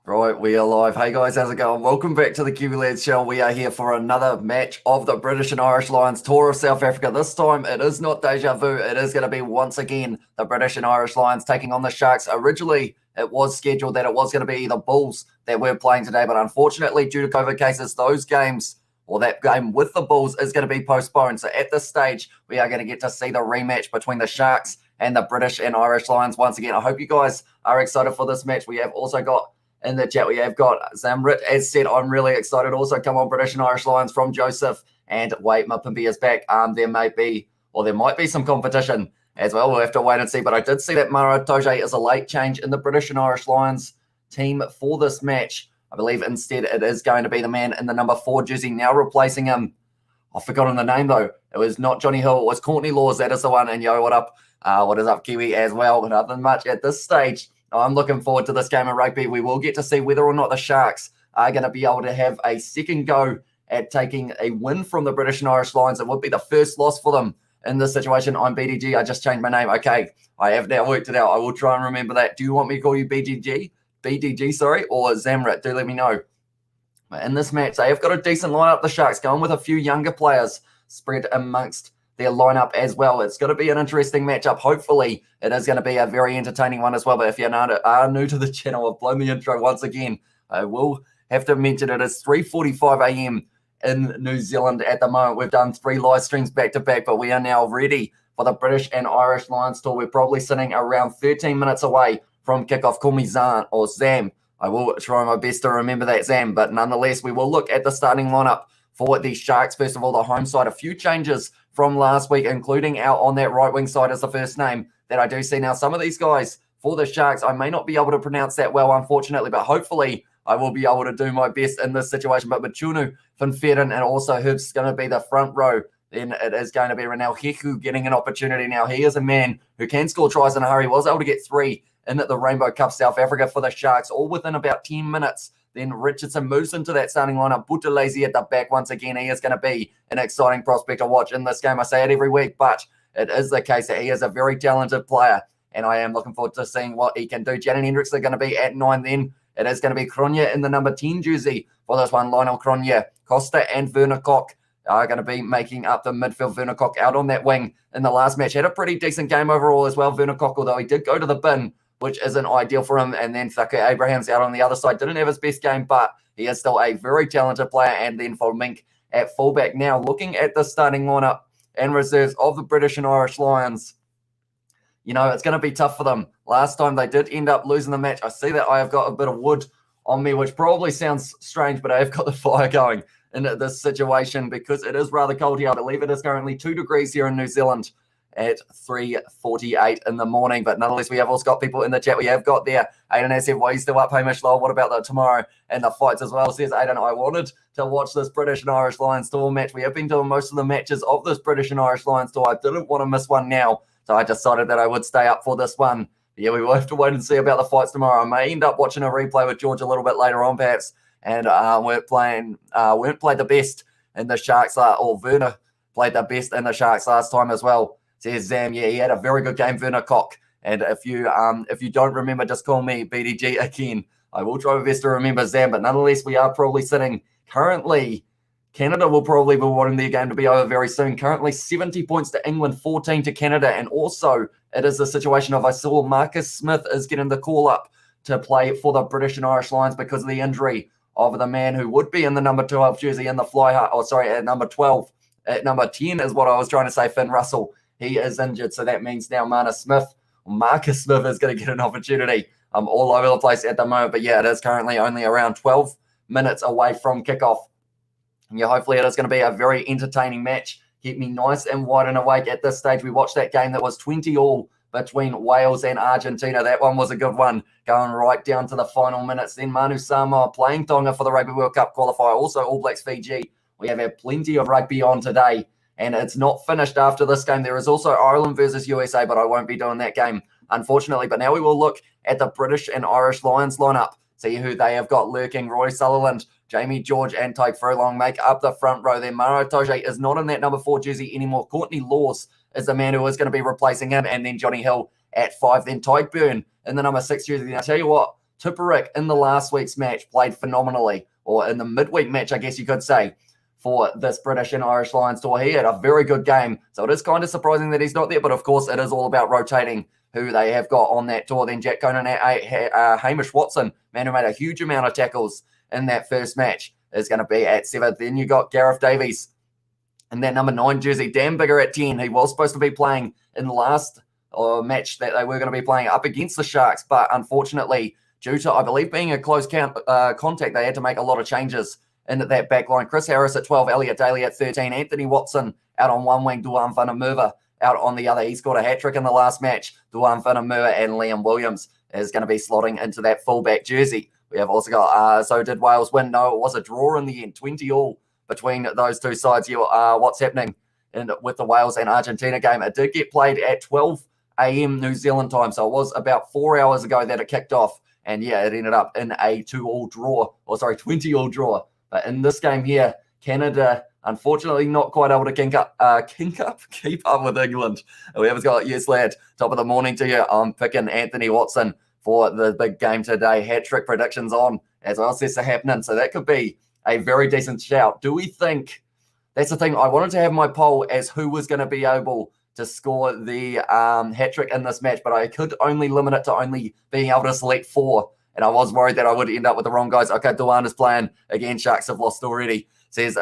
Right, we are live. Hey guys, how's it going? Welcome back to the Kiwi Lads Show. We are here for another match of the British and Irish Lions Tour of South Africa. This time it is not deja vu. It is going to be once again the British and Irish Lions taking on the Sharks. Originally, it was scheduled that it was going to be the Bulls that we're playing today, but unfortunately, due to COVID cases, those games or that game with the Bulls is going to be postponed. So at this stage, we are going to get to see the rematch between the Sharks and the British and Irish Lions once again. I hope you guys are excited for this match. We have also got in the chat, we have got Zamrit. As said, I'm really excited. Also, come on, British and Irish Lions from Joseph. And wait, Mapimbi is back. There might be some competition as well. We'll have to wait and see. But I did see that Mara Toje is a late change in the British and Irish Lions team for this match. I believe instead it is going to be the man in the number 4 jersey now replacing him. I've forgotten the name though. It was not Johnny Hill. It was Courtney Laws. That is the one. And yo, what up? What is up, Kiwi, as well? But nothing much at this stage. I'm looking forward to this game of rugby. We will get to see whether or not the Sharks are going to be able to have a second go at taking a win from the British and Irish Lions. It would be the first loss for them in this situation. I'm BDG. I just changed my name. Okay, I have now worked it out. I will try and remember that. Do you want me to call you BDG, or Zamrat? Do let me know. In this match, they have got a decent lineup, the Sharks, going with a few younger players spread amongst their lineup as well. It's going to be an interesting matchup. Hopefully, it is going to be a very entertaining one as well. But if you are new to the channel, I've blown the intro once again. I will have to mention it is 3:45 a.m. in New Zealand at the moment. We've done 3 live streams back to back, but we are now ready for the British and Irish Lions tour. We're probably sitting around 13 minutes away from kickoff. Call me Zan or Zam. I will try my best to remember that, Zam. But nonetheless, we will look at the starting lineup for the Sharks. First of all, the home side, a few changes from last week, including out on that right wing side as the first name that I do see. Now, some of these guys for the Sharks, I may not be able to pronounce that well, unfortunately, but hopefully I will be able to do my best in this situation. But Machunu, Van Ferden, and also Herb's going to be the front row. Then it is going to be Renel Heku getting an opportunity. Now, he is a man who can score tries in a hurry. He was able to get 3 in at the Rainbow Cup South Africa for the Sharks, all within about 10 minutes. Then Richardson moves into that starting lineup. Buthelezi at the back once again. He is going to be an exciting prospect to watch in this game. I say it every week, but it is the case that he is a very talented player, and I am looking forward to seeing what he can do. Jaden Hendricks are going to be at 9 then. It is going to be Cronje in the number 10 jersey for this one. Lionel Cronje, Costa and Werner Kok are going to be making up the midfield. Werner Kok out on that wing in the last match. Had a pretty decent game overall as well, Werner Kok, although he did go to the bin, which isn't ideal for him. And then Thake Abraham's out on the other side. Didn't have his best game, but he is still a very talented player. And then for Mink at fullback. Now, looking at the starting lineup and reserves of the British and Irish Lions, you know, it's going to be tough for them. Last time they did end up losing the match. I see that I have got a bit of wood on me, which probably sounds strange, but I have got the fire going in this situation because it is rather cold here. I believe it is currently 2 degrees here in New Zealand at 3:48 in the morning. But nonetheless, we have also got people in the chat. We have got there. Aiden said, why are you still up, Hamish Lowell? What about the tomorrow and the fights as well? Says Aiden, I wanted to watch this British and Irish Lions tour match. We have been doing most of the matches of this British and Irish Lions tour. I didn't want to miss one now, so I decided that I would stay up for this one. But yeah, we will have to wait and see about the fights tomorrow. I may end up watching a replay with George a little bit later on, perhaps. And weren't played the best in the Sharks, or Werner played the best in the Sharks last time as well. Says Zam, yeah, he had a very good game, Werner Kok. And if you don't remember, just call me BDG again. I will try my best to remember Zam, but nonetheless, we are probably sitting currently. Canada will probably be wanting their game to be over very soon. Currently 70 points to England, 14 to Canada. And also, it is a situation of I saw Marcus Smith is getting the call up to play for the British and Irish Lions because of the injury of the man who would be in the number 12 jersey in the fly half. At number 12. At number 10 is what I was trying to say, Finn Russell. He is injured, so that means now Marcus Smith is going to get an opportunity. I'm all over the place at the moment, but yeah, it is currently only around 12 minutes away from kickoff. And yeah, hopefully it is going to be a very entertaining match. Keep me nice and wide and awake at this stage. We watched that game that was 20-all between Wales and Argentina. That one was a good one, going right down to the final minutes. Then Manu Samoa playing Tonga for the Rugby World Cup qualifier. Also All Blacks Fiji. We have had plenty of rugby on today. And it's not finished after this game. There is also Ireland versus USA, but I won't be doing that game, unfortunately. But now we will look at the British and Irish Lions lineup, see who they have got lurking. Roy Sutherland, Jamie George, and Tyke Furlong make up the front row. Then Maro Toje is not in that number 4 jersey anymore. Courtney Laws is the man who is going to be replacing him. And then Johnny Hill at 5. Then Tyke Byrne in the number 6 jersey. Now, I tell you what, Tipperick in the last week's match played phenomenally, or in the midweek match, I guess you could say, for this British and Irish Lions tour. He had a very good game, so it is kind of surprising that he's not there, but of course it is all about rotating who they have got on that tour. Then Jack Conan at 8, Hamish Watson, man who made a huge amount of tackles in that first match, is going to be at 7. Then you got Gareth Davies in that number 9 jersey. Dan Bigger at 10. He was supposed to be playing in the last match that they were going to be playing up against the Sharks, but unfortunately, due to, I believe, being a close contact, they had to make a lot of changes in that back line. Chris Harris at 12, Elliot Daly at 13, Anthony Watson out on one wing, Duan Vanamurva out on the other. He scored a hat-trick in the last match. Duan Vanamurva and Liam Williams is going to be slotting into that fullback jersey. We have also got, so did Wales win? No, it was a draw in the end, 20-all between those two sides. What's happening with the Wales and Argentina game? It did get played at 12 a.m. New Zealand time, so it was about 4 hours ago that it kicked off. And yeah, it ended up in a 20-all draw. But in this game here, Canada, unfortunately, not quite able to keep up with England. We have got, yes, lad, top of the morning to you. I'm picking Anthony Watson for the big game today. Hat-trick predictions on as well as happening. So that could be a very decent shout. Do we think, that's the thing, I wanted to have my poll as who was going to be able to score the hat-trick in this match, but I could only limit it to only being able to select 4. And I was worried that I would end up with the wrong guys. Okay, Duan is playing. Again, Sharks have lost already, says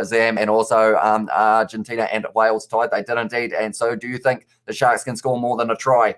Zam. And also Argentina and Wales tied. They did indeed. And so do you think the Sharks can score more than a try?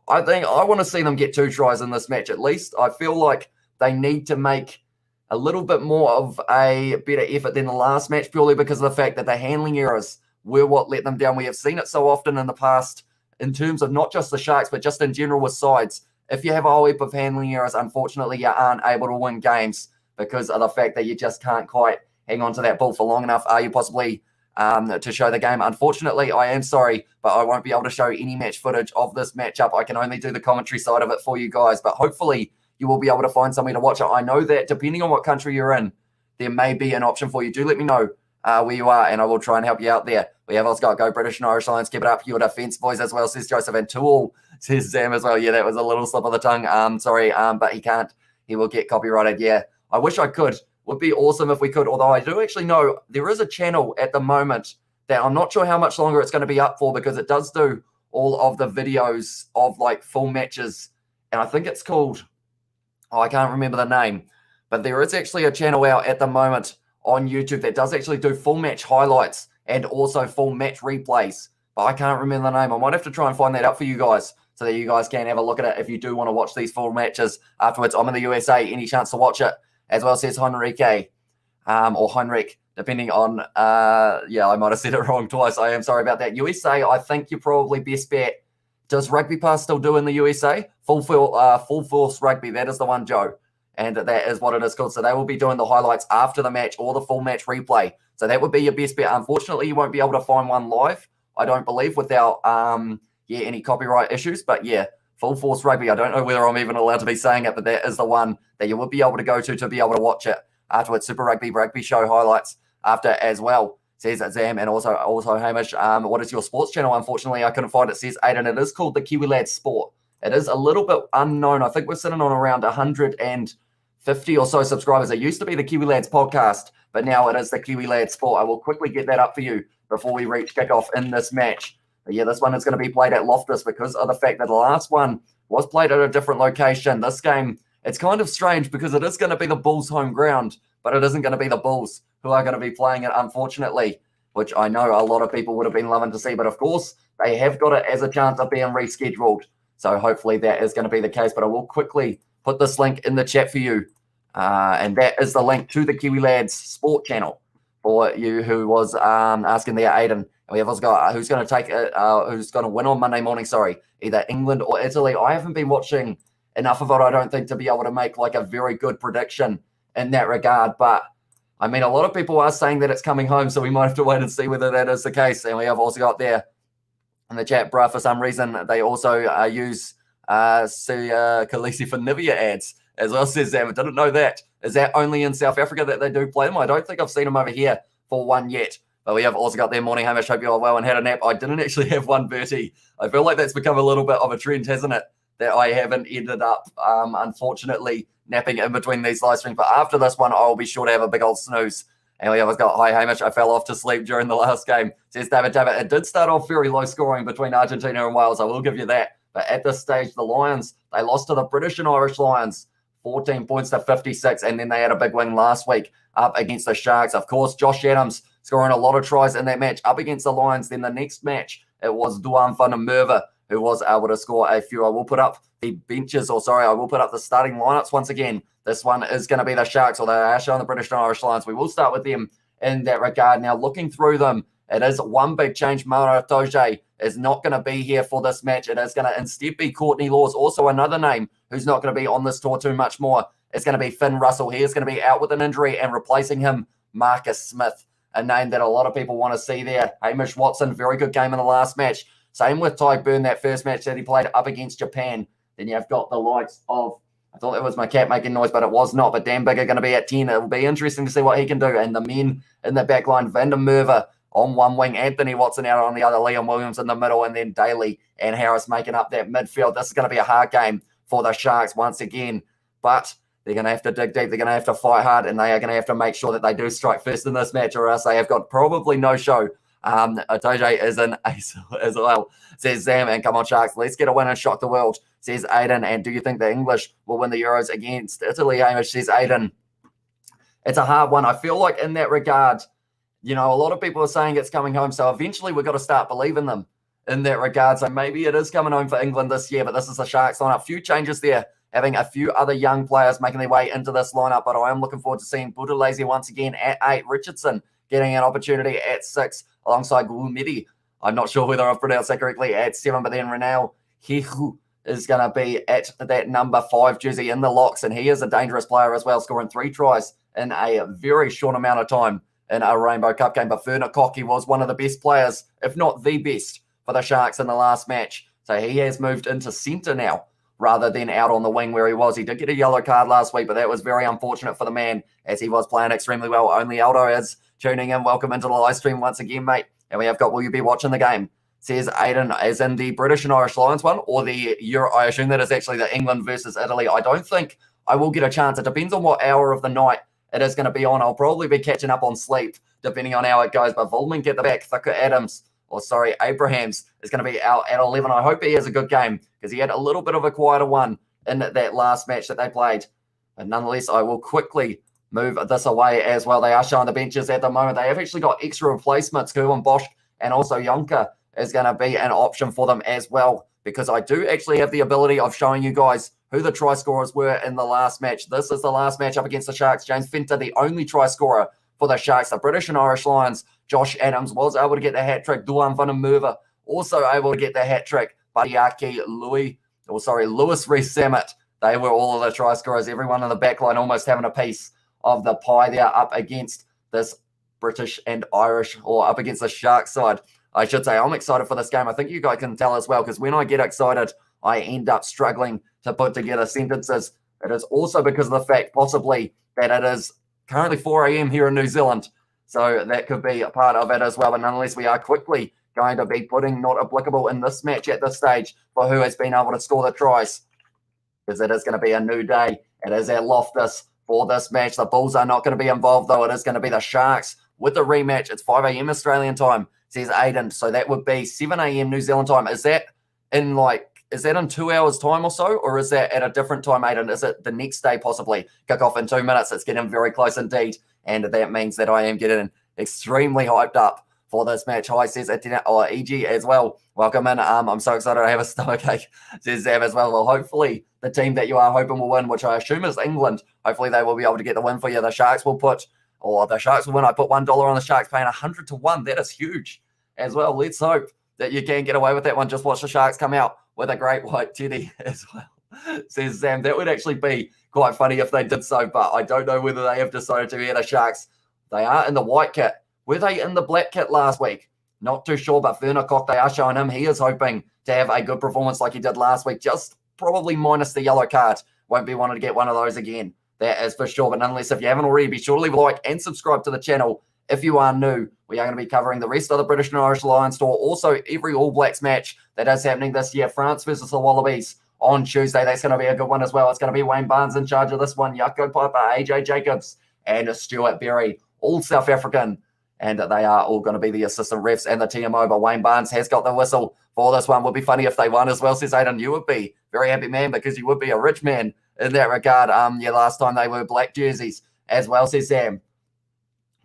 I think I want to see them get 2 tries in this match at least. I feel like they need to make a little bit more of a better effort than the last match, purely because of the fact that the handling errors were what let them down. We have seen it so often in the past in terms of not just the Sharks, but just in general with sides. If you have a whole heap of handling errors, unfortunately, you aren't able to win games because of the fact that you just can't quite hang on to that ball for long enough. Are you possibly to show the game? Unfortunately, I am sorry, but I won't be able to show any match footage of this matchup. I can only do the commentary side of it for you guys, but hopefully you will be able to find somewhere to watch it. I know that depending on what country you're in, there may be an option for you. Do let me know where you are, and I will try and help you out there. We have also got Go British and Irish Lions. Keep it up. Your defence, boys, as well, says Joseph. And 2-all, says Sam as well. Yeah, that was a little slip of the tongue. Sorry, but he can't. He will get copyrighted. Yeah, I wish I could. Would be awesome if we could, although I do actually know there is a channel at the moment that I'm not sure how much longer it's going to be up for, because it does do all of the videos of like full matches. And I think it's called, I can't remember the name, but there is actually a channel out at the moment on YouTube that does actually do full match highlights and also full match replays, but I can't remember the name. I might have to try and find that up for you guys so that you guys can have a look at it if you do want to watch these full matches afterwards. I'm in the USA, any chance to watch it, as well, says Henrique, or Heinrich, depending on, yeah, I might have said it wrong twice. I am sorry about that. USA, I think you're probably best bet. Does Rugby Pass still do in the USA? Full Force Rugby, that is the one, Joe. And that is what it is called. So they will be doing the highlights after the match or the full match replay. So that would be your best bet. Unfortunately, you won't be able to find one live, I don't believe, without any copyright issues. But yeah, Full Force Rugby. I don't know whether I'm even allowed to be saying it, but that is the one that you would be able to go to be able to watch it afterwards. Super Rugby Show highlights after as well, says Zam. And also Hamish, what is your sports channel? Unfortunately, I couldn't find it, says Aiden. It is called the Kiwi Lads Sport. It is a little bit unknown. I think we're sitting on around 150 or so subscribers. It used to be the Kiwi Lads Podcast, but now it is the Kiwi Lads Sport. I will quickly get that up for you before we reach kickoff in this match. But yeah, this one is going to be played at Loftus because of the fact that the last one was played at a different location. This game, it's kind of strange because it is going to be the Bulls' home ground, but it isn't going to be the Bulls who are going to be playing it, unfortunately, which I know a lot of people would have been loving to see. But of course, they have got it as a chance of being rescheduled. So hopefully that is going to be the case. But I will quickly put this link in the chat for you. And that is the link to the Kiwi Lads Sport channel for you who was asking there, Aiden. And we have also got who's going to take it, who's going to win on Monday morning, either England or Italy. I haven't been watching enough of it, I don't think, to be able to make like a very good prediction in that regard. But I mean, a lot of people are saying that it's coming home, so we might have to wait and see whether that is the case. And we have also got there in the chat, bruh, for some reason, they also use Khaleesi for Nivea ads, as well, says Sam. I didn't know that. Is that only in South Africa that they do play them? I don't think I've seen them over here for one yet. But we have also got their morning, Hamish. Hope you are well and had a nap. I didn't actually have one, Bertie. I feel like that's become a little bit of a trend, hasn't it? that I haven't ended up, unfortunately, napping in between these live streams. But after this one, I'll be sure to have a big old snooze. And we have got, hi Hamish, I fell off to sleep during the last game. Says David, it did start off very low scoring between Argentina and Wales. I will give you that. But at this stage, the Lions, they lost to the British and Irish Lions, 14 points to 56. And then they had a big win last week up against the Sharks. Of course, Josh Adams scoring a lot of tries in that match up against the Lions. Then the next match, it was Duan van der Merwe who was able to score a few. I will put up the benches, I will put up the starting lineups once again. This one is going to be the Sharks, or they are showing the British and Irish Lions. We will start with them in that regard. Now, looking through them, it is one big change. Mara Toje is not going to be here for this match. It is going to instead be Courtney Laws. Also, another name who's not going to be on this tour too much more is going to be Finn Russell. He is going to be out with an injury, and replacing him, Marcus Smith, a name that a lot of people want to see there. Hamish Watson, very good game in the last match. Same with Ty Byrne, that first match that he played up against Japan. Then you've got the likes of, I thought that was my cat making noise, but it was not. But Dan Bigger going to be at 10. It'll be interesting to see what he can do. And the men in the back line, Van der Merwe on one wing, Anthony Watson out on the other, Liam Williams in the middle, and then Daly and Harris making up that midfield. This is going to be a hard game for the Sharks once again. But they're going to have to dig deep. They're going to have to fight hard, and they are going to have to make sure that they do strike first in this match, or else they have got probably no show. Toje is in ace as well, says Sam, and come on Sharks, let's get a win and shock the world, says Aiden. And do you think the English will win the Euros against Italy, Hamish, says Aiden. It's a hard one. I feel like in that regard, a lot of people are saying it's coming home, so eventually we've got to start believing them in that regard. So maybe it is coming home for England this year, but this is the Sharks lineup. Few changes there, having a few other young players making their way into this lineup, but I am looking forward to seeing Boudelese once again at 8, Richardson getting an opportunity at 6, alongside Gulmidi. I'm not sure whether I've pronounced that correctly, at 7, but then Renal Hihu is going to be at that number 5 jersey in the locks, and he is a dangerous player as well, scoring 3 tries in a very short amount of time in a Rainbow Cup game. But Werner Koch was one of the best players, if not the best, for the Sharks in the last match. So he has moved into centre now, rather than out on the wing where he was. He did get a yellow card last week, but that was very unfortunate for the man, as he was playing extremely well. Only Aldo is tuning in. Welcome into the live stream once again, mate. And we have got, will you be watching the game? Says Aiden, as in the British and Irish Lions one, or the Euro. I assume that is actually the England versus Italy. I don't think I will get a chance. It depends on what hour of the night it is going to be on. I'll probably be catching up on sleep, depending on how it goes. But Volman get the back. Abrahams is going to be out at 11. I hope he has a good game, because he had a little bit of a quieter one in that last match that they played. But nonetheless, I will quickly move this away as well. They are showing the benches at the moment. They have actually got extra replacements. Kerwin Bosch and also Jonker is going to be an option for them as well, because I do actually have the ability of showing you guys who the try scorers were in the last match. This is the last match up against the Sharks. James Fenter, the only try scorer for the Sharks. The British and Irish Lions, Josh Adams was able to get the hat-trick. Duan van der Merwe also able to get the hat-trick. Badiaki, Lewis Rees-Sammet, they were all of the try scorers. Everyone in the back line almost having a piece of the pie there up against this British and Irish, or up against the Sharks side, I should say. I'm excited for this game. I think you guys can tell as well, because when I get excited, I end up struggling to put together sentences. It is also because of the fact, possibly, that it is currently 4 a.m. here in New Zealand. So that could be a part of it as well. But nonetheless, we are quickly going to be putting not applicable in this match at this stage for who has been able to score the tries, because it is going to be a new day. It is at Loftus for this match. The Bulls are not going to be involved, though. It is going to be the Sharks with the rematch. It's 5 a.m. Australian time, says Aiden. So that would be 7 a.m. New Zealand time. Is that in 2 hours time or so? Or is that at a different time, Aiden? Is it the next day possibly? Kick off in 2 minutes. It's getting very close indeed. And that means that I am getting extremely hyped up for this match. Hi, says EG as well. Welcome in. I'm so excited I have a stomachache, says Zav as well. Well, hopefully the team that you are hoping will win, which I assume is England, hopefully they will be able to get the win for you. The Sharks will win. I put $1 on the Sharks, paying 100 to 1. That is huge as well. Let's hope that you can get away with that one. Just watch the Sharks come out with a great white teddy as well, says Sam. That would actually be quite funny if they did so, but I don't know whether they have decided to. The Sharks, they are in the white kit. Were they in the black kit last week? Not too sure, but Werner Koch, they are showing him. He is hoping to have a good performance like he did last week, just probably minus the yellow card. Won't be wanting to get one of those again. That is for sure. But nonetheless, if you haven't already, be sure to leave a like and subscribe to the channel. If you are new, we are going to be covering the rest of the British and Irish Lions tour. Also, every All Blacks match that is happening this year. France versus the Wallabies on Tuesday. That's going to be a good one as well. It's going to be Wayne Barnes in charge of this one, Jaco Piper, AJ Jacobs, and Stuart Berry, all South African. And they are all going to be the assistant refs and the TMO. But Wayne Barnes has got the whistle for this one. Would be funny if they won as well, says Aidan. You would be very happy, man, because you would be a rich man in that regard. Yeah, last time they were black jerseys as well, says Sam.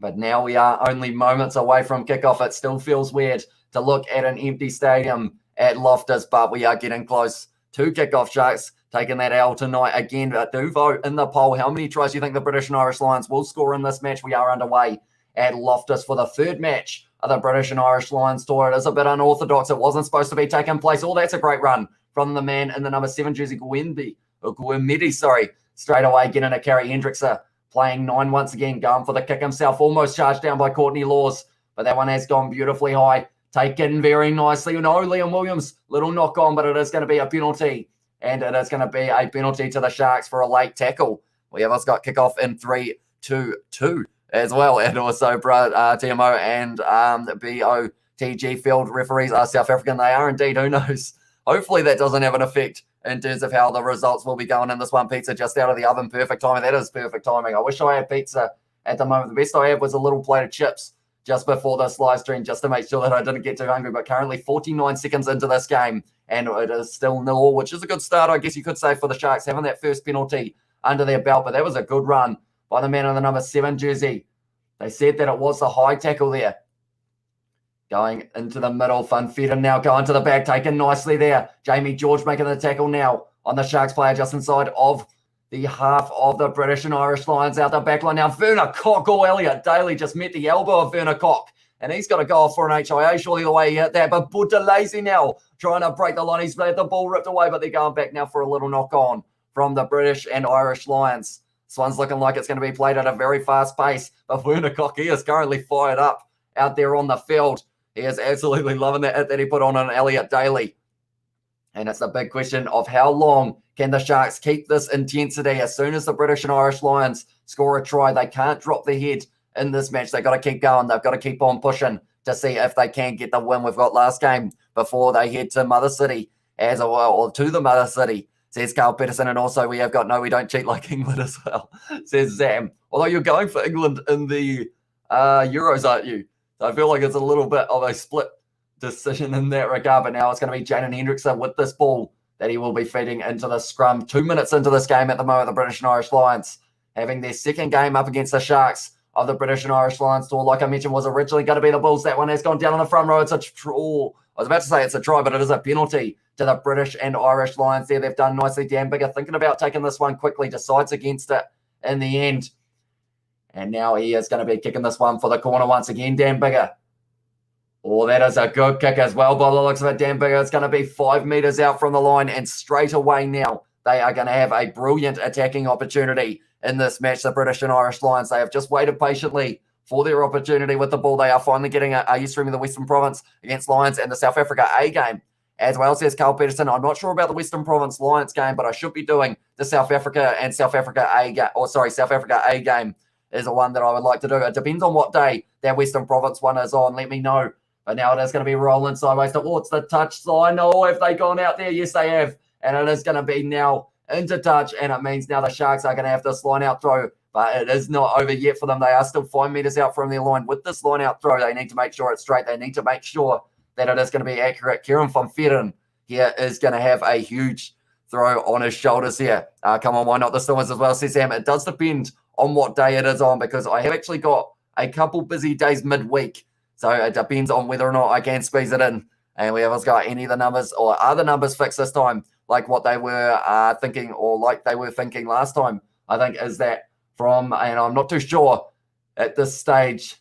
But now we are only moments away from kickoff. It still feels weird to look at an empty stadium at Loftus, but we are getting close to kickoff. Sharks taking that L tonight again. Do vote in the poll. How many tries do you think the British and Irish Lions will score in this match? We are underway at Loftus for the third match of the British and Irish Lions tour. It is a bit unorthodox. It wasn't supposed to be taking place. Oh, that's a great run from the man in the number 7 jersey, Gwemedi, straight away getting a carry. Hendrickson playing 9 once again, going for the kick himself, almost charged down by Courtney Laws, but that one has gone beautifully high, taken very nicely. No, Liam Williams, little knock on, but it is going to be a penalty, and it is going to be a penalty to the Sharks for a late tackle. We have got kickoff in 3-2-2 as well, and also TMO and BOTG field referees are South African. They are indeed. Who knows? Hopefully that doesn't have an effect in terms of how the results will be going in this one. Pizza just out of the oven. Perfect timing. That is perfect timing. I wish I had pizza at the moment. The best I had was a little plate of chips just before this live stream, just to make sure that I didn't get too hungry. But currently 49 seconds into this game, and it is still 0-0, which is a good start, I guess you could say, for the Sharks, having that first penalty under their belt. But that was a good run by the man in the number 7 jersey. They said that it was the high tackle there. Going into the middle, Funfetter now going to the back, taken nicely there. Jamie George making the tackle now on the Sharks player just inside of the half of the British and Irish Lions out the back line. Now, Werner Koch or Elliot Daly just met the elbow of Werner Koch, and he's got to go for an HIA, surely the way he hit that. But Buthelezi now trying to break the line. He's had the ball ripped away, but they're going back now for a little knock on from the British and Irish Lions. This one's looking like it's going to be played at a very fast pace, but Werner Koch, he is currently fired up out there on the field. He is absolutely loving that hit that he put on Elliot Daly. And it's the big question of how long can the Sharks keep this intensity. As soon as the British and Irish Lions score a try, they can't drop the head in this match. They've got to keep going. They've got to keep on pushing to see if they can get the win. We've got last game before they head to Mother City as well, or to the Mother City, says Carl Peterson. And also we have got no, we don't cheat like England as well, says Zam. Although you're going for England in the Euros, aren't you? So I feel like it's a little bit of a split decision in that regard. But now it's going to be Jaden Hendrickson with this ball that he will be feeding into the scrum. 2 minutes into this game at the moment, the British and Irish Lions having their second game up against the Sharks of the British and Irish Lions tour. Like I mentioned, was originally going to be the Bulls. That one has gone down on the front row. It's a try. I was about to say it's a try, but it is a penalty to the British and Irish Lions there. They've done nicely. Dan Bigger thinking about taking this one quickly, decides against it in the end. And now he is going to be kicking this one for the corner once again, Dan Bigger. Oh, that is a good kick as well by the looks of it, Dan Bigger. It's going to be 5 meters out from the line, and straight away now they are going to have a brilliant attacking opportunity in this match. The British and Irish Lions, they have just waited patiently for their opportunity with the ball. They are finally getting a stream of the Western Province against Lions and the South Africa A game as well, says Carl Peterson. I'm not sure about the Western Province Lions game, but I should be doing the South Africa A game is the one that I would like to do. It depends on what day that Western Province one is on. Let me know. But now it is going to be rolling sideways towards the touch line. Oh, have they gone out there? Yes, they have. And it is going to be now into touch. And it means now the Sharks are going to have this line out throw. But it is not over yet for them. They are still 5 meters out from their line. With this line out throw, they need to make sure it's straight. They need to make sure that it is going to be accurate. Kieran van Veeren here is going to have a huge throw on his shoulders here. Come on, why not the Stormers as well, says Sam. It does depend on what day it is on, because I have actually got a couple busy days midweek. So it depends on whether or not I can squeeze it in. And we haven't got any of the numbers, or are the numbers fixed this time, like what they were thinking, or like they were thinking last time, I think, is that from, and I'm not too sure at this stage,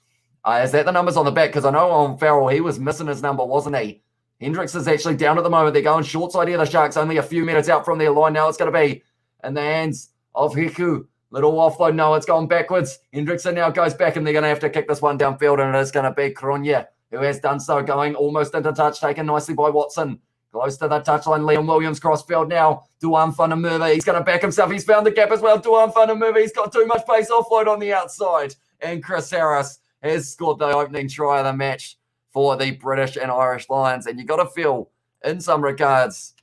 is that the numbers on the back? Because I know on Farrell, he was missing his number, wasn't he? Hendricks is actually down at the moment. They're going short side here. The Sharks only a few minutes out from their line. Now it's going to be in the hands of Hiku. Little offload. No, it's gone backwards. Hendrickson now goes back, and they're going to have to kick this one downfield, and it is going to be Cronje, who has done so, going almost into touch, taken nicely by Watson. Close to the touchline. Liam Williams crossfield now. Duan Funamurva. He's going to back himself. He's found the gap as well. Duan Funamurva. He's got too much pace. Offload on the outside. And Chris Harris has scored the opening try of the match for the British and Irish Lions. And you got to feel, in some regards,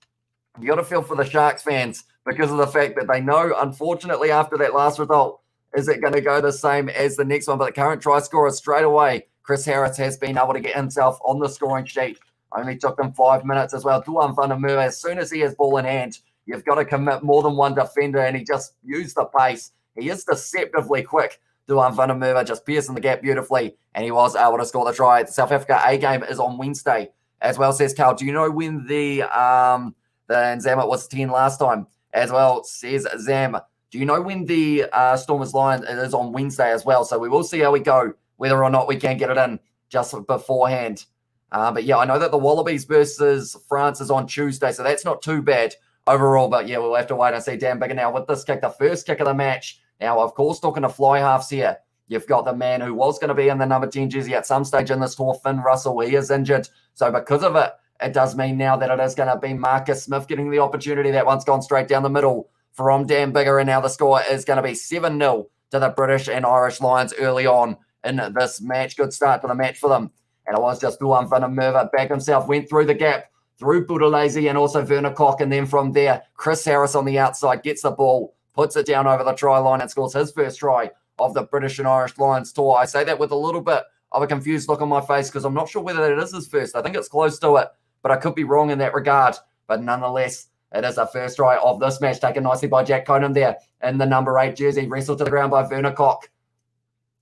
You got to feel for the Sharks fans because of the fact that they know, unfortunately, after that last result, is it going to go the same as the next one? But the current try scorer straight away, Chris Harris, has been able to get himself on the scoring sheet. Only took them 5 minutes as well. Duan van der Merwe, as soon as he has ball in hand, you've got to commit more than one defender, and he just used the pace. He is deceptively quick. Duan van der Merwe just piercing the gap beautifully, and he was able to score the try. The South Africa A game is on Wednesday as well, says Carl. Do you know when the Zam, it was 10 last time as well, says Zam. Do you know when the Stormers Lions, it is on Wednesday as well, so we will see how we go, whether or not we can get it in just beforehand. But yeah, I know that the Wallabies versus France is on Tuesday, so that's not too bad overall. But yeah, we'll have to wait and see. Dan Bigger now with this kick, the first kick of the match. Now, of course, talking to fly halves here, you've got the man who was going to be in the number 10 jersey at some stage in this tour, Finn Russell. He is injured. So because of it, it does mean now that it is going to be Marcus Smith getting the opportunity. That one's gone straight down the middle from Dan Bigger. And now the score is going to be 7-0 to the British and Irish Lions early on in this match. Good start to the match for them. And it was just Duan van der Merwe back himself, went through the gap, through Buthelezi and also Werner Kok. And then from there, Chris Harris on the outside gets the ball, puts it down over the try line and scores his first try of the British and Irish Lions tour. I say that with a little bit of a confused look on my face because I'm not sure whether it is his first. I think it's close to it, but I could be wrong in that regard. But nonetheless, it is the first try of this match, taken nicely by Jack Conham there in the number 8 jersey, wrestled to the ground by Werner Kok.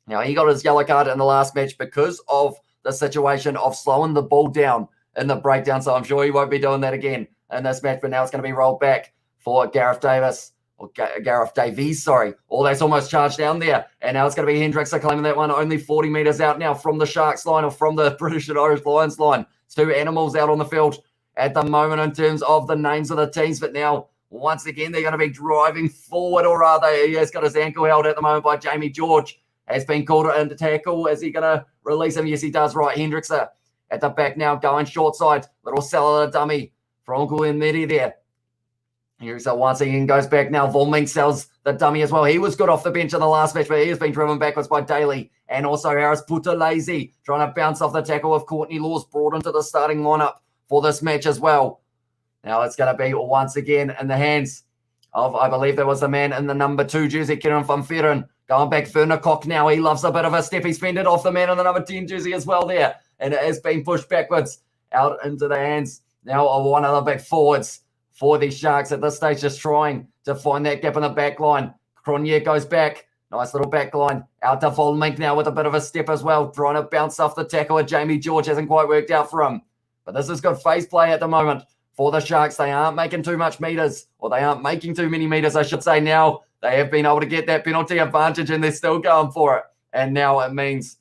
Now, he got his yellow card in the last match because of the situation of slowing the ball down in the breakdown, so I'm sure he won't be doing that again in this match, but now it's going to be rolled back for Gareth Davies. Gareth Davies, sorry. Oh, that's almost charged down there. And now it's going to be Hendrickson claiming that one only 40 metres out now from the Sharks line or from the British and Irish Lions line. It's two animals out on the field at the moment in terms of the names of the teams. But now, once again, they're going to be driving forward, or rather, he has got his ankle held at the moment by Jamie George. Has been called into tackle. Is he going to release him? Yes, he does. Right, Hendrickson at the back now, going short side. Little cellular dummy for Uncle Medi there. Hendrickson once again goes back now. Volming sells the dummy as well. He was good off the bench in the last match, but he has been driven backwards by Daly. And also Harris Buthelezi trying to bounce off the tackle of Courtney Laws, brought into the starting lineup for this match as well. Now it's going to be once again in the hands of, I believe there was the man in the number 2 jersey, Kieran van Veeren. Going back, Werner Kok now. He loves a bit of a step. He's fended off the man in the number 10 jersey as well there. And it has been pushed backwards out into the hands now of one of the big forwards for the Sharks at this stage, just trying to find that gap in the back line. Cronje goes back. Nice little back line. Out to Volmink now with a bit of a step as well. Trying to bounce off the tackle of Jamie George. Hasn't quite worked out for him. But this is good face play at the moment for the Sharks. They aren't making too much meters, or they aren't making too many meters, I should say. Now they have been able to get that penalty advantage, and they're still going for it. And now it means,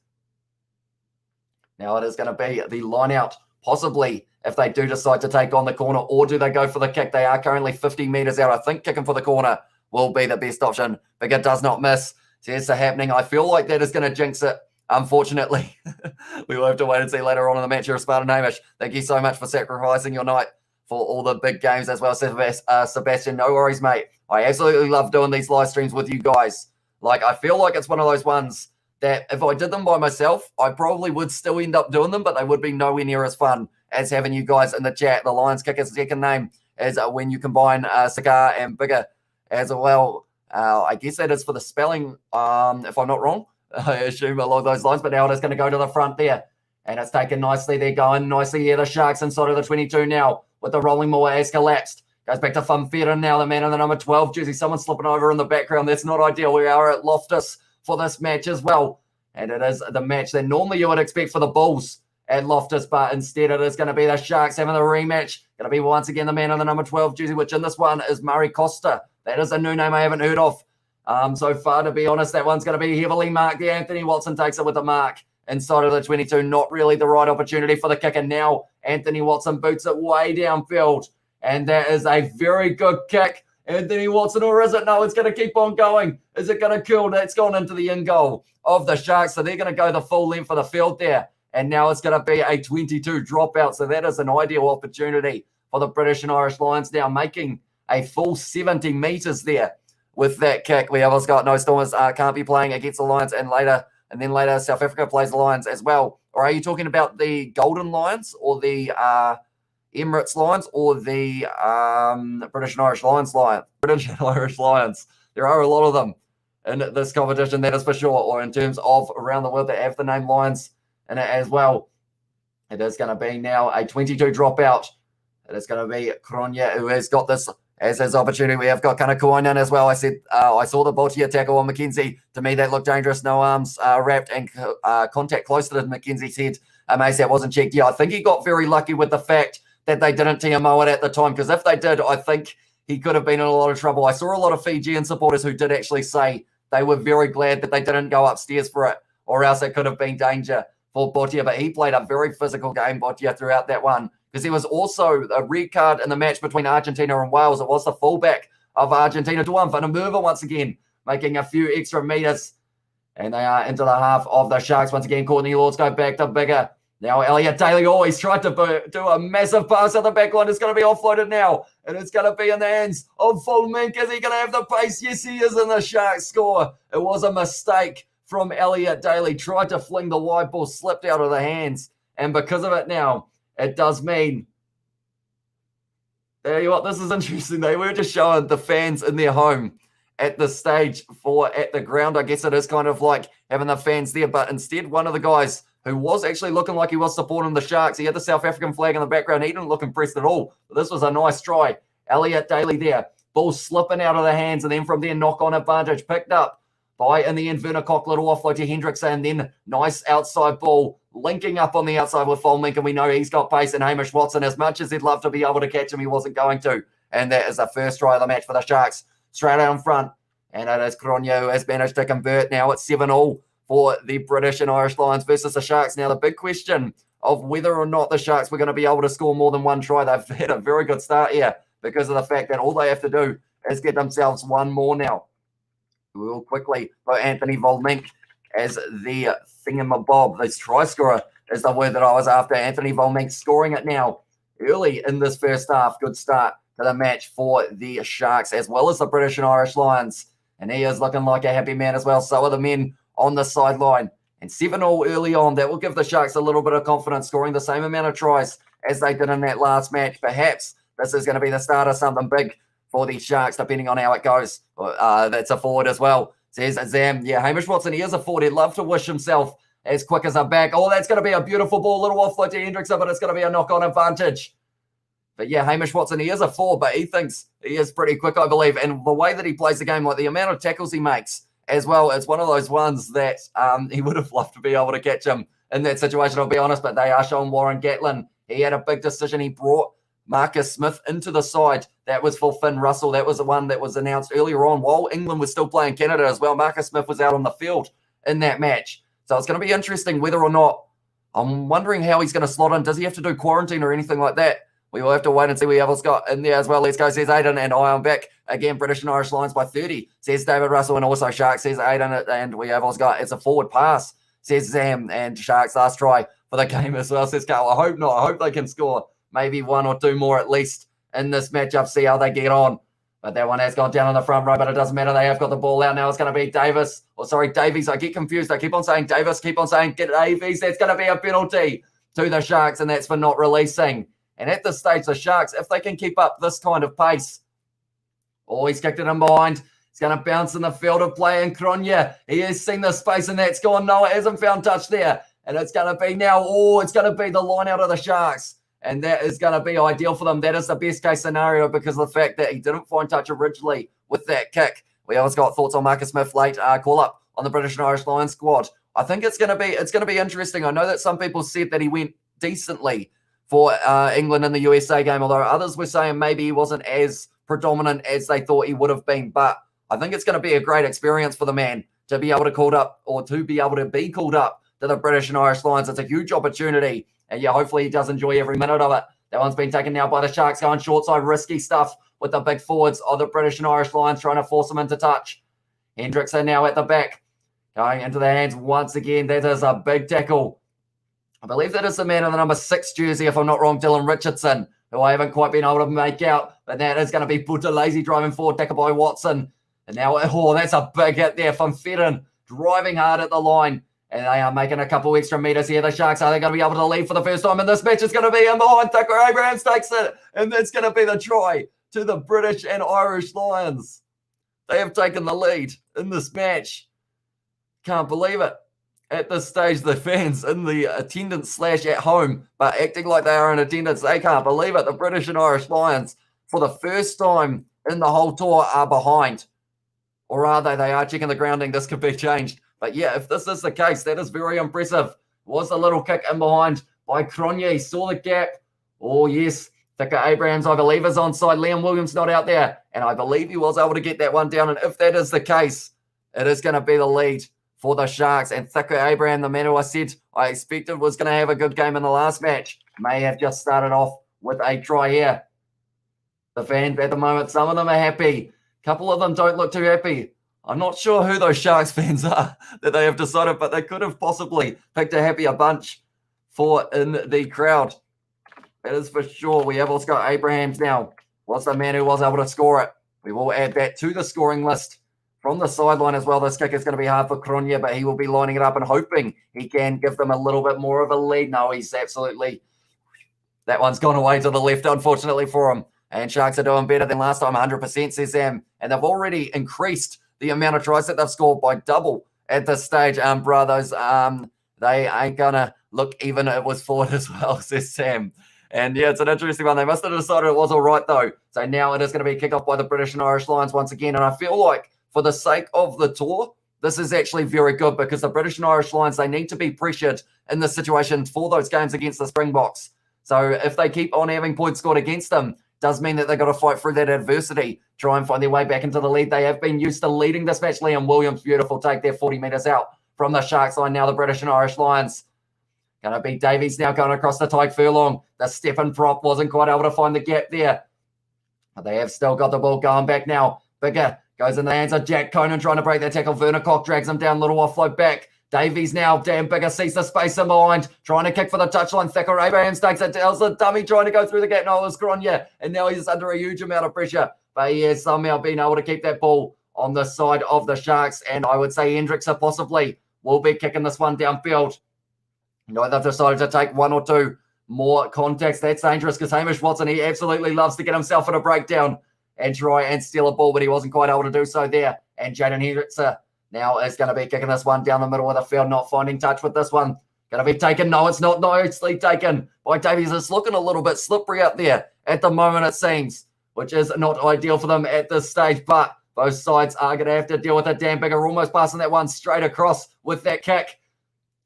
now it is going to be the line out, possibly, if they do decide to take on the corner, or do they go for the kick? They are currently 50 meters out. I think kicking for the corner will be the best option. Bigger does not miss. So it's happening. I feel like that is going to jinx it. Unfortunately, we will have to wait and see later on in the match. You're Spartan Hamish. Thank you so much for sacrificing your night for all the big games as well, Sebastian. No worries, mate. I absolutely love doing these live streams with you guys. Like, I feel like it's one of those ones that if I did them by myself, I probably would still end up doing them, but they would be nowhere near as fun as having you guys in the chat. The Lions Kicker's second name is when you combine Cigar and Bigger as well. I guess that is for the spelling, if I'm not wrong. I assume along those lines, but now it is going to go to the front there. And it's taken nicely. They're going nicely here. The Sharks inside of the 22 now with the rolling ball has collapsed. Goes back to Van Veeren now, the man in the number 12 jersey. Someone slipping over in the background. That's not ideal. We are at Loftus for this match as well. And it is the match that normally you would expect for the Bulls at Loftus, but instead it is going to be the Sharks having the rematch. Going to be once again the man in the number 12 jersey, which in this one is Murray Costa. That is a new name I haven't heard of so far, to be honest. That one's going to be heavily marked there. Anthony Watson takes it with a mark inside of the 22. Not really the right opportunity for the kick. And now Anthony Watson boots it way downfield. And that is a very good kick. Anthony Watson, or is it? No, it's going to keep on going. Is it going to kill? That's gone into the in goal of the Sharks. So they're going to go the full length of the field there. And now it's going to be a 22 dropout. So that is an ideal opportunity for the British and Irish Lions now, making a full 70 metres there with that kick. We have also got no Stormers can't be playing against the Lions, and then later South Africa plays the Lions as well. Or are you talking about the Golden Lions or the Emirates Lions or the British and Irish Lions British and Irish Lions. There are a lot of them in this competition, that is for sure, or in terms of around the world that have the name Lions in it as well. It is going to be now a 22 dropout. It is going to be Kronya who has got this as his opportunity. We have got Kanakuinen as well. I said I saw the Botia tackle on McKenzie. To me, that looked dangerous. No arms wrapped and contact close to McKenzie's head. Amazed that wasn't checked. Yeah, I think he got very lucky with the fact that they didn't TMO it at the time, because if they did, I think he could have been in a lot of trouble. I saw a lot of Fijian supporters who did actually say they were very glad that they didn't go upstairs for it, or else it could have been danger for Botia. But he played a very physical game, Botia, throughout that one, because there was also a red card in the match between Argentina and Wales. It was the fullback of Argentina, Duan Vanamurva, once again, making a few extra meters. And they are into the half of the Sharks once again. Courtney Lords go back to bigger. Now Elliot Daly always tried to do a massive pass at the back line. It's going to be offloaded now. And it's going to be in the hands of Fulmink. Is he going to have the pace? Yes, he is, in the Sharks score. It was a mistake from Elliot Daly. Tried to fling the wide ball, slipped out of the hands. And because of it now, it does mean... There you are. This is interesting. They were just showing the fans in their home at the stage at the ground. I guess it is kind of like having the fans there. But instead, one of the guys who was actually looking like he was supporting the Sharks, he had the South African flag in the background. He didn't look impressed at all. But this was a nice try. Elliot Daly there. Ball slipping out of the hands, and then from there, knock-on advantage. Picked up by, in the end, Werner Koch, little offload to Hendrickson, and then nice outside ball, linking up on the outside with Fulmink, and we know he's got pace. And Hamish Watson, as much as he'd love to be able to catch him, he wasn't going to. And that is the first try of the match for the Sharks. Straight out in front. And it is Kronya who has managed to convert. Now it's 7-all for the British and Irish Lions versus the Sharks. Now the big question of whether or not the Sharks were going to be able to score more than one try. They've had a very good start here because of the fact that all they have to do is get themselves one more now. We will quickly put Anthony Volmink as the thingamabob. This try scorer is the word that I was after. Anthony Volmink scoring it now early in this first half. Good start to the match for the Sharks as well as the British and Irish Lions. And he is looking like a happy man as well. So are the men on the sideline. And 7-all early on. That will give the Sharks a little bit of confidence, scoring the same amount of tries as they did in that last match. Perhaps this is going to be the start of something big for the Sharks, depending on how it goes. That's a forward as well, says Zam. Yeah, Hamish Watson, he is a forward. He'd love to wish himself as quick as a back. Oh, that's going to be a beautiful ball. Little offload to Hendrickson, but it's going to be a knock-on advantage. But yeah, Hamish Watson, he is a forward, but he thinks he is pretty quick, I believe. And the way that he plays the game, like the amount of tackles he makes as well, it's one of those ones that he would have loved to be able to catch him in that situation, I'll be honest. But they are showing Warren Gatlin. He had a big decision. He brought Marcus Smith into the side. That was for Finn Russell. That was the one that was announced earlier on while England was still playing Canada as well. Marcus Smith was out on the field in that match. So it's going to be interesting whether or not, I'm wondering how he's going to slot in. Does he have to do quarantine or anything like that? We will have to wait and see what else got in there as well. Let's go, says Aidan, and I am back. Again, British and Irish Lions by 30, says David Russell, and also Sharks, says Aidan, and we have also got, it's a forward pass, says Zam, and Sharks last try for the game as well, says Carl. I hope not. I hope they can score maybe one or two more at least in this matchup, see how they get on. But that one has gone down on the front row, but it doesn't matter. They have got the ball out now. It's going to be Davies. Davies. I get confused. I keep on saying Davis, keep on saying get Davies. That's going to be a penalty to the Sharks, and that's for not releasing. And at this stage, the Sharks, if they can keep up this kind of pace, he's kicked it in behind. It's going to bounce in the field of play, and Kronya, he has seen the space, and that's gone. No, it hasn't found touch there. And it's going to be now, it's going to be the line out of the Sharks. And that is going to be ideal for them. That is the best case scenario because of the fact that he didn't find touch originally with that kick. We always got thoughts on Marcus Smith late call up on the British and Irish Lions squad. I think it's going to be interesting. I know that some people said that he went decently for England in the USA game, although others were saying maybe he wasn't as predominant as they thought he would have been. But I think it's going to be a great experience for the man to be able to be called up to the British and Irish Lions. It's a huge opportunity. And yeah, hopefully he does enjoy every minute of it. That one's been taken now by the Sharks, going short side, risky stuff with the big forwards of the British and Irish Lions, trying to force them into touch. Hendrickson now at the back, going into the hands once again. That is a big tackle. I believe that is the man in the number 6 jersey, if I'm not wrong, Dylan Richardson, who I haven't quite been able to make out. But that is going to be Buthelezi driving forward, tackle by Watson. And now, that's a big hit there from Fedden, driving hard at the line. And they are making a couple extra meters here. The Sharks, are they going to be able to lead for the first time in this match? It's going to be in behind. Thacker Abrahams takes it. And that's going to be the try to the British and Irish Lions. They have taken the lead in this match. Can't believe it. At this stage, the fans in the attendance / at home, but acting like they are in attendance, they can't believe it. The British and Irish Lions, for the first time in the whole tour, are behind. Or are they? They are checking the grounding. This could be changed. But yeah, if this is the case, that is very impressive. Was a little kick in behind by Cronje. He saw the gap. Oh, yes. Thacker Abrahams, I believe, is onside. Liam Williams not out there. And I believe he was able to get that one down. And if that is the case, it is going to be the lead for the Sharks. And Thacker Abraham, the man who I said I expected was going to have a good game in the last match, may have just started off with a try here. The fans at the moment, some of them are happy. A couple of them don't look too happy. I'm not sure who those Sharks fans are that they have decided, but they could have possibly picked a happier bunch for in the crowd. That is for sure. We have also got Abrahams now. Was the man who was able to score it. We will add that to the scoring list from the sideline as well. This kick is going to be hard for Cronje, but he will be lining it up and hoping he can give them a little bit more of a lead. No, he's absolutely... That one's gone away to the left, unfortunately, for him. And Sharks are doing better than last time, 100%, says Sam. And they've already increased the amount of tries that they've scored by double at this stage. Brothers, they ain't going to look even it was forward as well, says Sam. And yeah, it's an interesting one. They must have decided it was all right, though. So now it is going to be kickoff by the British and Irish Lions once again. And I feel like for the sake of the tour, this is actually very good because the British and Irish Lions, they need to be pressured in this situation for those games against the Springboks. So if they keep on having points scored against them, does mean that they've got to fight through that adversity, try and find their way back into the lead. They have been used to leading this match. Liam Williams, beautiful take there, 40 metres out from the Sharks line. Now the British and Irish Lions. Going to be Davies now going across the Tyke Furlong. The step and prop wasn't quite able to find the gap there. But they have still got the ball going back now. Bigger goes in the hands of Jack Conan trying to break that tackle. Werner Koch drags him down, little offload back. Davies now, damn Bigger sees the space in behind, trying to kick for the touchline. Thacker Abrahams takes it, tells the dummy trying to go through the gap. No, it was Cronje, and now he's under a huge amount of pressure. But he has somehow been able to keep that ball on the side of the Sharks, and I would say Hendrickson possibly will be kicking this one downfield. No, they've decided to take one or two more contacts. That's dangerous because Hamish Watson, he absolutely loves to get himself in a breakdown and try and steal a ball, but he wasn't quite able to do so there. And Jaden Hendrickson now is going to be kicking this one down the middle of the field, not finding touch with this one. Going to be taken. No, it's not nicely taken by Davies. It's looking a little bit slippery up there at the moment, it seems, which is not ideal for them at this stage. But both sides are going to have to deal with it. Dan Bigger almost passing that one straight across with that kick.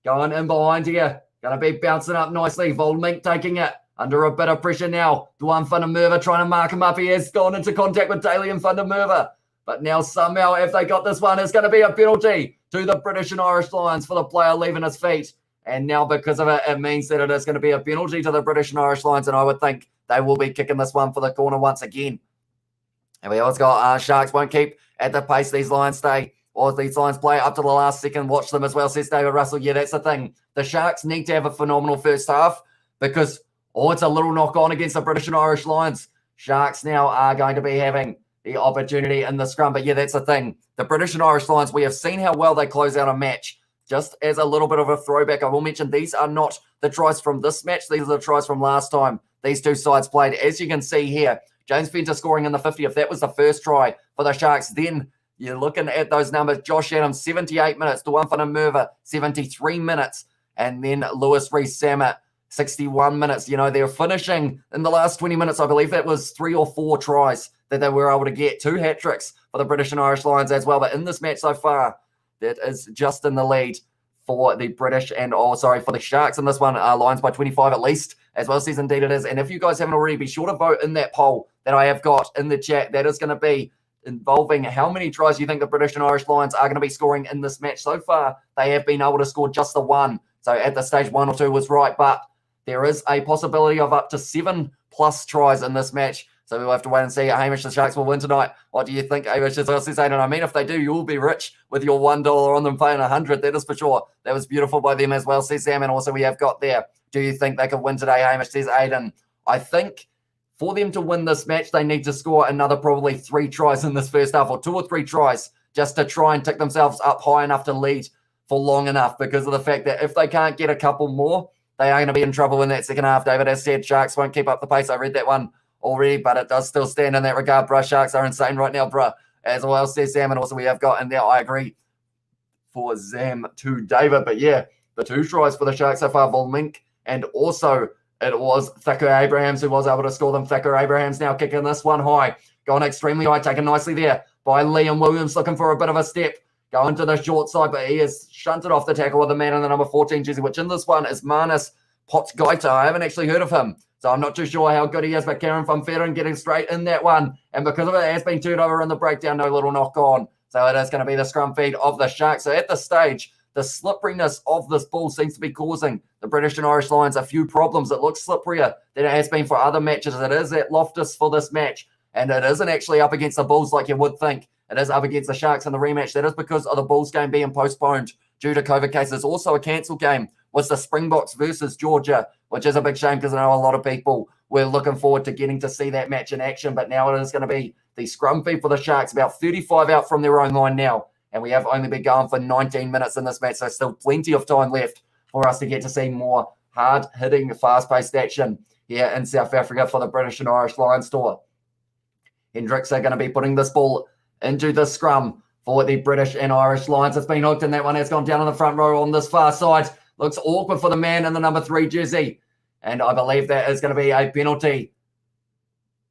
Going in behind here. Going to be bouncing up nicely. Voldmink taking it. Under a bit of pressure now. Duan van der Merwe trying to mark him up. He has gone into contact with Daly and van der Merwe. But now somehow, if they got this one, it's going to be a penalty to the British and Irish Lions for the player leaving his feet. And now because of it, it means that it is going to be a penalty to the British and Irish Lions. And I would think they will be kicking this one for the corner once again. And we also got Sharks won't keep at the pace these Lions stay. Or these Lions play up to the last second. Watch them as well, says David Russell. Yeah, that's the thing. The Sharks need to have a phenomenal first half because, it's a little knock on against the British and Irish Lions. Sharks now are going to be having the opportunity in the scrum. But yeah, that's the thing. The British and Irish Lions, we have seen how well they close out a match. Just as a little bit of a throwback, I will mention these are not the tries from this match. These are the tries from last time these two sides played. As you can see here, James Fenter scoring in the 50th. That was the first try for the Sharks. Then you're looking at those numbers. Josh Adams, 78 minutes. Duan van der Merwe, 73 minutes. And then Lewis Rees-Sammet, 61 minutes. You know, they're finishing in the last 20 minutes. I believe that was 3 or 4 tries that they were able to get. 2 hat-tricks for the British and Irish Lions as well. But in this match so far, that is just in the lead for the British and, for the Sharks in this one. Lions by 25 at least, as well says indeed it is. And if you guys haven't already, be sure to vote in that poll that I have got in the chat. That is going to be involving how many tries you think the British and Irish Lions are going to be scoring in this match. So far, they have been able to score just the 1. So at the stage 1 or 2 was right, but there is a possibility of up to 7+ tries in this match. So we'll have to wait and see. Hamish, the Sharks will win tonight. What do you think, Hamish? As I say, and I mean, if they do, you will be rich with your $1 on them paying 100. That is for sure. That was beautiful by them as well, says Sam. And also we have got there. Do you think they could win today, Hamish, says Aiden? I think for them to win this match, they need to score another probably 3 tries in this first half, or 2 or 3 tries, just to try and tick themselves up high enough to lead for long enough because of the fact that if they can't get a couple more, they are going to be in trouble in that second half. David has said Sharks won't keep up the pace. I read that one already, but it does still stand in that regard, bruh. Sharks are insane right now, bruh. As well says Sam, and also we have got in there, I agree, for Zam to David. But yeah, the 2 tries for the Sharks so far, Volmink, and also it was Thacker Abrahams who was able to score them. Thacker Abrahams now kicking this one high, going extremely high, taken nicely there by Liam Williams, looking for a bit of a step. Going to the short side, but he is shunted off the tackle with the man in the number 14 jersey, which in this one is Manus Potgaita. I haven't actually heard of him, so I'm not too sure how good he is, but Karen van Veeren getting straight in that one. And because of it, it has been turned over in the breakdown, no little knock on. So it is going to be the scrum feed of the Sharks. So at this stage, the slipperiness of this ball seems to be causing the British and Irish Lions a few problems. It looks slipperier than it has been for other matches. It is at Loftus for this match, and it isn't actually up against the Bulls like you would think. It is up against the Sharks in the rematch. That is because of the Bulls game being postponed due to COVID cases. Also a cancelled game was the Springboks versus Georgia, which is a big shame because I know a lot of people were looking forward to getting to see that match in action. But now it is going to be the scrum feed for the Sharks, about 35 out from their own line now. And we have only been going for 19 minutes in this match, so still plenty of time left for us to get to see more hard-hitting, fast-paced action here in South Africa for the British and Irish Lions tour. Hendricks are going to be putting this ball into the scrum for the British and Irish Lions. It's been hooked, and that one has gone down on the front row on this far side. Looks awkward for the man in the number 3 jersey. And I believe that is going to be a penalty.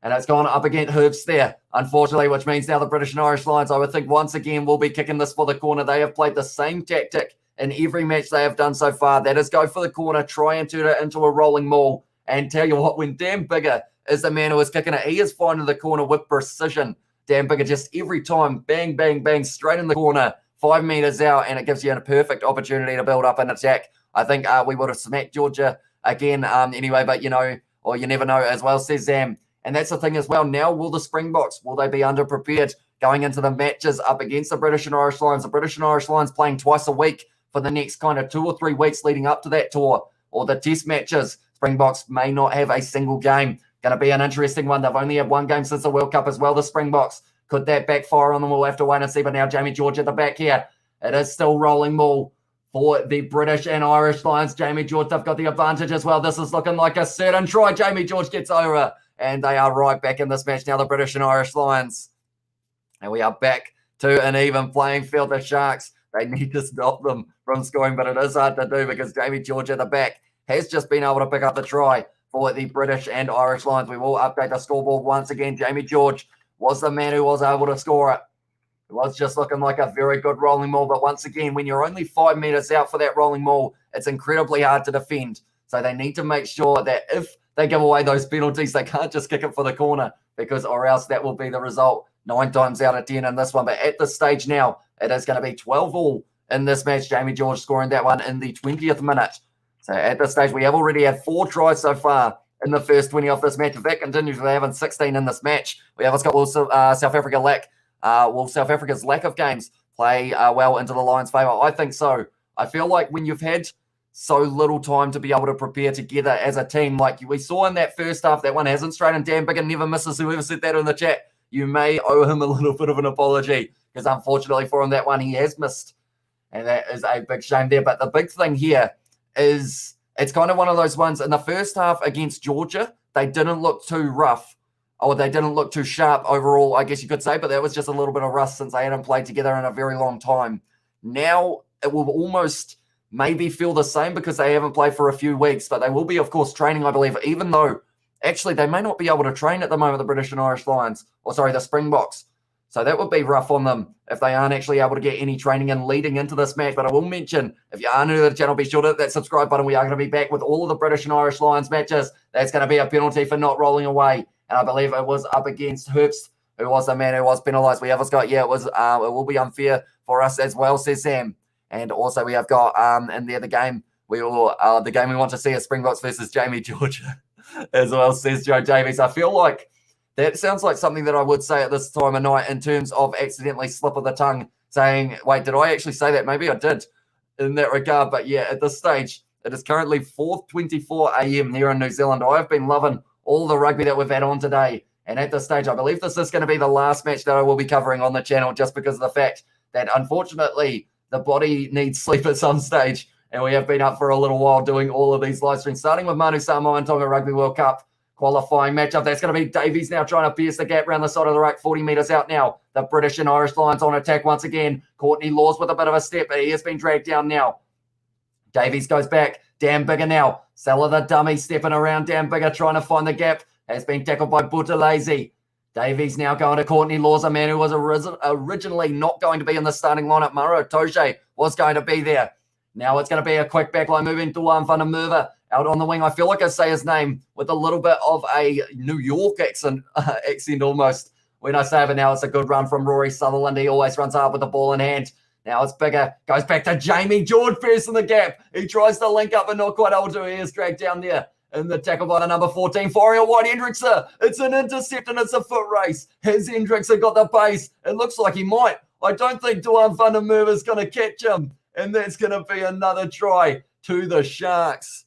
And it's gone up against Herbst there, unfortunately, which means now the British and Irish Lions, I would think, once again, will be kicking this for the corner. They have played the same tactic in every match they have done so far. That is go for the corner, try and turn it into a rolling maul. And tell you what, when Dan Bigger is the man who is kicking it, he is finding the corner with precision. Dan Bigger just every time, bang, bang, bang, straight in the corner, 5 meters out, and it gives you a perfect opportunity to build up an attack. I think we would have smacked Georgia again anyway, but you know, or you never know as well, says Zam. And that's the thing as well. Now, will the Springboks, will they be underprepared going into the matches up against the British and Irish Lions? The British and Irish Lions playing twice a week for the next kind of 2 or 3 weeks leading up to that tour, or the test matches. Springboks may not have a single game. Going to be an interesting one. They've only had 1 game since the World Cup as well, the Springboks. Could that backfire on them? We'll have to wait and see. But now Jamie George at the back here. It is still rolling maul for the British and Irish Lions. Jamie George, they've got the advantage as well. This is looking like a certain try. Jamie George gets over, and they are right back in this match now, the British and Irish Lions. And we are back to an even playing field. The Sharks, they need to stop them from scoring, but it is hard to do because Jamie George at the back has just been able to pick up the try for the British and Irish Lions. We will update the scoreboard once again. Jamie George was the man who was able to score it. It was just looking like a very good rolling maul, but once again, when you're only 5 meters out for that rolling maul, it's incredibly hard to defend. So they need to make sure that if they give away those penalties, they can't just kick it for the corner, because or else that will be the result 9 times out of 10 in this one. But at this stage now, it is going to be 12-all in this match. Jamie George scoring that one in the 20th minute. So at this stage, we have already had 4 tries so far in the first 20 of this match. If that continues, we're having 16 in this match. We have got South Africa's lack of games play well into the Lions' favour? I think so. I feel like when you've had so little time to be able to prepare together as a team, like we saw in that first half, that one hasn't straight, and Dan Bigger never misses. Whoever said that in the chat, you may owe him a little bit of an apology, because unfortunately for him, that one he has missed, and that is a big shame there. But the big thing here is it's kind of one of those ones. In the first half against Georgia, they didn't look too rough, or they didn't look too sharp overall, I guess you could say, but that was just a little bit of rust since they hadn't played together in a very long time. Now it will almost maybe feel the same because they haven't played for a few weeks, but they will be, of course, training, I believe, even though actually they may not be able to train at the moment, the British and Irish Lions, or sorry, the Springboks. So that would be rough on them if they aren't actually able to get any training in leading into this match. But I will mention, if you are new to the channel, be sure to hit that subscribe button. We are going to be back with all of the British and Irish Lions matches. That's going to be a penalty for not rolling away. And I believe it was up against Herbst, who was the man who was penalised. We have got, it will be unfair for us as well, says Sam. And also we have got in there the game we want to see is Springboks versus Jamie George as well, says Joe Davies. I feel like that sounds like something that I would say at this time of night in terms of accidentally slip of the tongue, saying, wait, did I actually say that? Maybe I did in that regard. But yeah, at this stage, it is currently 4:24 a.m. here in New Zealand. I have been loving all the rugby that we've had on today. And at this stage, I believe this is going to be the last match that I will be covering on the channel, just because of the fact that, unfortunately, the body needs sleep at some stage. And we have been up for a little while doing all of these live streams, starting with Manu Samoa and Tonga Rugby World Cup qualifying matchup. That's going to be Davies now trying to pierce the gap around the side of the rack, 40 metres out now. The British and Irish Lions on attack once again. Courtney Laws with a bit of a step, but he has been dragged down now. Davies goes back. Dan Bigger now. Salah the dummy stepping around. Dan Bigger trying to find the gap. Has been tackled by Buthelezi. Davies now going to Courtney Laws, a man who was originally not going to be in the starting lineup. Maro Toje was going to be there. Now it's going to be a quick backline moving. Duan van der Merwe out on the wing. I feel like I say his name with a little bit of a New York accent almost when I say it, but now it's a good run from Rory Sutherland. He always runs hard with the ball in hand. Now it's Bigger. Goes back to Jamie George first in the gap. He tries to link up, but not quite able to. He is dragged down there. In the tackle by the number 14, Foria White Hendrickson. It's an intercept and it's a foot race. Has Hendrickson got the pace? It looks like he might. I don't think Duan van der Merwe is going to catch him. And that's going to be another try to the Sharks.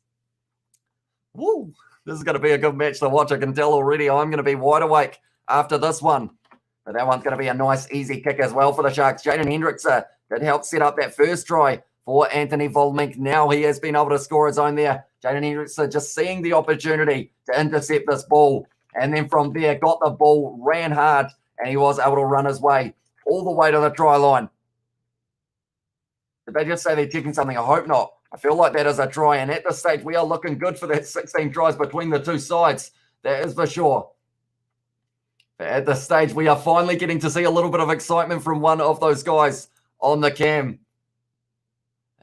Woo! This is going to be a good match to watch. I can tell already I'm going to be wide awake after this one. But that one's going to be a nice, easy kick as well for the Sharks. Jaden Hendrickson did help set up that first try for Anthony Volmink. Now he has been able to score his own there. Jaden Hendrickson just seeing the opportunity to intercept this ball. And then from there, got the ball, ran hard, and he was able to run his way all the way to the try line. Did they just say they're checking something? I hope not. I feel like that is a try. And at this stage, we are looking good for that 16 tries between the two sides. That is for sure. But at this stage, we are finally getting to see a little bit of excitement from one of those guys on the cam.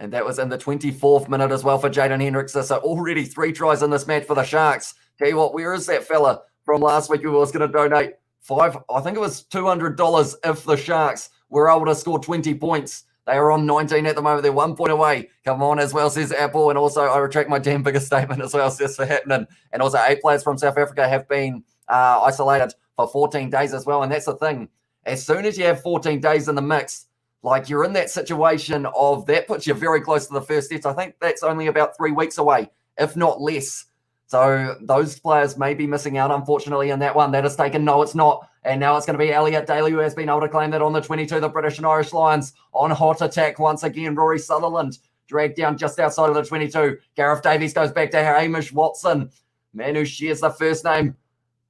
And that was in the 24th minute as well for Jaden Hendrickson. So already 3 tries in this match for the Sharks. Tell you what, where is that fella from last week who was going to donate I think it was $200 if the Sharks were able to score 20 points. They are on 19 at the moment. They're 1 point away. Come on as well, says Apple. And also, I retract my damn bigger statement as well, says for happening. And also, 8 players from South Africa have been isolated for 14 days as well. And that's the thing. As soon as you have 14 days in the mix, like you're in that situation of that puts you very close to the first steps. I think that's only about 3 weeks away, if not less. So those players may be missing out, unfortunately, in that one. That is taken. No, it's not. And now it's going to be Elliot Daly who has been able to claim that on the 22. The British and Irish Lions on hot attack once again. Rory Sutherland dragged down just outside of the 22. Gareth Davies goes back to Hamish Watson. Man who shares the first name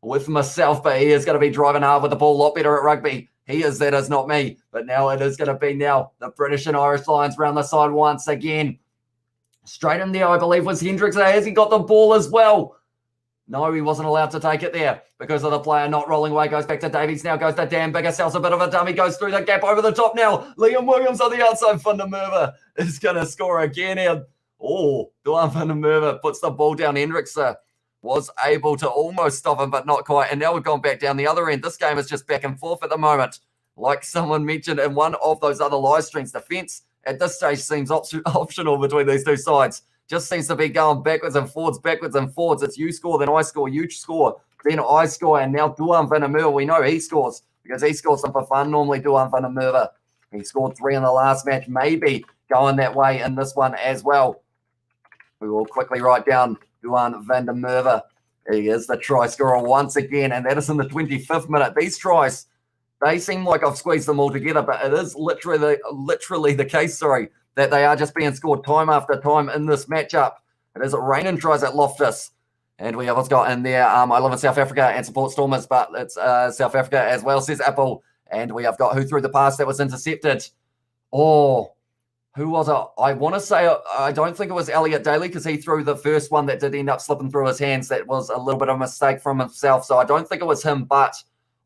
with myself, but he is going to be driving hard with the ball. A lot better at rugby. He is, that is not me. But now it is going to be now the British and Irish Lions round the side once again. Straight in there, I believe, was Hendrickson. Has he got the ball as well? No, he wasn't allowed to take it there because of the player not rolling away. Goes back to Davies now, goes to Dan Bigger, sells a bit of a dummy, goes through the gap over the top now. Liam Williams on the outside. Van der Merwe is going to score again here. Oh, Duan van der Merwe puts the ball down. Hendrickson was able to almost stop him, but not quite. And now we've gone back down the other end. This game is just back and forth at the moment. Like someone mentioned in one of those other live streams, defense at this stage seems optional between these two sides. Just seems to be going backwards and forwards, backwards and forwards. It's you score, then I score, you score, then I score. And now Duan van der Merwe, we know he scores because he scores them for fun. Normally Duan van der Merwe, he scored 3 in the last match, maybe going that way in this one as well. We will quickly write down Duan van der Merwe. He is the try scorer once again, and that is in the 25th minute. These tries, they seem like I've squeezed them all together, but it is literally the case, that they are just being scored time after time in this matchup. It is raining tries at Loftus. And we have what's got in there. I live in South Africa and support Stormers, but it's South Africa as well, says Apple. And we have got who threw the pass that was intercepted. Oh, who was it? I want to say, I don't think it was Elliot Daly because he threw the first one that did end up slipping through his hands. That was a little bit of a mistake from himself. So I don't think it was him, but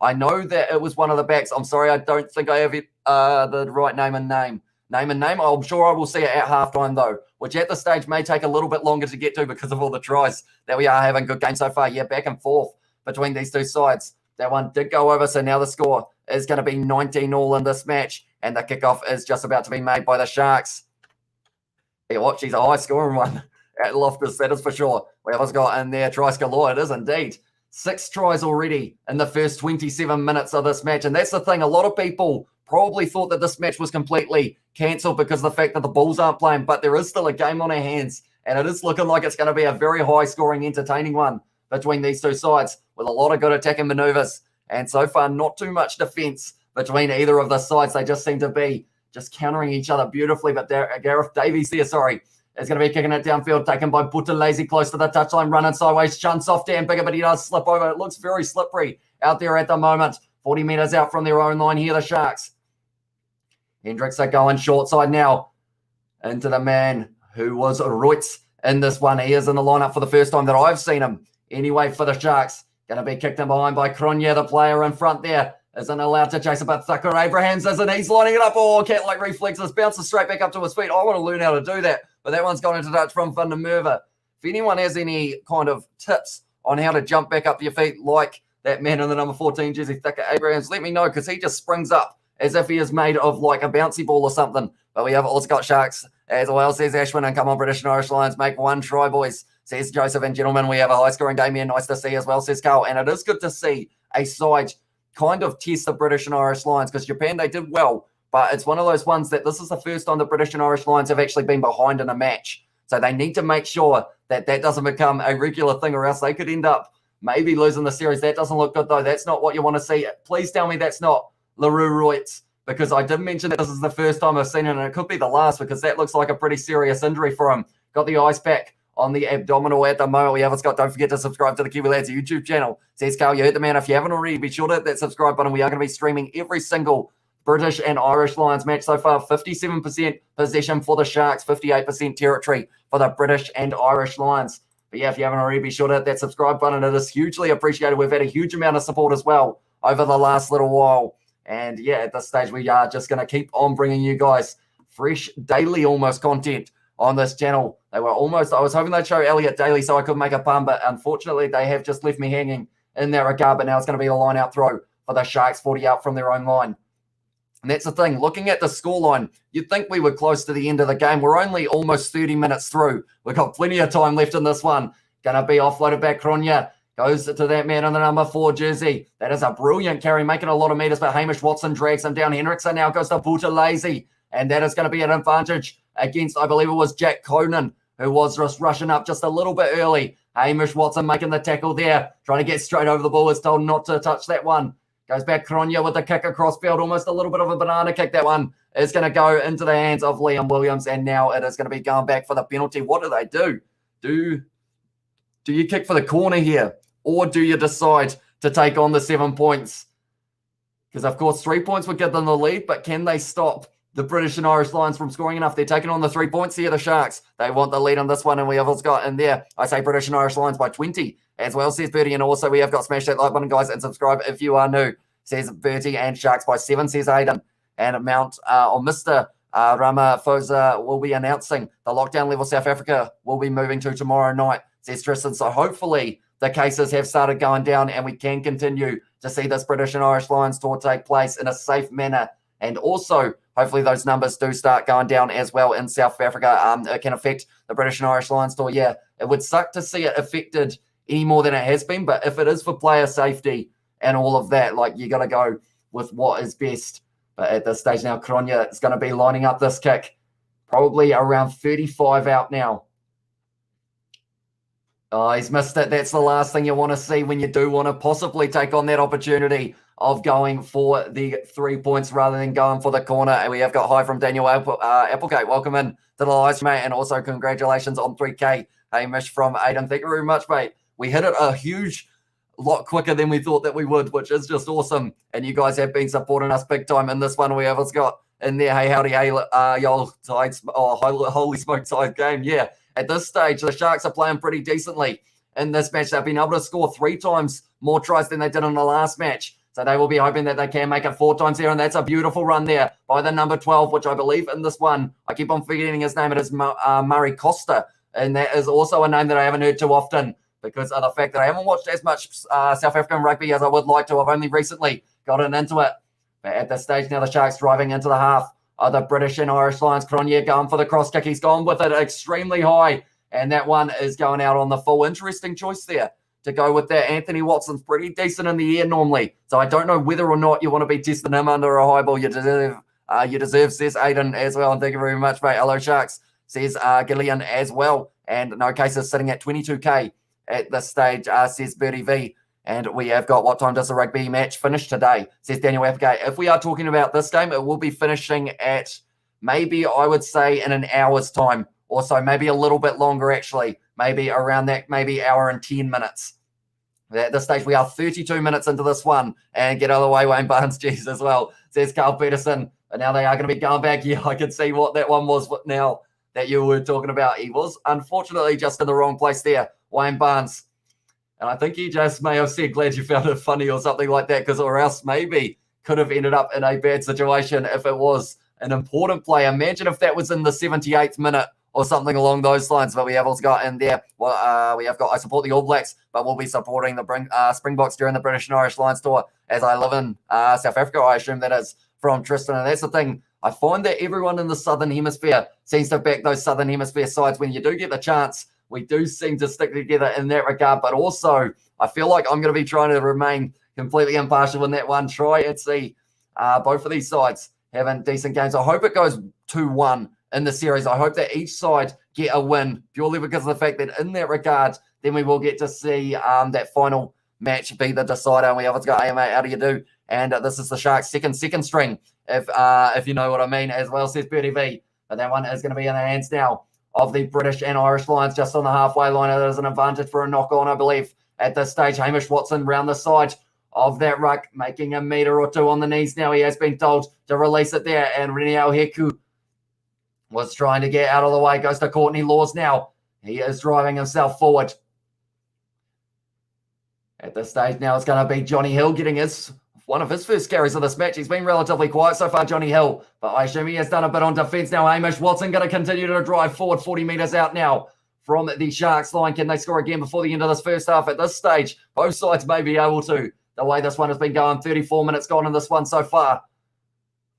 I know that it was one of the backs. I'm sorry, I don't think I have the right name and name. I'm sure I will see it at halftime, though, which at this stage may take a little bit longer to get to because of all the tries that we are having. Good game so far. Yeah, back and forth between these two sides. That one did go over, so now the score is going to be 19-all in this match, and the kickoff is just about to be made by the Sharks. Yeah, what? She's a high-scoring one at Loftus, that is for sure. We have got in there, tries galore. It is indeed. 6 tries already in the first 27 minutes of this match, and that's the thing. A lot of people probably thought that this match was completely cancelled because of the fact that the Bulls aren't playing, but there is still a game on our hands, and it is looking like it's going to be a very high-scoring, entertaining one between these two sides with a lot of good attacking manoeuvres, and so far not too much defence between either of the sides. They just seem to be just countering each other beautifully. But Gareth Davies there, is going to be kicking it downfield, taken by Buthelezi close to the touchline, running sideways, shunts off Dan Bigger, but he does slip over. It looks very slippery out there at the moment. 40 metres out from their own line here, the Sharks. Hendricks are going short side now into the man who was Reutz in this one. He is in the lineup for the first time that I've seen him. Anyway, for the Sharks, going to be kicked in behind by Cronje, the player in front there. Isn't allowed to chase it, but Thacker Abrahams isn't. He's lining it up. Oh, cat-like reflexes, bounces straight back up to his feet. I want to learn how to do that, but that one's gone into touch from Van der Merwe. If anyone has any kind of tips on how to jump back up to your feet like that man in the number 14 jersey, Thacker Abrahams, let me know, because he just springs up as if he is made of like a bouncy ball or something. But we have all Scott Sharks as well, says Ashwin, and come on, British and Irish Lions, make one try, boys, says Joseph. And gentlemen, we have a high-scoring game here. Nice to see as well, says Carl. And it is good to see a side kind of test the British and Irish Lions, because Japan, they did well, but it's one of those ones that this is the first time the British and Irish Lions have actually been behind in a match. So they need to make sure that that doesn't become a regular thing, or else they could end up maybe losing the series. That doesn't look good, though. That's not what you want to see. Please tell me that's not LaRue Reutz, because I did mention that this is the first time I've seen it, and it could be the last, because that looks like a pretty serious injury for him. Got the ice pack on the abdominal at the moment. We have it, Scott. Don't forget to subscribe to the Kiwi Lads YouTube channel. Says Carl, you heard the man. If you haven't already, be sure to hit that subscribe button. We are going to be streaming every single British and Irish Lions match so far. 57% possession for the Sharks, 58% territory for the British and Irish Lions. But yeah, if you haven't already, be sure to hit that subscribe button. It is hugely appreciated. We've had a huge amount of support as well over the last little while. And yeah, at this stage, we are just going to keep on bringing you guys fresh, daily almost content on this channel. They were almost, I was hoping they'd show Elliot daily so I could make a pun, but unfortunately they have just left me hanging in that regard. But now it's going to be a line out throw for the Sharks, 40 out from their own line. And that's the thing, looking at the scoreline, you'd think we were close to the end of the game. We're only almost 30 minutes through. We've got plenty of time left in this one. Going to be offloaded back. Cronje goes to that man in the number 4 jersey. That is a brilliant carry, making a lot of meters, but Hamish Watson drags him down. Hendrickson now goes to Buthelezi, and that is going to be an advantage against, I believe it was Jack Conan, who was just rushing up just a little bit early. Hamish Watson making the tackle there, trying to get straight over the ball. Is told not to touch that one. Goes back Cronje with the kick across field, almost a little bit of a banana kick. That one is going to go into the hands of Liam Williams, and now it is going to be going back for the penalty. What do they do? Do you kick for the corner here, or do you decide to take on the 7 points? Because, of course, 3 points would give them the lead, but can they stop the British and Irish Lions from scoring enough? They're taking on the 3 points here, the Sharks. They want the lead on this one, and we have also got in there, I say British and Irish Lions by 20 as well, says Bertie. And also we have got smash that like button, guys, and subscribe if you are new, says Bertie. And Sharks by 7, says Aidan. And Mount or Mr. Ramaphosa will be announcing the lockdown level South Africa will be moving to tomorrow night, says Tristan. So hopefully the cases have started going down and we can continue to see this British and Irish Lions tour take place in a safe manner. And also, hopefully those numbers do start going down as well in South Africa. It can affect the British and Irish Lions tour. Yeah, it would suck to see it affected any more than it has been. But if it is for player safety and all of that, like, you got to go with what is best. But at this stage now, Cronje is going to be lining up this kick. Probably around 35 out now. Oh, he's missed it. That's the last thing you want to see when you do want to possibly take on that opportunity of going for the 3 points rather than going for the corner. And we have got hi from Daniel Applegate. Welcome in to the live, mate. And also congratulations on 3K, Hamish from Aidan. Thank you very much, mate. We hit it a huge lot quicker than we thought that we would, which is just awesome. And you guys have been supporting us big time in this one. We have got in there, hey, howdy, hey, y'all, holy smoke side game. Yeah, at this stage, the Sharks are playing pretty decently in this match. They've been able to score 3 times more tries than they did in the last match. So they will be hoping that they can make it 4 times here. And that's a beautiful run there by the number 12, which I believe in this one, I keep on forgetting his name. It is Murray Costa. And that is also a name that I haven't heard too often because of the fact that I haven't watched as much South African rugby as I would like to. I've only recently gotten into it. But at this stage now, the Sharks driving into the half of the British and Irish Lions. Cronje going for the cross kick. He's gone with it extremely high. And that one is going out on the full. Interesting choice there to go with that. Anthony Watson's pretty decent in the air normally. So I don't know whether or not you want to be testing him under a high ball. You deserve, says Aidan as well. And thank you very much, mate. Hello, Sharks, says Gillian as well. And no cases sitting at 22K at this stage, says Bertie V. And we have got, what time does the rugby match finish today? Says Daniel Applegate. If we are talking about this game, it will be finishing at maybe, I would say, in an hour's time or so, maybe a little bit longer, actually. Maybe around that, maybe hour and 10 minutes. At this stage, we are 32 minutes into this one. And get out of the way, Wayne Barnes, geez, as well. Says Carl Peterson. And now they are going to be going back. Yeah, I can see what that one was now that you were talking about. He was, unfortunately, just in the wrong place there, Wayne Barnes. And I think he just may have said, glad you found it funny or something like that, because or else maybe could have ended up in a bad situation if it was an important play. Imagine if that was in the 78th minute or something along those lines. But we have also got in there, well, we have got, I support the All Blacks, but we'll be supporting the Springboks during the British and Irish Lions tour as I live in South Africa. I assume that is from Tristan. And that's the thing. I find that everyone in the Southern Hemisphere seems to back those Southern Hemisphere sides when you do get the chance. We do seem to stick together in that regard, but also I feel like I'm going to be trying to remain completely impartial in that one. Try and see both of these sides having decent games. I hope it goes 2-1 in the series. I hope that each side get a win purely because of the fact that in that regard, then we will get to see that final match be the decider. And we have got AMA, how do you do? And this is the Sharks' second string, if you know what I mean, as well, says Bertie V. But that one is going to be in the hands now of the British and Irish Lions just on the halfway line. It is an advantage for a knock-on, I believe, at this stage. Hamish Watson round the side of that ruck, making a metre or two on the knees now. He has been told to release it there, and Reniel Heku was trying to get out of the way. Goes to Courtney Laws now. He is driving himself forward. At this stage now, it's going to be Johnny Hill getting one of his first carries of this match. He's been relatively quiet so far, Johnny Hill, but I assume he has done a bit on defence now. Hamish Watson going to continue to drive forward 40 metres out now from the Sharks line. Can they score again before the end of this first half? At this stage, both sides may be able to. The way this one has been going, 34 minutes gone in this one so far.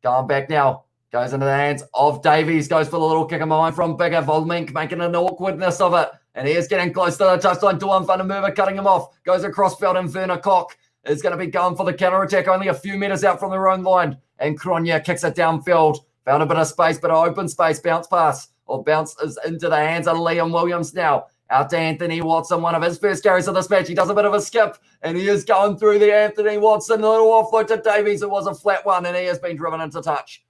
Going back now. Goes into the hands of Davies. Goes for the little kick of mine from Bigger. Volmink making an awkwardness of it. And he is getting close to the touchline. Duan van der Merwe cutting him off. Goes across field and Werner Koch is going to be going for the counter-attack. Only a few metres out from their own line. And Cronje kicks it downfield. Found a bit of space, but an open space. Bounce pass. Or bounce is into the hands of Liam Williams now. Out to Anthony Watson, one of his first carries of this match. He does a bit of a skip, and he is going through the Anthony Watson. A little offload to Davies. It was a flat one, and he has been driven into touch.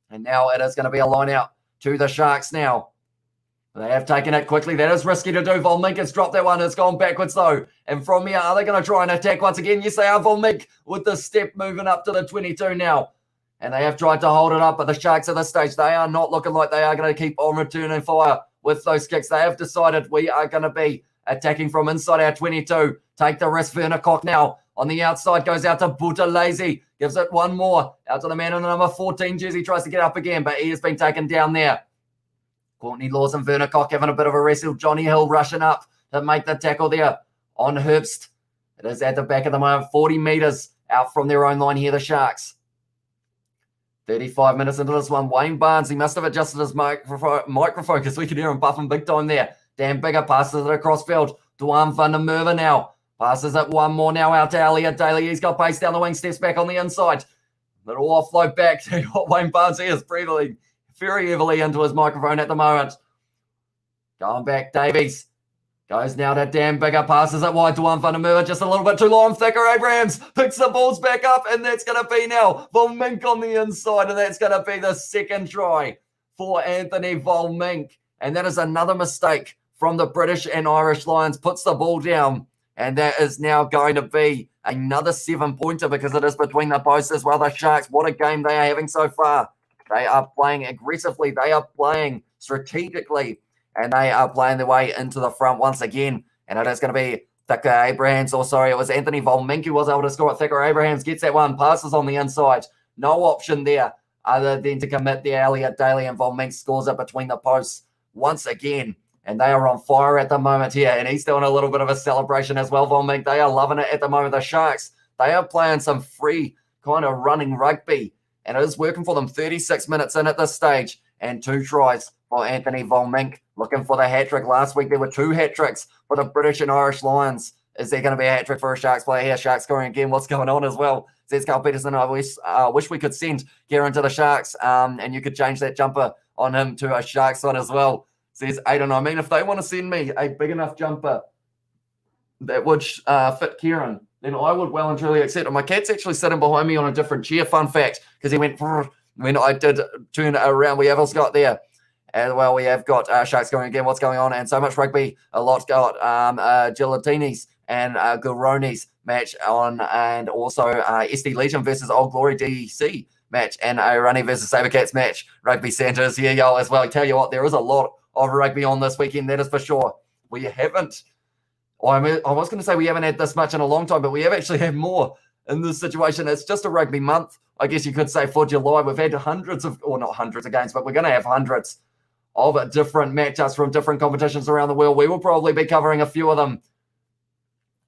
And now it is going to be a line out to the Sharks now. They have taken it quickly. That is risky to do. Volmink has dropped that one. It's gone backwards, though. And from here, are they going to try and attack once again? Yes, they are. Volmink with the step moving up to the 22 now. And they have tried to hold it up, but the Sharks at this stage, they are not looking like they are going to keep on returning fire with those kicks. They have decided we are going to be attacking from inside our 22. Take the risk. Werner Koch now on the outside goes out to Buthelezi. Gives it one more out to the man in the number 14 jersey. Tries to get up again, but he has been taken down there. Courtney Laws and Werner Koch having a bit of a wrestle. Johnny Hill rushing up to make the tackle there on Herbst. It is at the back of the moment. 40 metres out from their own line here, the Sharks. 35 minutes into this one. Wayne Barnes, he must have adjusted his microphone because we can hear him buffing big time there. Dan Bigger passes it across field. Duan van der Merwe now. Passes it one more now out to Elliot Daly. He's got pace down the wing, steps back on the inside. Little offload back to Wayne Barnes. He is breathing very heavily into his microphone at the moment. Going back, Davies. Goes now to Dan Bigger. Passes it wide to Duan van der Merwe. Just a little bit too long. Thacker Abrahams picks the balls back up, and that's going to be now Volmink on the inside, and that's going to be the second try for Anthony Volmink. And that is another mistake from the British and Irish Lions. Puts the ball down, and that is now going to be another 7-pointer because it is between the posts as well. The Sharks, what a game they are having so far. They are playing aggressively. They are playing strategically. And they are playing their way into the front once again. And it is going to be Thacker Abrahams. It was Anthony Volmink who was able to score it. Thacker Abrahams gets that one. Passes on the inside. No option there other than to commit the Elliot Daly. And Volmink scores it between the posts once again. And they are on fire at the moment here. And he's doing a little bit of a celebration as well, Volmink. They are loving it at the moment. The Sharks, they are playing some free kind of running rugby. And it is working for them. 36 minutes in at this stage. And 2 tries for Anthony Volmink. Looking for the hat-trick. Last week, there were 2 hat-tricks for the British and Irish Lions. Is there going to be a hat-trick for a Sharks player here? Sharks scoring again. What's going on as well? Says Carl Peterson. I wish we could send Kieran to the Sharks, and you could change that jumper on him to a Sharks one as well. Says Aiden. I mean, if they want to send me a big enough jumper that would fit Kieran, then I would well and truly accept it. My cat's actually sitting behind me on a different chair, fun fact, because he went when I did turn around. We have also got there. As well, we have got Sharks going again. What's going on? And so much rugby. A lot's got Gelatinis and Guronis match on, and also SD Legion versus Old Glory DC match, and a Runny versus Sabercats match. Rugby Santa's here, yo, as well. I tell you what, there is a lot of rugby on this weekend, that is for sure. We haven't, I was going to say we haven't had this much in a long time, but we have actually had more in this situation. It's just a rugby month, I guess you could say, for July. We've had hundreds of, or not hundreds of games, but we're going to have hundreds of different matchups from different competitions around the world. We will probably be covering a few of them.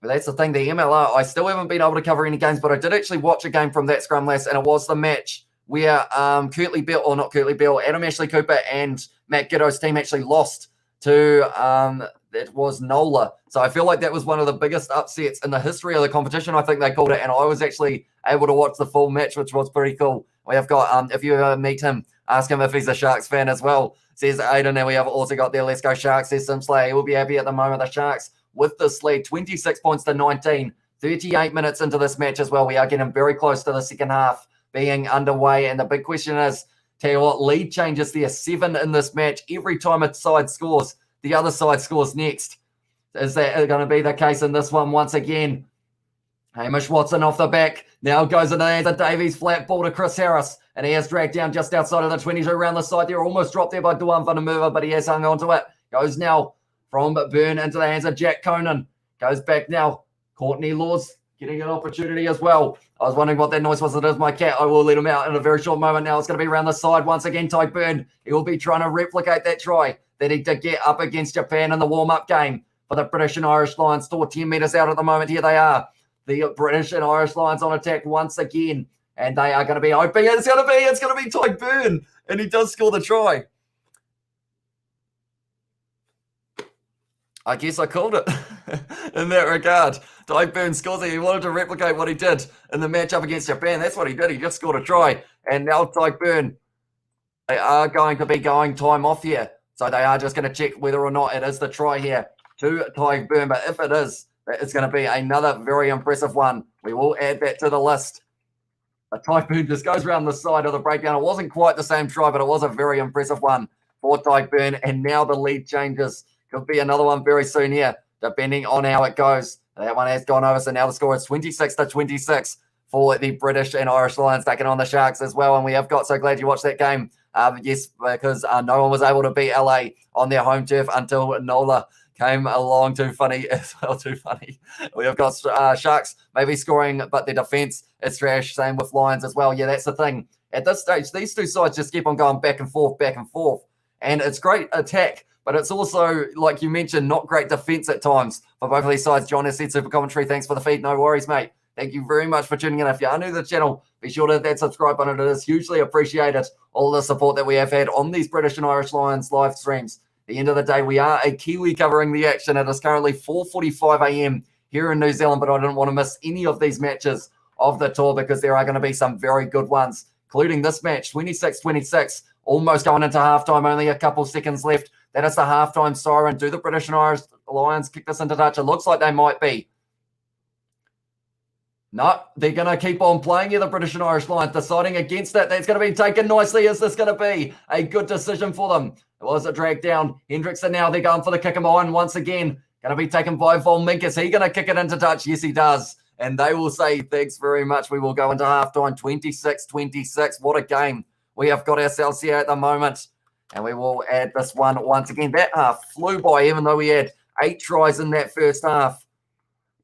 But that's the thing, the MLR, I still haven't been able to cover any games, but I did actually watch a game from that scrum last, and it was the match where Adam Ashley Cooper and Matt Giddo's team actually lost to, it was NOLA. So I feel like that was one of the biggest upsets in the history of the competition, I think they called it, and I was actually able to watch the full match, which was pretty cool. We have got, if you ever meet him, ask him if he's a Sharks fan as well, says Aiden, and we have also got there, let's go Sharks, says Sim Slay. He'll be happy at the moment, the Sharks with this lead, 26 points to 19, 38 minutes into this match as well. We are getting very close to the second half being underway, and the big question is, tell you what, lead changes there, 7 in this match. Every time a side scores, the other side scores next. Is that going to be the case in this one once again? Hamish Watson off the back. Now goes in the hands of Davies, flat ball to Chris Harris, and he has dragged down just outside of the 22 around the side there. Almost dropped there by Duan van der Merwe, but he has hung on to it. Goes now from Byrne into the hands of Jack Conan. Goes back now. Courtney Laws getting an opportunity as well. I was wondering what that noise was. It is my cat. I will let him out in a very short moment now. It's going to be around the side once again. Ty Byrne. He will be trying to replicate that try that he did get up against Japan in the warm-up game for the British and Irish Lions. Still 10 metres out at the moment. Here they are. The British and Irish Lions on attack once again. And they are going to be open. It's going to be Ty Byrne. And he does score the try. I guess I called it in that regard. Ty Byrne scores it. He wanted to replicate what he did in the matchup against Japan. That's what he did. He just scored a try. And now Ty Byrne, they are going to be going time off here. So they are just going to check whether or not it is the try here to Ty Byrne. But if it is, it's going to be another very impressive one. We will add that to the list. The Ty Byrne just goes around the side of the breakdown. It wasn't quite the same try, but it was a very impressive one for Ty Byrne. And now the lead changes. Could be another one very soon here, depending on how it goes. That one has gone over, so now the score is 26-26 for the British and Irish Lions taking on the Sharks as well. And we have got, so glad you watched that game. Yes, because no one was able to beat LA on their home turf until NOLA came along. Too funny as well, too funny. We have got Sharks maybe scoring, but their defence is trash. Same with Lions as well. Yeah, that's the thing. At this stage, these two sides just keep on going back and forth. And it's great attack, but it's also, like you mentioned, not great defense at times for both of these sides. John has said super commentary. Thanks for the feed. No worries, mate. Thank you very much for tuning in. If you are new to the channel, be sure to hit that subscribe button. It is hugely appreciated, all the support that we have had on these British and Irish Lions live streams. At the end of the day, we are a Kiwi covering the action. It is currently 4:45 a.m. here in New Zealand, but I didn't want to miss any of these matches of the tour because there are going to be some very good ones, including this match, 26-26, almost going into halftime, only a couple seconds left. That is the halftime siren. Do the British and Irish Lions kick this into touch? It looks like they might be. No, they're going to keep on playing here, the British and Irish Lions, deciding against it. That's going to be taken nicely. Is this going to be a good decision for them? It was a drag down. Hendrickson now, they're going for the kick and behind once again. Going to be taken by Von Mink. Is he going to kick it into touch? Yes, he does. And they will say, thanks very much. We will go into halftime, 26-26. What a game we have got ourselves here at the moment. And we will add this one once again. That half flew by, even though we had 8 tries in that first half.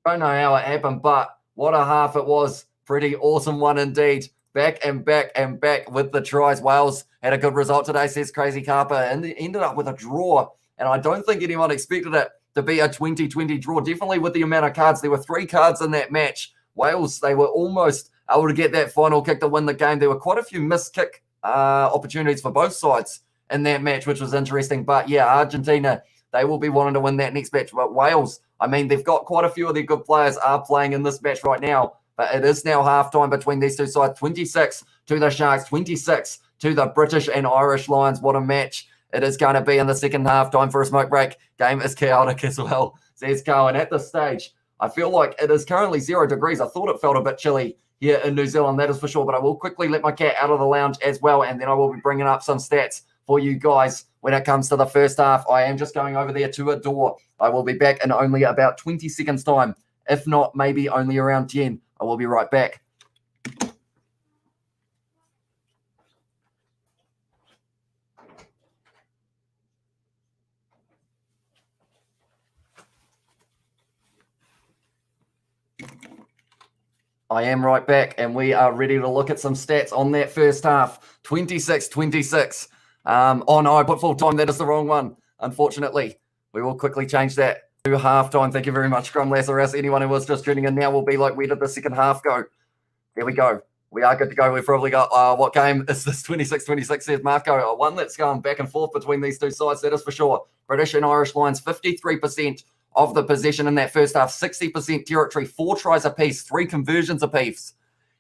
Don't know how it happened, but what a half it was. Pretty awesome one indeed. Back and back and back with the tries. Wales had a good result today, says Crazy Carper, and ended up with a draw. And I don't think anyone expected it to be a 20-20 draw. Definitely with the amount of cards. There were 3 cards in that match. Wales, they were almost able to get that final kick to win the game. There were quite a few missed kick opportunities for both sides in that match, which was interesting. But yeah, Argentina, they will be wanting to win that next match. But Wales, I mean, they've got quite a few of their good players are playing in this match right now. But it is now halftime between these two sides. 26 to the Sharks, 26 to the British and Irish Lions. What a match it is going to be in the second half. Time for a smoke break. Game is chaotic as well. says Carl. And at this stage, I feel like it is currently 0 degrees. I thought it felt a bit chilly here in New Zealand, that is for sure. But I will quickly let my cat out of the lounge as well, and then I will be bringing up some stats for you guys when it comes to the first half. I am just going over there to a door. I will be back in only about 20 seconds time. If not, maybe only around 10. I will be right back. I am right back, and we are ready to look at some stats on that first half. 26-26. Oh no, I put full time. That is the wrong one, unfortunately. We will quickly change that to halftime. Thank you very much, Scrum Lazarus. Anyone who was just tuning in now will be like, where did the second half go? There we go. We are good to go. We've probably got, what game is this? 26-26, says Marco. One that's going back and forth between these two sides, that is for sure. British and Irish Lions, 53% of the possession in that first half, 60% territory, 4 tries apiece, 3 conversions apiece.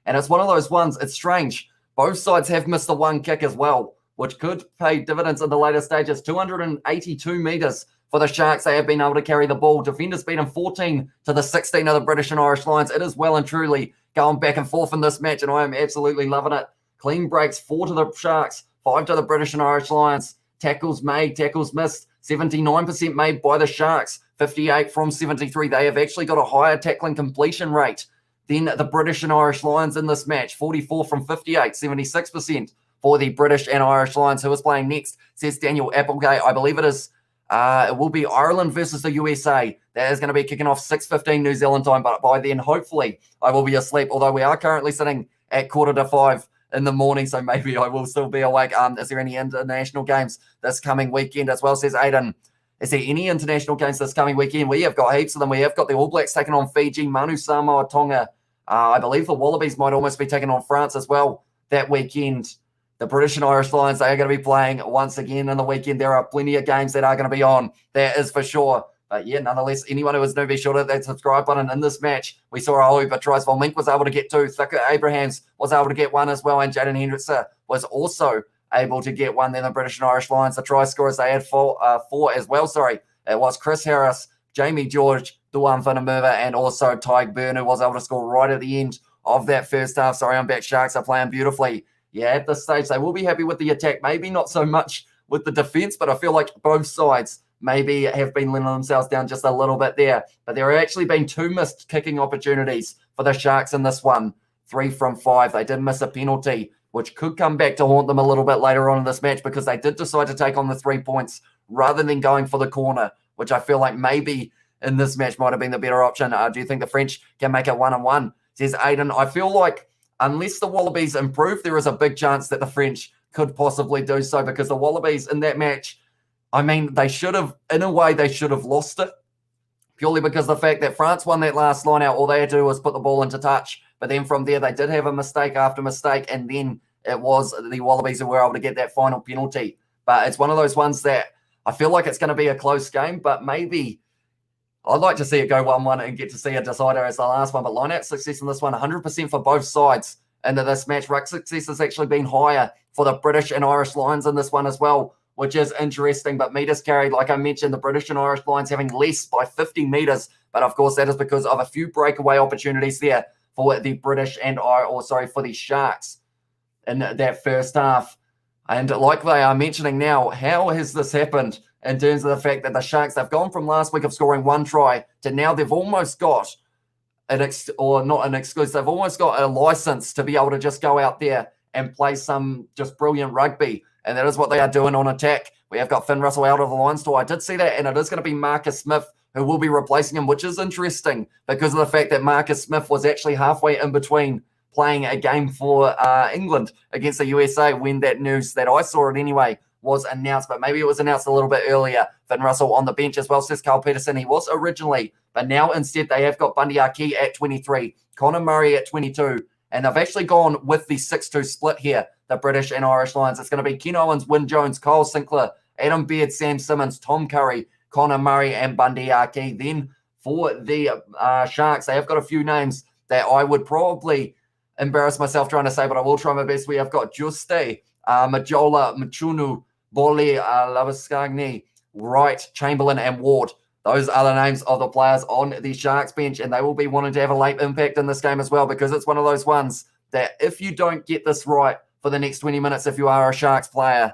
And it's one of those ones, it's strange. Both sides have missed the one kick as well, which could pay dividends in the later stages. 282 metres for the Sharks. They have been able to carry the ball. Defenders beat them 14 to the 16 of the British and Irish Lions. It is well and truly going back and forth in this match, and I am absolutely loving it. Clean breaks, 4 to the Sharks, 5 to the British and Irish Lions. Tackles made, tackles missed. 79% made by the Sharks, 58 from 73. They have actually got a higher tackling completion rate than the British and Irish Lions in this match, 44 from 58, 76% for the British and Irish Lions. Who is playing next, says Daniel Applegate. I believe it is, it will be Ireland versus the USA. That is going to be kicking off 6:15 New Zealand time, but by then, hopefully, I will be asleep, although we are currently sitting at 4:45 in the morning, so maybe I will still be awake. Is there any international games this coming weekend as well, says Aiden? Is there any international games this coming weekend? We have got heaps of them. We have got the All Blacks taking on Fiji, Manu Samoa, Tonga. I believe the Wallabies might almost be taking on France as well that weekend. The British and Irish Lions, they are going to be playing once again in the weekend. There are plenty of games that are going to be on. That is for sure. But yeah, nonetheless, anyone who is new, be sure to hit that subscribe button. In this match, we saw a whole heap of tries. Mink was able to get 2. Thicke Abrahams was able to get 1 as well. And Jaden Hendrickson was also able to get 1. Then the British and Irish Lions, the try scorers, they had 4 as well. Sorry, it was Chris Harris, Jamie George, Duan Vanamurva, and also Tyke Byrne, who was able to score right at the end of that first half. Sorry, I'm back. Sharks are playing beautifully. Yeah, at this stage, they will be happy with the attack. Maybe not so much with the defense, but I feel like both sides maybe have been letting themselves down just a little bit there. But there have actually been 2 missed kicking opportunities for the Sharks in this one, 3 from 5. They did miss a penalty, which could come back to haunt them a little bit later on in this match, because they did decide to take on the 3 points rather than going for the corner, which I feel like maybe in this match might have been the better option. Do you think the French can make it 1-1? Says Aiden. I feel like unless the Wallabies improve, there is a big chance that the French could possibly do so, because the Wallabies in that match, I mean, they should have, in a way, they should have lost it, purely because the fact that France won that last line out, all they had to do was put the ball into touch. But then from there, they did have a mistake after mistake, and then it was the Wallabies who were able to get that final penalty. But it's one of those ones that I feel like it's going to be a close game, but maybe I'd like to see it go 1-1 and get to see a decider as the last one. But line-out success in this one, 100% for both sides into this match. Ruck success has actually been higher for the British and Irish Lions in this one as well, which is interesting. But metres carried, like I mentioned, the British and Irish Lions having less by 50 metres. But of course, that is because of a few breakaway opportunities there for the British and for the Sharks in that first half. And like they are mentioning now, how has this happened in terms of the fact that the Sharks, they've gone from last week of scoring 1 try to now they've almost got they've almost got a license to be able to just go out there and play some just brilliant rugby. And that is what they are doing on attack. We have got Finn Russell out of the Lions tour. I did see that, and it is going to be Marcus Smith who will be replacing him, which is interesting because of the fact that Marcus Smith was actually halfway in between playing a game for England against the USA when that news, that I saw it anyway, was announced. But maybe it was announced a little bit earlier. Finn Russell on the bench as well, says Carl Peterson. He was originally, but now instead they have got Bundy Aki at 23, Connor Murray at 22, and they've actually gone with the 6-2 split here, the British and Irish Lions. It's going to be Ken Owens, Wyn Jones, Kyle Sinclair, Adam Beard, Sam Simmons, Tom Curry, Connor Murray, and Bundy Aki. Then for the Sharks, they have got a few names that I would probably embarrass myself trying to say, but I will try my best. We have got Juste, Majola, Machunu, Bole, Lavaskagni, Wright, Chamberlain, and Ward Those are the names of the players on the Sharks bench, and they will be wanting to have a late impact in this game as well, because it's one of those ones that if you don't get this right for the next 20 minutes, if you are a Sharks player,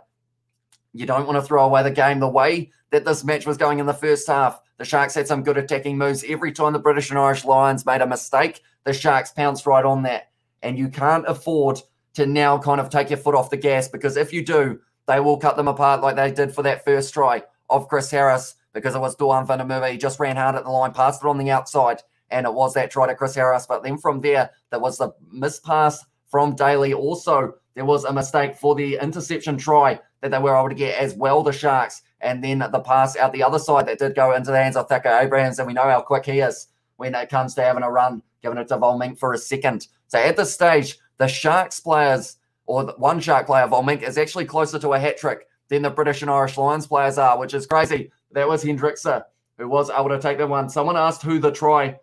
you don't want to throw away the game. The way that this match was going in the first half, the Sharks had some good attacking moves. Every time the British and Irish Lions made a mistake, the Sharks pounced right on that. And you can't afford to now kind of take your foot off the gas, because if you do, they will cut them apart like they did for that first try of Chris Harris, because it was Duan van der Merwe. He just ran hard at the line, passed it on the outside, and it was that try to Chris Harris. But then from there, there was the missed pass from Daly. Also, there was a mistake for the interception try that they were able to get as well, the Sharks. And then the pass out the other side that did go into the hands of Thako Abrahams, and we know how quick he is when it comes to having a run, giving it to Volmink for a second. So at this stage, the Sharks players, or one Shark player, Volmink, is actually closer to a hat-trick than the British and Irish Lions players are, which is crazy. That was Hendrickse who was able to take that one. Someone asked who the try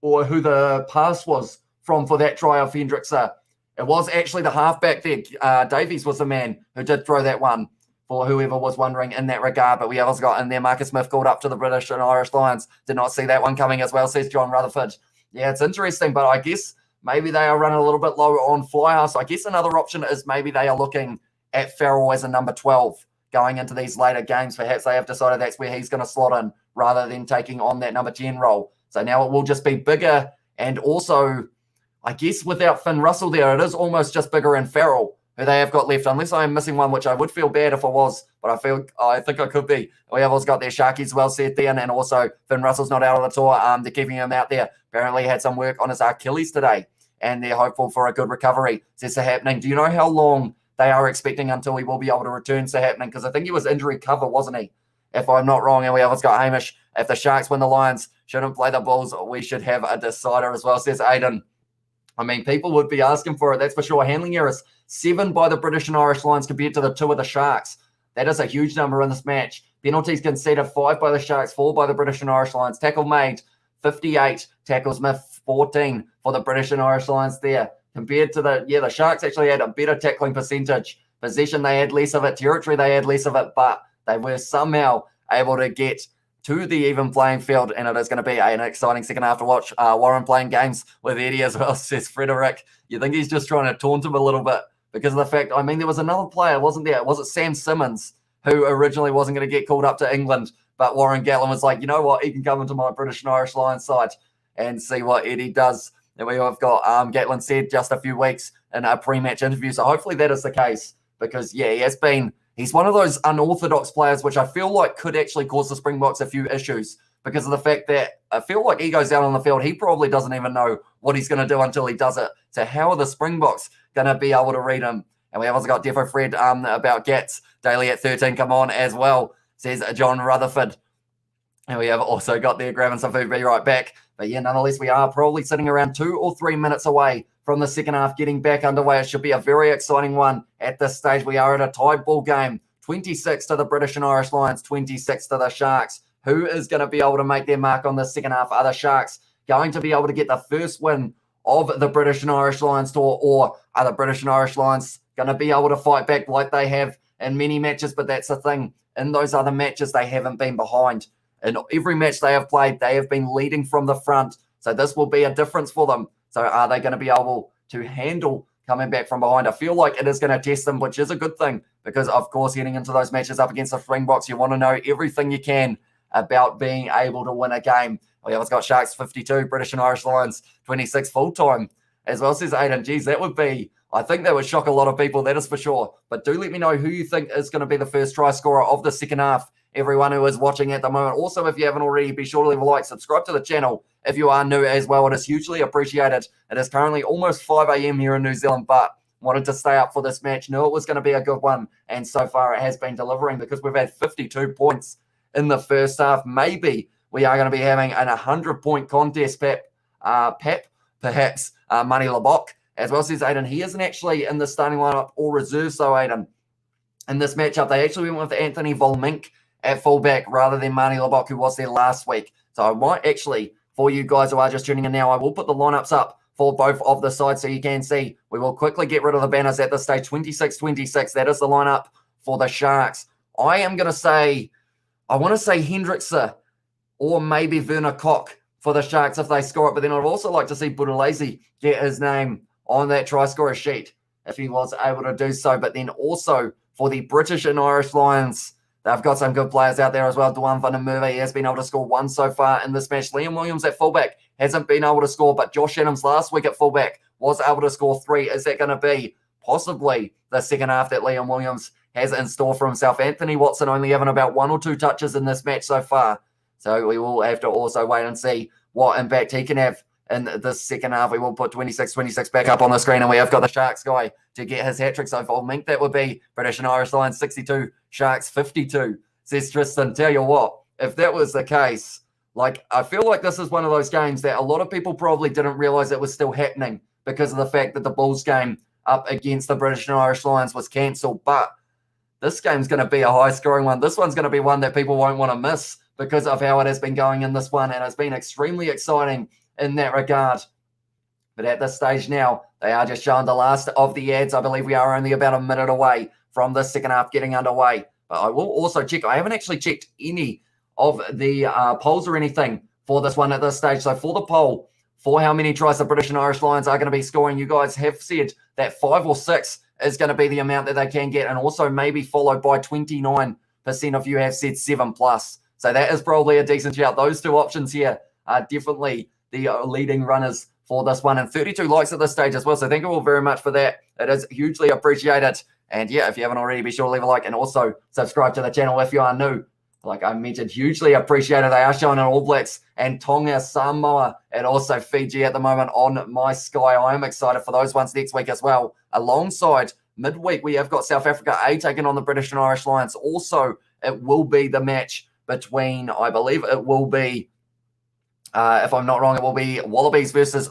or who the pass was from for that try of Hendrickse. It was actually the halfback there. Davies was the man who did throw that one, for whoever was wondering in that regard. But we also got in there, Marcus Smith called up to the British and Irish Lions. Did not see that one coming as well, says John Rutherford. Yeah, it's interesting, but I guess maybe they are running a little bit low on fly half. So I guess another option is maybe they are looking at Farrell as a number 12 going into these later games. Perhaps they have decided that's where he's going to slot in rather than taking on that number 10 role. So now it will just be bigger, and also, I guess without Finn Russell there, it is almost just bigger and Farrell, who they have got left, unless I am missing one, which I would feel bad if I was, but I think I could be. We have also got their Sharkies well set there, and also Finn Russell's not out of the tour. They're keeping him out there. Apparently he had some work on his Achilles today, and they're hopeful for a good recovery. Says to happening. Do you know how long they are expecting until he will be able to return to happening? Because I think he was injury cover, wasn't he? If I'm not wrong. And we also got Hamish. If the Sharks win, the Lions shouldn't play the Bulls. We should have a decider as well, says Aiden. I mean, people would be asking for it, that's for sure. Handling errors, 7 by the British and Irish Lions compared to the 2 of the Sharks. That is a huge number in this match. Penalties conceded, 5 by the Sharks, 4 by the British and Irish Lions. Tackle made, 58. Tackles missed, 14 for the British and Irish Lions there. Compared to the Sharks actually had a better tackling percentage. Possession, they had less of it. Territory, they had less of it. But they were somehow able to get to the even playing field, and it is going to be an exciting second half to watch. Warren playing games with Eddie as well, says Frederick. You think he's just trying to taunt him a little bit because of the fact, I mean, there was another player, wasn't there? Was it Sam Simmons, who originally wasn't going to get called up to England, but Warren Gatlin was like, you know what, he can come into my British and Irish Lions side and see what Eddie does. And we have got Gatlin said just a few weeks in a pre-match interview, so hopefully that is the case, because, yeah, he's one of those unorthodox players which I feel like could actually cause the Springboks a few issues because of the fact that I feel like he goes out on the field, he probably doesn't even know what he's going to do until he does it. So how are the Springboks going to be able to read him? And we have also got Defo Fred about Gats. Daily at 13, come on as well, says John Rutherford. And we have also got there grabbing some food, be right back. But yeah, nonetheless, we are probably sitting around 2 or 3 minutes away from the second half getting back underway. It should be a very exciting one at this stage. We are at a tied ball game, 26 to the British and Irish Lions, 26 to the Sharks. Who is going to be able to make their mark on the second half? Are the Sharks going to be able to get the first win of the British and Irish Lions tour, or are the British and Irish Lions going to be able to fight back like they have in many matches? But that's the thing. In those other matches, they haven't been behind. In every match they have played, they have been leading from the front. So this will be a difference for them. So are they going to be able to handle coming back from behind? I feel like it is going to test them, which is a good thing, because, of course, heading into those matches up against the Springboks, you want to know everything you can about being able to win a game. We have got Sharks 52, British and Irish Lions 26 full-time as well, says Aiden. Geez, that would be, I think that would shock a lot of people, that is for sure. But do let me know who you think is going to be the first try scorer of the second half, everyone who is watching at the moment. Also, if you haven't already, be sure to leave a like, subscribe to the channel if you are new as well. It is hugely appreciated. It is currently almost 5 a.m. here in New Zealand, but wanted to stay up for this match. Knew it was going to be a good one, and so far it has been delivering, because we've had 52 points in the first half. Maybe we are going to be having an 100-point contest, perhaps Mani Labok as well, says Aiden. He isn't actually in the starting lineup or reserves, though, Aiden. In this matchup, they actually went with Anthony Volmink at fullback rather than Mani Labok, who was there last week. So I might actually, for you guys who are just tuning in now, I will put the lineups up for both of the sides so you can see. We will quickly get rid of the banners at this stage. 26-26, that is the lineup for the Sharks. I want to say Hendrickse or maybe Werner Koch for the Sharks if they score it. But then I'd also like to see Buthelezi get his name on that try scorer sheet if he was able to do so. But then also for the British and Irish Lions, they've got some good players out there as well. Duan van der Merwe, he has been able to score one so far in this match. Liam Williams at fullback hasn't been able to score, but Josh Adams last week at fullback was able to score 3. Is that going to be possibly the second half that Liam Williams has in store for himself? Anthony Watson only having about 1 or 2 touches in this match so far. So we will have to also wait and see what impact he can have in the second half. We will put 26-26 back up on the screen, and we have got the Sharks guy to get his hat-trick so far. Mink, that would be British and Irish Lions 62, Sharks 52, says Tristan. Tell you what, if that was the case, like, I feel like this is one of those games that a lot of people probably didn't realise it was still happening because of the fact that the Bulls game up against the British and Irish Lions was cancelled. But this game's going to be a high-scoring one. This one's going to be one that people won't want to miss because of how it has been going in this one, and it's been extremely exciting in that regard. But at this stage now, they are just showing the last of the ads. I believe we are only about a minute away from the second half getting underway. But I will also check. I haven't actually checked any of the polls or anything for this one at this stage. So for the poll, for how many tries the British and Irish Lions are going to be scoring, you guys have said that 5 or 6 is going to be the amount that they can get, and also maybe followed by 29% of you have said 7+. So that is probably a decent shout. Those 2 options here are definitely the leading runners for this one, and 32 likes at this stage as well. So thank you all very much for that. It is hugely appreciated. And yeah, if you haven't already, be sure to leave a like and also subscribe to the channel if you are new. Like I mentioned, hugely appreciated. They are showing All Blacks and Tonga, Samoa, and also Fiji at the moment on my Sky. I am excited for those ones next week as well. Alongside midweek, we have got South Africa A taking on the British and Irish Lions. Also, it will be the match between, I believe it will be, if I'm not wrong, it will be Wallabies versus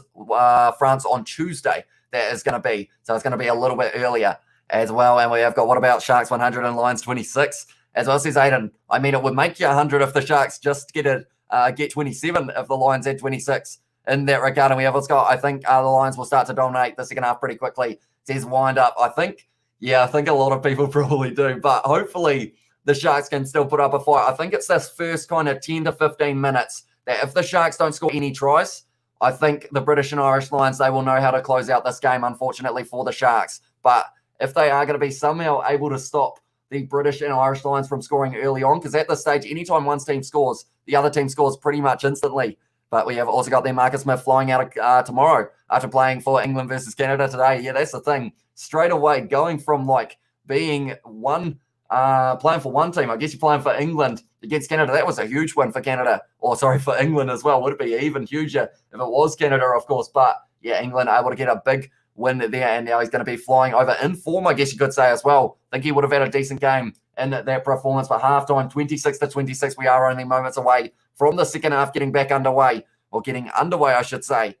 France on Tuesday. That is going to be. So it's going to be a little bit earlier as well. And we have got, what about Sharks 100 and Lions 26? As well, says Aiden. I mean, it would make you 100 if the Sharks just get 27 if the Lions had 26 in that regard. And we have, let's go. I think the Lions will start to dominate the second half pretty quickly. Says wind up. I think a lot of people probably do. But hopefully the Sharks can still put up a fight. I think it's this first kind of 10 to 15 minutes that if the Sharks don't score any tries, I think the British and Irish Lions, they will know how to close out this game, unfortunately, for the Sharks. But if they are going to be somehow able to stop the British and Irish Lions from scoring early on, because at this stage, anytime one team scores, the other team scores pretty much instantly. But we have also got their Marcus Smith flying out tomorrow after playing for England versus Canada today. Yeah, that's the thing. Straight away, going from like being playing for one team, I guess you're playing for England against Canada. That was a huge win for Canada, or sorry, for England as well. Would it be even huger if it was Canada, of course? But yeah, England able to get a big win there, and now he's going to be flying over in form, I guess you could say as well. I think he would have had a decent game in that performance for halftime, 26-26. We are only moments away from the second half getting back underway, or getting underway, I should say.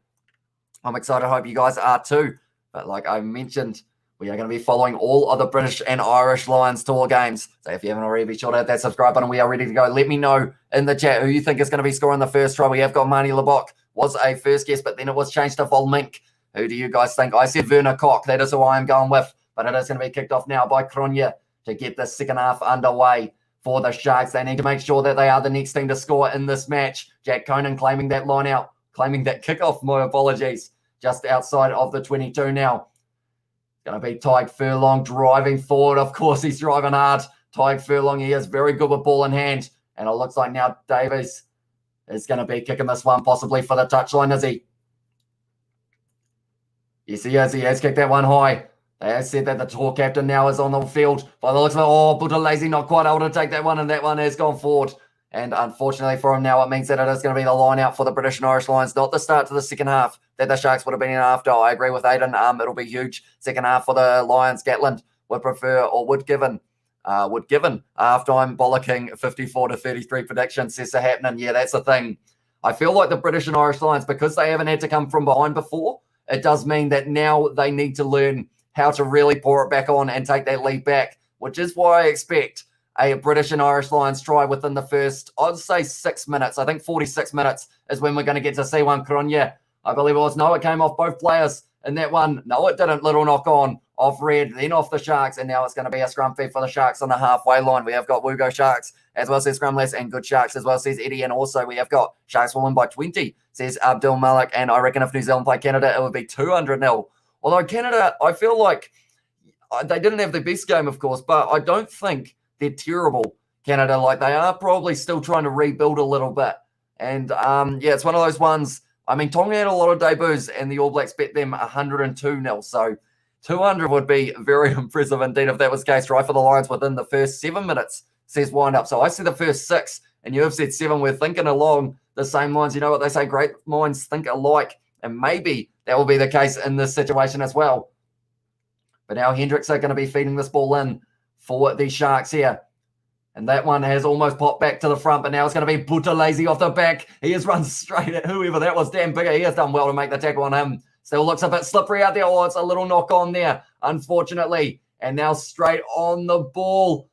I'm excited. I hope you guys are too. But like I mentioned, we are going to be following all of the British and Irish Lions tour games. So if you haven't already, be sure to hit that subscribe button. We are ready to go. Let me know in the chat who you think is going to be scoring the first try. We have got Marnie Lebok, was a first guess, but then it was changed to Volmink. Who do you guys think? I said Werner Koch. That is who I am going with. But it is going to be kicked off now by Cronje to get the second half underway for the Sharks. They need to make sure that they are the next team to score in this match. Jack Conan claiming that line out, claiming that kickoff, my apologies, just outside of the 22 now. Going to be Tyke Furlong driving forward. Of course, he's driving hard. Tyke Furlong, he is very good with ball in hand. And it looks like now Davies is going to be kicking this one possibly for the touchline, is he? Yes, he is. He has kicked that one high. They have said that the tour captain now is on the field. By the looks of it, Buthelezi not quite able to take that one, and that one has gone forward. And unfortunately for him now, it means that it is going to be the line out for the British and Irish Lions, not the start to the second half that the Sharks would have been in after. I agree with Aiden. It'll be huge second half for the Lions. Gatland would prefer, or would given halftime bollocking 54-33 prediction. Says to happening. Yeah, that's the thing. I feel like the British and Irish Lions, because they haven't had to come from behind before, it does mean that now they need to learn how to really pour it back on and take that lead back, which is why I expect a British and Irish Lions try within the first, I'd say 6 minutes. I think 46 minutes is when we're going to get to see one. Cronje, I believe it was. No, it came off both players. in that one. No, it didn't. Little knock on off Red, then off the Sharks, and now it's going to be a scrum feed for the Sharks on the halfway line. We have got Wugo Sharks, as well says Scrumless, and Good Sharks, as well says Eddie, and also we have got Sharks will win by 20, says Abdul Malik, and I reckon if New Zealand play Canada, it would be 200-0. Although Canada, I feel like they didn't have the best game, of course, but I don't think they're terrible, Canada. Like, they are probably still trying to rebuild a little bit. And, yeah, it's one of those ones. I mean, Tonga had a lot of debuts, and the All Blacks bet them 102-0. So 200 would be very impressive indeed if that was the case. Right for the Lions within the first 7 minutes, says Wind Up. So I see the first 6, and you have said 7. We're thinking along the same lines. You know what they say, great minds think alike. And maybe that will be the case in this situation as well. But now Hendricks are going to be feeding this ball in for the Sharks here. And that one has almost popped back to the front, but now it's going to be Buthelezi off the back. He has run straight at whoever that was, Dan Bigger. He has done well to make the tackle on him. Still looks a bit slippery out there. Oh, it's a little knock on there, unfortunately. And now straight on the ball.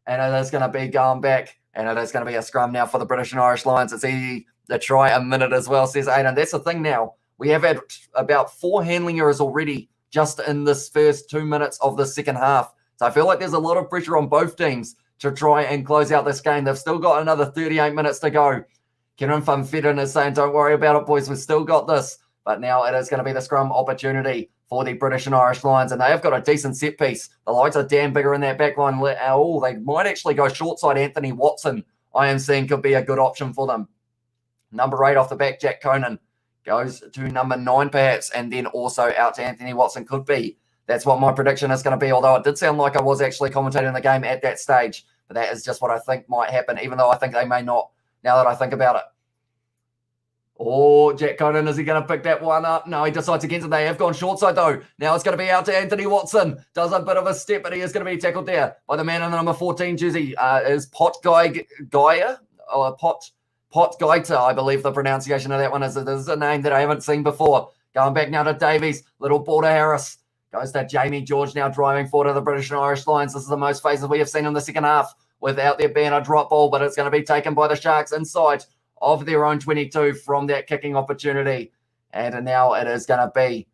And it is going to be going back. And it is going to be a scrum now for the British and Irish Lions. It's easy to try a minute as well, says Aidan. That's the thing now. We have had about 4 handling errors already just in this first 2 minutes of the second half. So I feel like there's a lot of pressure on both teams to try and close out this game. They've still got another 38 minutes to go. Kieran van Fedden is saying, don't worry about it, boys. We've still got this. But now it is going to be the scrum opportunity for the British and Irish Lions. And they have got a decent set piece. The likes of Dan Bigger in that back line. Oh, they might actually go short side. Anthony Watson, I am seeing, could be a good option for them. Number 8 off the back, Jack Conan, goes to number 9 perhaps. And then also out to Anthony Watson could be. That's what my prediction is going to be, although it did sound like I was actually commentating the game at that stage. But that is just what I think might happen, even though I think they may not, now that I think about it. Oh, Jack Conan, is he going to pick that one up? No, he decides against it. They have gone short side, though. Now it's going to be out to Anthony Watson. Does a bit of a step, but he is going to be tackled there by the man in the number 14 jersey. Is Pot Gaia? Pot Gaita, I believe the pronunciation of that one is. It is a name that I haven't seen before. Going back now to Davies. Little ball to Harris. Goes to Jamie George now driving forward to the British and Irish Lions. This is the most phases we have seen in the second half without there being a drop ball, but it's going to be taken by the Sharks inside of their own 22 from that kicking opportunity. And now it is going to be,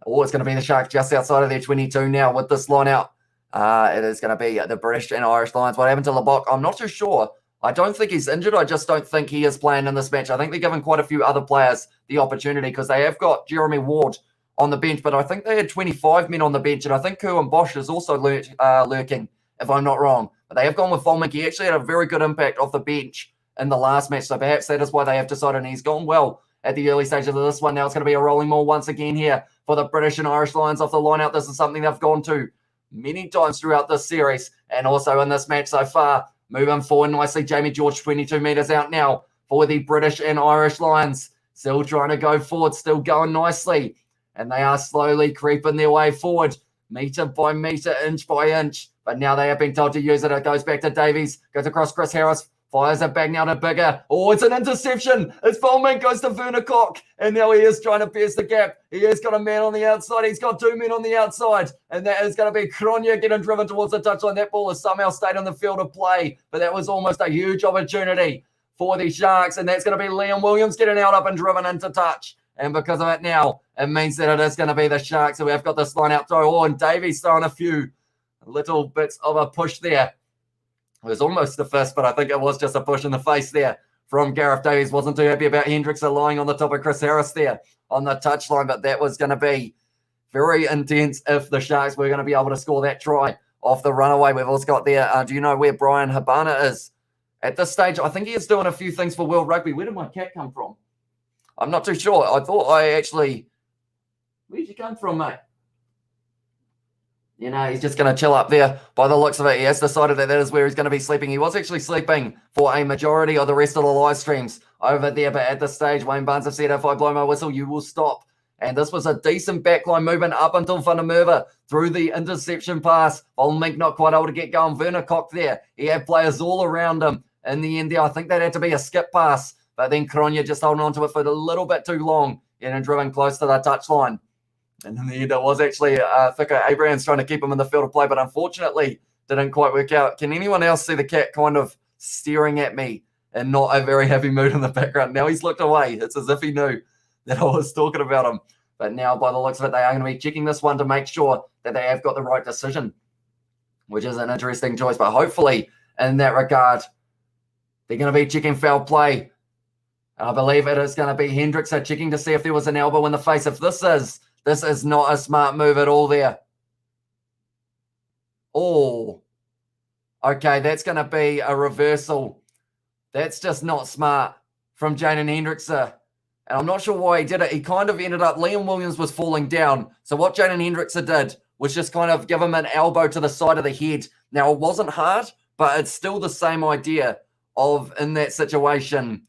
it's going to be the Sharks just outside of their 22 now with this line out. It is going to be the British and Irish Lions. What happened to LeBock? I'm not too sure. I don't think he's injured. I just don't think he is playing in this match. I think they're giving quite a few other players the opportunity because they have got Jeremy Ward on the bench, but I think they had 25 men on the bench, and I think Kerwin Bosch is also lurking, if I'm not wrong. But they have gone with Volmink. He actually had a very good impact off the bench in the last match, so perhaps that is why they have decided, and he's gone well at the early stages of this one. Now it's going to be a rolling maul once again here for the British and Irish Lions off the line out. This is something they've gone to many times throughout this series, and also in this match so far. Moving forward nicely, Jamie George, 22 metres out now for the British and Irish Lions. Still trying to go forward, still going nicely. And they are slowly creeping their way forward, metre by metre, inch by inch. But now they have been told to use it. It goes back to Davies, goes across Chris Harris, fires it back now to Bigger. Oh, it's an interception. It's Volmink, goes to Vernicock. And now he is trying to pierce the gap. He has got a man on the outside. He's got 2 men on the outside. And that is going to be Kronya getting driven towards the touchline. That ball has somehow stayed on the field of play. But that was almost a huge opportunity for the Sharks. And that's going to be Liam Williams getting out up and driven into touch. And because of it now, it means that it is going to be the Sharks who have got this line out throw. Oh, and Davies throwing a few little bits of a push there. It was almost a fist, but I think it was just a push in the face there from Gareth Davies. Wasn't too happy about Hendricks lying on the top of Chris Harris there on the touchline, but that was going to be very intense if the Sharks were going to be able to score that try off the runaway. We've also got there, do you know where Brian Habana is? At this stage, I think he is doing a few things for World Rugby. Where did my cat come from? I'm not too sure. I thought I actually... Where'd you come from, mate? You know, he's just going to chill up there. By the looks of it, he has decided that is where he's going to be sleeping. He was actually sleeping for a majority of the rest of the live streams over there. But at this stage, Wayne Barnes have said, if I blow my whistle, you will stop. And this was a decent backline movement up until Van der Merwe through the interception pass. Volmink not quite able to get going. Vernicock there. He had players all around him. In the end there, I think that had to be a skip pass. But then Kronya just holding on to it for a little bit too long and driven close to the touchline. And in the end, it was actually Thicko Abrahams trying to keep him in the field of play, but unfortunately didn't quite work out. Can anyone else see the cat kind of staring at me and not a very happy mood in the background? Now he's looked away. It's as if he knew that I was talking about him. But now, by the looks of it, they are going to be checking this one to make sure that they have got the right decision, which is an interesting choice. But hopefully, in that regard, they're going to be checking foul play. And I believe it is going to be Hendrickson checking to see if there was an elbow in the face. If this is not a smart move at all there. Oh, okay, that's going to be a reversal. That's just not smart from Jaden Hendrickson. And I'm not sure why he did it. He kind of ended up, Liam Williams was falling down. So what Jaden Hendrickson did was just kind of give him an elbow to the side of the head. Now, it wasn't hard, but it's still the same idea of, in that situation,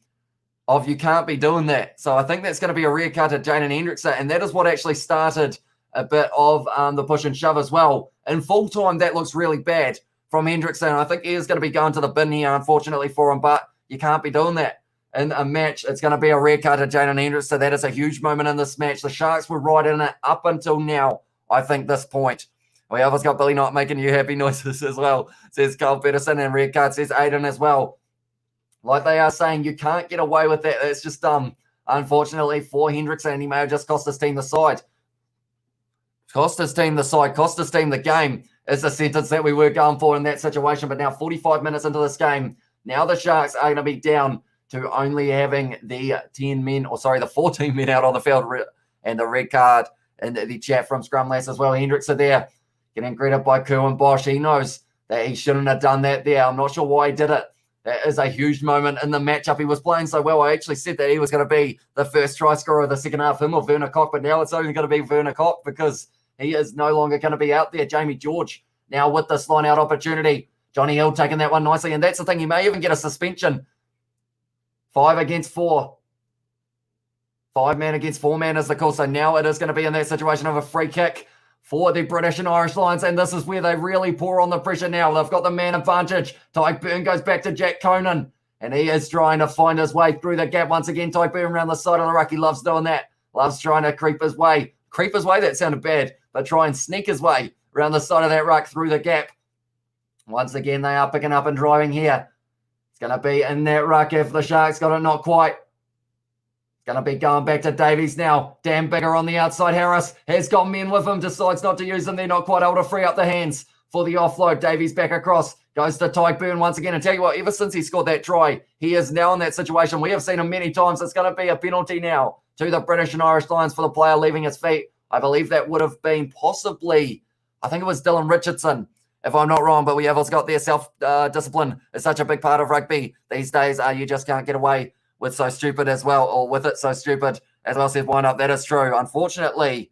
of you can't be doing that. So I think that's going to be a rear cut at Jaden Hendrickson. And that is what actually started a bit of the push and shove as well. In full time, that looks really bad from Hendrickson. I think he is going to be going to the bin here, unfortunately for him, but you can't be doing that. In a match, it's going to be a rear cut to Jaden Hendrickson. So that is a huge moment in this match. The Sharks were right in it up until now, I think, this point. We always got Billy Knight making you happy noises as well, says Carl Peterson, and rear cut says Aiden as well. Like they are saying, you can't get away with that. It's just, unfortunately, for Hendrickson, and he may have just cost his team the side. Cost his team the side, cost his team the game is the sentence that we were going for in that situation. But now 45 minutes into this game, now the Sharks are going to be down to only having the 14 men out on the field, and the red card and the chat from Scrumlass as well. Hendrickson there getting greeted by Kerwin Bosch. He knows that he shouldn't have done that there. I'm not sure why he did it. That is a huge moment in the matchup. He was playing so well. I actually said that he was going to be the first try scorer of the second half, him or Werner Koch, but now it's only going to be Werner Koch because he is no longer going to be out there. Jamie George now with this line-out opportunity. Johnny Hill taking that one nicely, and that's the thing. He may even get a suspension. 5 against 4. 5 man against 4 man is the call. So now it is going to be in that situation of a free kick for the British and Irish Lions, and this is where they really pour on the pressure now. They've got the man advantage. Tyke Byrne goes back to Jack Conan, and he is trying to find his way through the gap once again. Tyke Byrne around the side of the ruck. He loves doing that. Loves trying to creep his way. Creep his way, that sounded bad, but try and sneak his way around the side of that ruck through the gap. Once again, they are picking up and driving here. It's going to be in that ruck if the Sharks got it not quite. It's going to be going back to Davies now. Dan Bigger on the outside. Harris has got men with him. Decides not to use them. They're not quite able to free up the hands for the offload. Davies back across. Goes to Tyke Byrne once again. And tell you what, ever since he scored that try, he is now in that situation. We have seen him many times. It's going to be a penalty now to the British and Irish Lions for the player leaving his feet. I believe that would have been possibly, I think it was Dylan Richardson, if I'm not wrong, but we have also got their self-discipline is such a big part of rugby these days. You just can't get away with so stupid as well, or with it so stupid as well, says Wind Up. That is true. Unfortunately,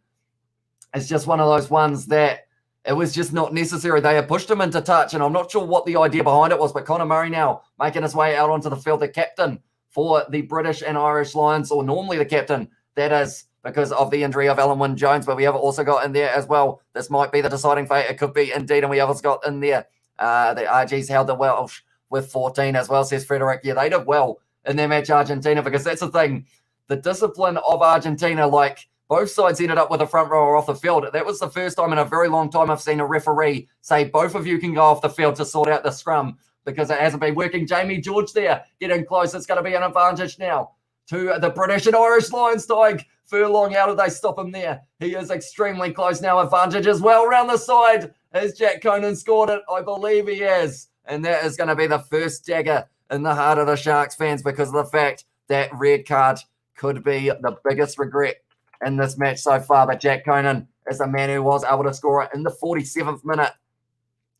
it's just one of those ones that it was just not necessary. They had pushed him into touch, and I'm not sure what the idea behind it was, but Connor Murray now making his way out onto the field, the captain for the British and Irish Lions, or normally the captain, that is because of the injury of Alan Wynne-Jones, but we have also got in there as well. This might be the deciding fate. It could be indeed, and we have also got in there the RGs held the Welsh with 14 as well, says Frederick. Yeah, they did well in their match Argentina, because that's the thing. The discipline of Argentina, like both sides ended up with a front rower off the field. That was the first time in a very long time I've seen a referee say both of you can go off the field to sort out the scrum, because it hasn't been working. Jamie George there getting close. It's going to be an advantage now to the British and Irish Lions. Tyke Furlong, how did they stop him there? He is extremely close now. Advantage as well around the side. Has Jack Conan scored it? I believe he has. And that is going to be the first dagger in the heart of the Sharks fans, because of the fact that red card could be the biggest regret in this match so far. But Jack Conan is the man who was able to score it in the 47th minute.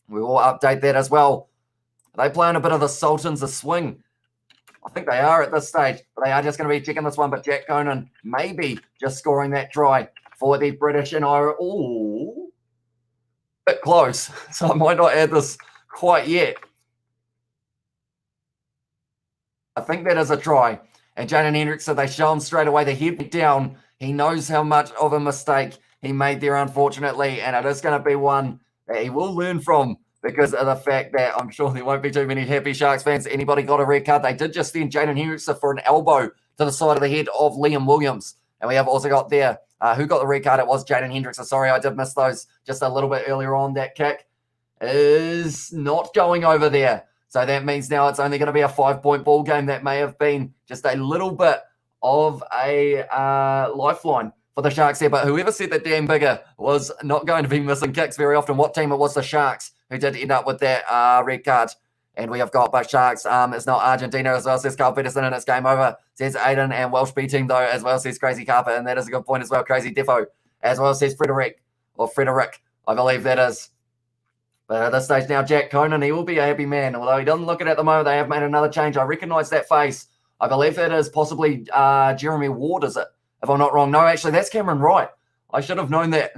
We will update that as well. Are they playing a bit of the Sultans a swing? I think they are at this stage, but they are just going to be checking this one. But Jack Conan maybe just scoring that try for the British and Irish. Ooh, bit close. So I might not add this quite yet. I think that is a try. And Jaden Hendrickson, they show him straight away. The head down. He knows how much of a mistake he made there, unfortunately. And it is going to be one that he will learn from, because of the fact that I'm sure there won't be too many happy Sharks fans. Anybody got a red card? They did just send Jaden Hendrickson for an elbow to the side of the head of Liam Williams. And we have also got there, who got the red card? It was Jaden Hendrickson. Sorry, I did miss those just a little bit earlier on. That kick is not going over there. So that means now it's only going to be a 5-point ball game. That may have been just a little bit of a lifeline for the Sharks here, but whoever said that Dan Bigger was not going to be missing kicks very often, what team it was? The Sharks, who did end up with that red card. And we have got both Sharks. It's not Argentina as well, says Carl Peterson, and it's game over, says Aiden, and Welsh B team, though, as well, says Crazy Carpet, and that is a good point as well. Crazy Defo, as well, says Frederick, I believe that is. But at this stage now, Jack Conan, he will be a happy man. Although he doesn't look it at the moment, they have made another change. I recognise that face. I believe that is possibly Jeremy Ward, is it? If I'm not wrong. No, actually, that's Cameron Wright. I should have known that.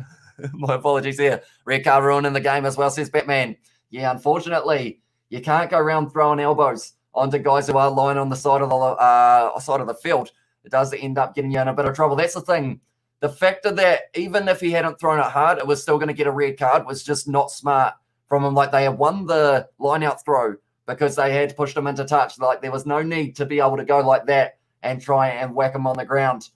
My apologies here. Red card ruining the game as well, says Batman. Yeah, unfortunately, you can't go around throwing elbows onto guys who are lying on the side of the field. It does end up getting you in a bit of trouble. That's the thing. The fact that even if he hadn't thrown it hard, it was still going to get a red card was just not smart from him. Like, they had won the line-out throw because they had pushed him into touch. Like, there was no need to be able to go like that and try and whack him on the ground.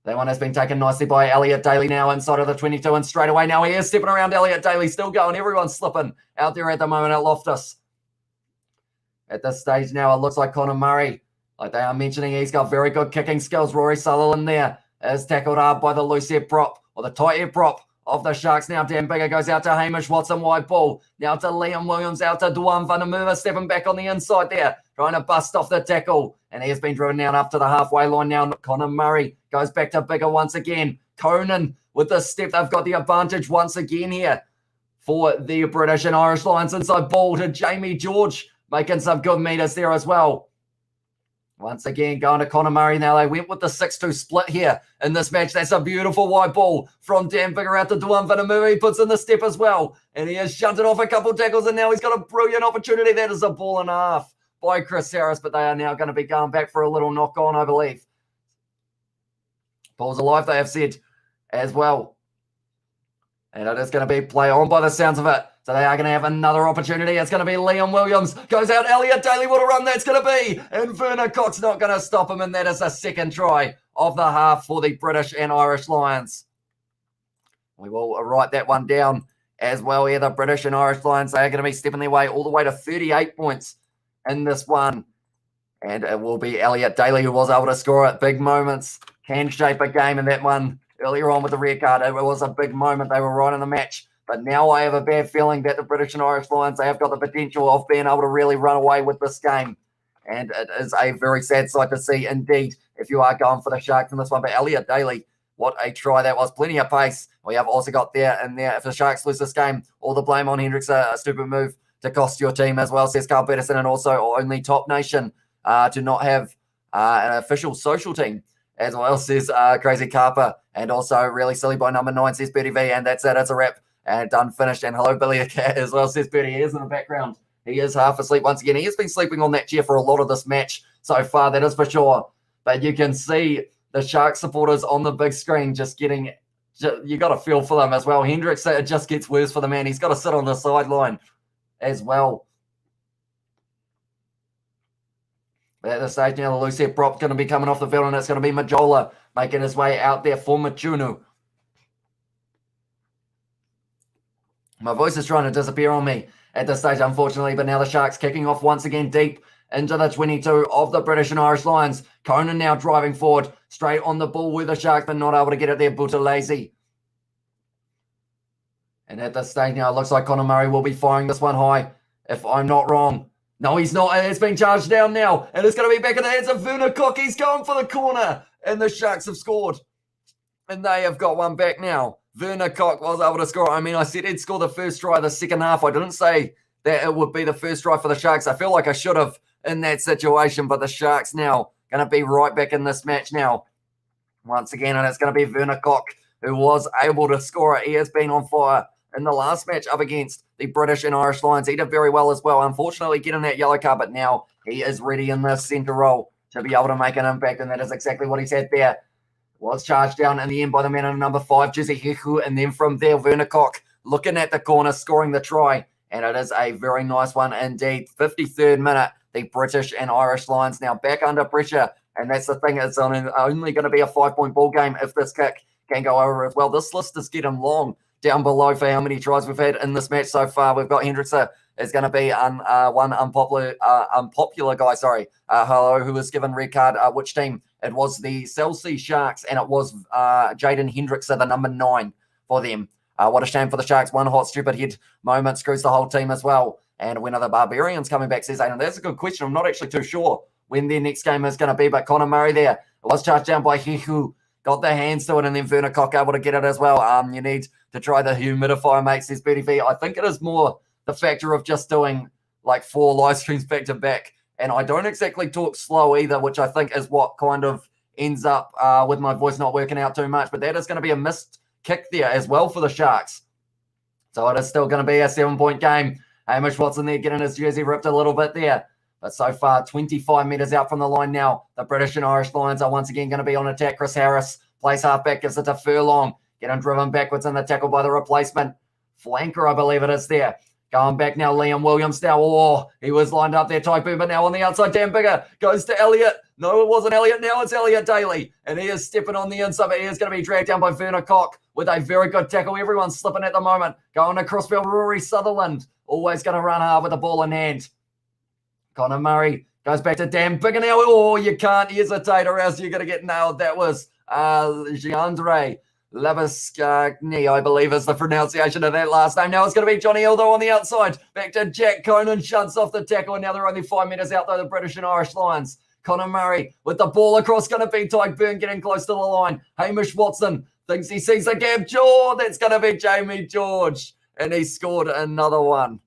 That one has been taken nicely by Elliot Daly now inside of the 22, and straight away now he is stepping around. Elliot Daly still going. Everyone's slipping out there at the moment at Loftus. At this stage now, it looks like Connor Murray, like they are mentioning, he's got very good kicking skills. Rory Sutherland there is tackled hard by the loose head prop, or the tight head prop of the Sharks now. Dan Bigger goes out to Hamish Watson, wide ball. Now to Liam Williams, out to Duan van der Merwe, stepping back on the inside there, trying to bust off the tackle. And he has been driven down up to the halfway line now. Connor Murray goes back to Bigger once again. Conan with the step. They've got the advantage once again here for the British and Irish Lions. Inside ball to Jamie George, making some good meters there as well. Once again, going to Connor Murray now. They went with the 6-2 split here in this match. That's a beautiful wide ball from Dan Bigger out to Duan van der Merwe. He puts in the step as well. And he has shunted off a couple tackles, and now he's got a brilliant opportunity. That is a ball and a half by Chris Harris, but they are now going to be going back for a little knock-on, I believe. Ball's alive, they have said, as well. And it is going to be play on by the sounds of it. So they are going to have another opportunity. It's going to be Liam Williams. Goes out, Elliot Daly. What a run that's going to be. And Werner Cox not going to stop him. And that is a second try of the half for the British and Irish Lions. We will write that one down as well here. The British and Irish Lions, they are going to be stepping their way all the way to 38 points in this one. And it will be Elliot Daly who was able to score at big moments. Can shape a game in that one earlier on with the red card. It was a big moment. They were right in the match. But now I have a bad feeling that the British and Irish Lions, they have got the potential of being able to really run away with this game. And it is a very sad sight to see indeed if you are going for the Sharks in this one. But Elliot Daly, what a try that was. Plenty of pace. We have also got there and there. If the Sharks lose this game, all the blame on Hendricks. A stupid move to cost your team as well, says Carl Peterson. And also only Top Nation to not have an official social team as well, says Crazy Carper. And also really silly by number 9, says Bertie V. And that's it. It's a wrap. And done, finished. And hello, Billy the Cat as well, says Bertie. He is in the background. He is half asleep once again. He has been sleeping on that chair for a lot of this match so far, that is for sure. But you can see the Sharks supporters on the big screen just getting, you got to feel for them as well. Hendricks, it just gets worse for the man. He's got to sit on the sideline as well. But at this stage now, the loose head prop going to be coming off the field, and it's going to be Majola making his way out there for Machunu. My voice is trying to disappear on me at this stage, unfortunately, but now the Sharks kicking off once again deep into the 22 of the British and Irish Lions. Conan now driving forward, straight on the ball with the Sharks, but not able to get it there. Buthelezi. And at this stage now, it looks like Connor Murray will be firing this one high, if I'm not wrong. No, he's not, and it's been charged down now, and it's going to be back in the hands of Werner Cox. He's going for the corner, and the Sharks have scored. And they have got one back now. Werner Cox was able to score. I mean, I said he'd score the first try of the second half. I didn't say that it would be the first try for the Sharks. I feel like I should have in that situation, but the Sharks now going to be right back in this match now. Once again, and it's going to be Werner Cox who was able to score it. He has been on fire in the last match up against the British and Irish Lions. He did very well as well. Unfortunately, getting that yellow card, but now he is ready in the centre role to be able to make an impact, and that is exactly what he's had there. Was charged down in the end by the man in number 5, Jesse Heku, and then from there, Werner Cox looking at the corner, scoring the try, and it is a very nice one indeed. 53rd minute, the British and Irish Lions now back under pressure, and that's the thing, it's only going to be a 5-point ball game if this kick can go over as well. This list is getting long down below for how many tries we've had in this match so far. We've got Hendricks is going to be one unpopular guy, who was given red card. Which team? It was the Chelsea Sharks, and it was Jaden Hendrickson, the number 9 for them. What a shame for the Sharks. One hot, stupid head moment screws the whole team as well. And when are the Barbarians coming back, says Aiden? That's a good question. I'm not actually too sure when their next game is going to be, but Connor Murray there. It was charged down by Hehu. Got their hands to it, and then Werner Koch able to get it as well. You need to try the humidifier, mate, says Betty V. I think it is more the factor of just doing like 4 live streams back to back. And I don't exactly talk slow either, which I think is what kind of ends up with my voice not working out too much. But that is going to be a missed kick there as well for the Sharks. So it is still going to be a 7-point game. Hamish Watson there getting his jersey ripped a little bit there. But so far, 25 metres out from the line now. The British and Irish Lions are once again going to be on attack. Chris Harris plays halfback, gives it to Furlong. Getting driven backwards in the tackle by the replacement. Flanker, I believe it is there. Going back now, Liam Williams now. Oh, he was lined up there, Type but now on the outside, Dan Bigger goes to Elliott. No, it wasn't Elliott. Now it's Elliott Daly. And he is stepping on the inside, but he is going to be dragged down by Werner Koch with a very good tackle. Everyone's slipping at the moment. Going across field, Rory Sutherland. Always going to run hard with the ball in hand. Connor Murray goes back to Dan Bigger now. Oh, you can't hesitate or else you're going to get nailed. That was Giandre Labaskagni, I believe is the pronunciation of that last name. Now it's going to be Johnny Ildo on the outside. Back to Jack Conan, shunts off the tackle, and now they're only 5 metres out, though, the British and Irish Lions. Connor Murray with the ball across, going to be Tyke Byrne getting close to the line. Hamish Watson thinks he sees the gap. That's going to be Jamie George, and he scored another one.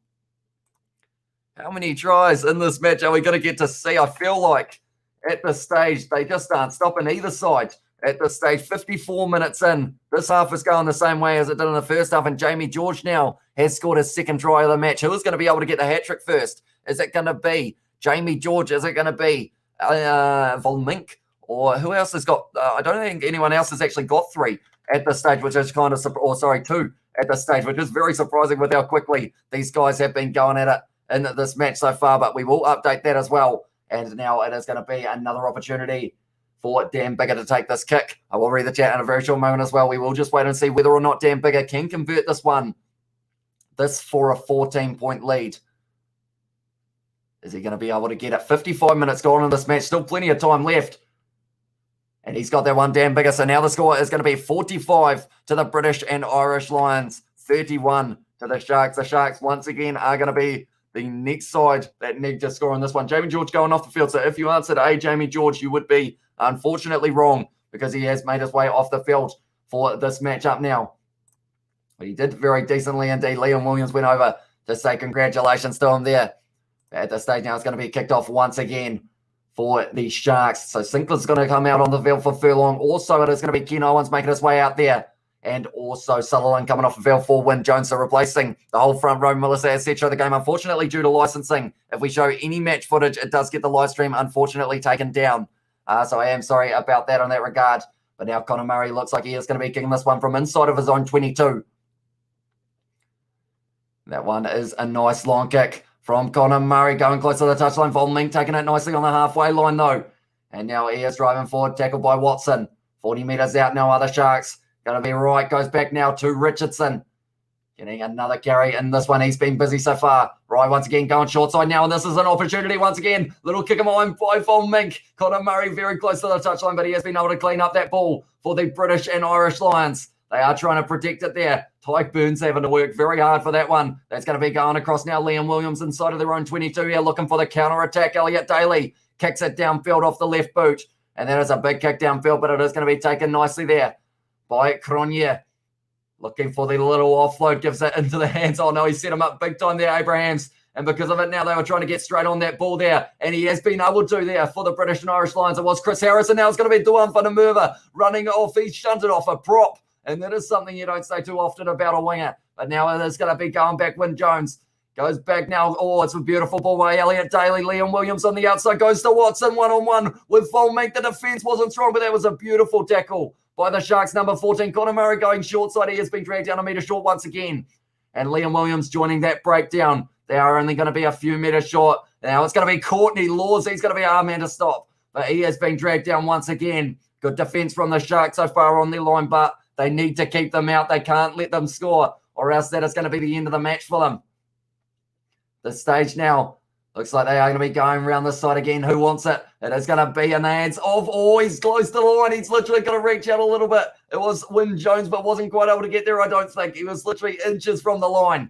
How many tries in this match are we going to get to see? I feel like at this stage, they just aren't stopping either side. At this stage, 54 minutes in. This half is going the same way as it did in the first half, and Jamie George now has scored his second try of the match. Who is going to be able to get the hat-trick first? Is it going to be Jamie George? Is it going to be Von Mink? Or who else has got... I don't think anyone else has actually got 3 at this stage, which is kind of... 2 at this stage, which is very surprising with how quickly these guys have been going at it in this match so far, but we will update that as well. And now it is going to be another opportunity for Dan Bigger to take this kick. I will read the chat in a very short moment as well. We will just wait and see whether or not Dan Bigger can convert this one. This for a 14-point lead. Is he going to be able to get it? 55 minutes gone in this match. Still plenty of time left. And he's got that one, Dan Bigger. So now the score is going to be 45 to the British and Irish Lions. 31 to the Sharks. The Sharks once again are going to be the next side that need to score on this one. Jamie George going off the field. So if you answered A, Jamie George, you would be unfortunately wrong because he has made his way off the field for this matchup now. But he did very decently indeed. Liam Williams went over to say congratulations to him there. At this stage now, it's going to be kicked off once again for the Sharks. So Sinclair's going to come out on the field for Furlong. Also, it is going to be Ken Owens making his way out there. And also Sutherland coming off the field for Wyn Jones, replacing the whole front row. Melissa has set show the game, unfortunately, due to licensing. If we show any match footage, it does get the live stream, unfortunately, taken down. So I am sorry about that on that regard. But now Connor Murray looks like he is going to be kicking this one from inside of his own 22. That one is a nice long kick from Connor Murray, going close to the touchline. Von Mink taking it nicely on the halfway line, though. And now he is driving forward, tackled by Watson. 40 metres out now, other Sharks. Going to be right, goes back now to Richardson. Getting another carry in this one. He's been busy so far. Right, once again, going short side now, and this is an opportunity once again. Little kick of mine by Von Mink. Connor Murray very close to the touchline, but he has been able to clean up that ball for the British and Irish Lions. They are trying to protect it there. Tyke Burns having to work very hard for that one. That's going to be going across now. Liam Williams inside of their own 22 here, looking for the counter-attack. Elliott Daly kicks it downfield off the left boot. And that is a big kick downfield, but it is going to be taken nicely there by Cronje. Looking for the little offload, gives it into the hands. Oh, no, he set him up big time there, Abrahams. And because of it now, they were trying to get straight on that ball there. And he has been able to there for the British and Irish Lions. It was Chris Harris, and now it's going to be Duan van der Merwe running off. He shunted off a prop. And that is something you don't say too often about a winger. But now it is going to be going back. Wyn Jones goes back now. Oh, it's a beautiful ball by Elliott Daly. Liam Williams on the outside goes to Watson one-on-one with Von Mink. The defence wasn't strong, but that was a beautiful tackle by the Sharks, number 14. Connor Murray going short side. He has been dragged down a metre short once again. And Liam Williams joining that breakdown. They are only going to be a few metres short. Now it's going to be Courtney Laws. He's going to be our man to stop. But he has been dragged down once again. Good defence from the Sharks so far on their line, but they need to keep them out. They can't let them score, or else that is going to be the end of the match for them. the stage now. Looks like they are going to be going around this side again. Who wants it? It is going to be in the hands of, oh, he's close to the line. He's literally going to reach out a little bit. It was Wyn Jones, but wasn't quite able to get there, I don't think. He was literally inches from the line.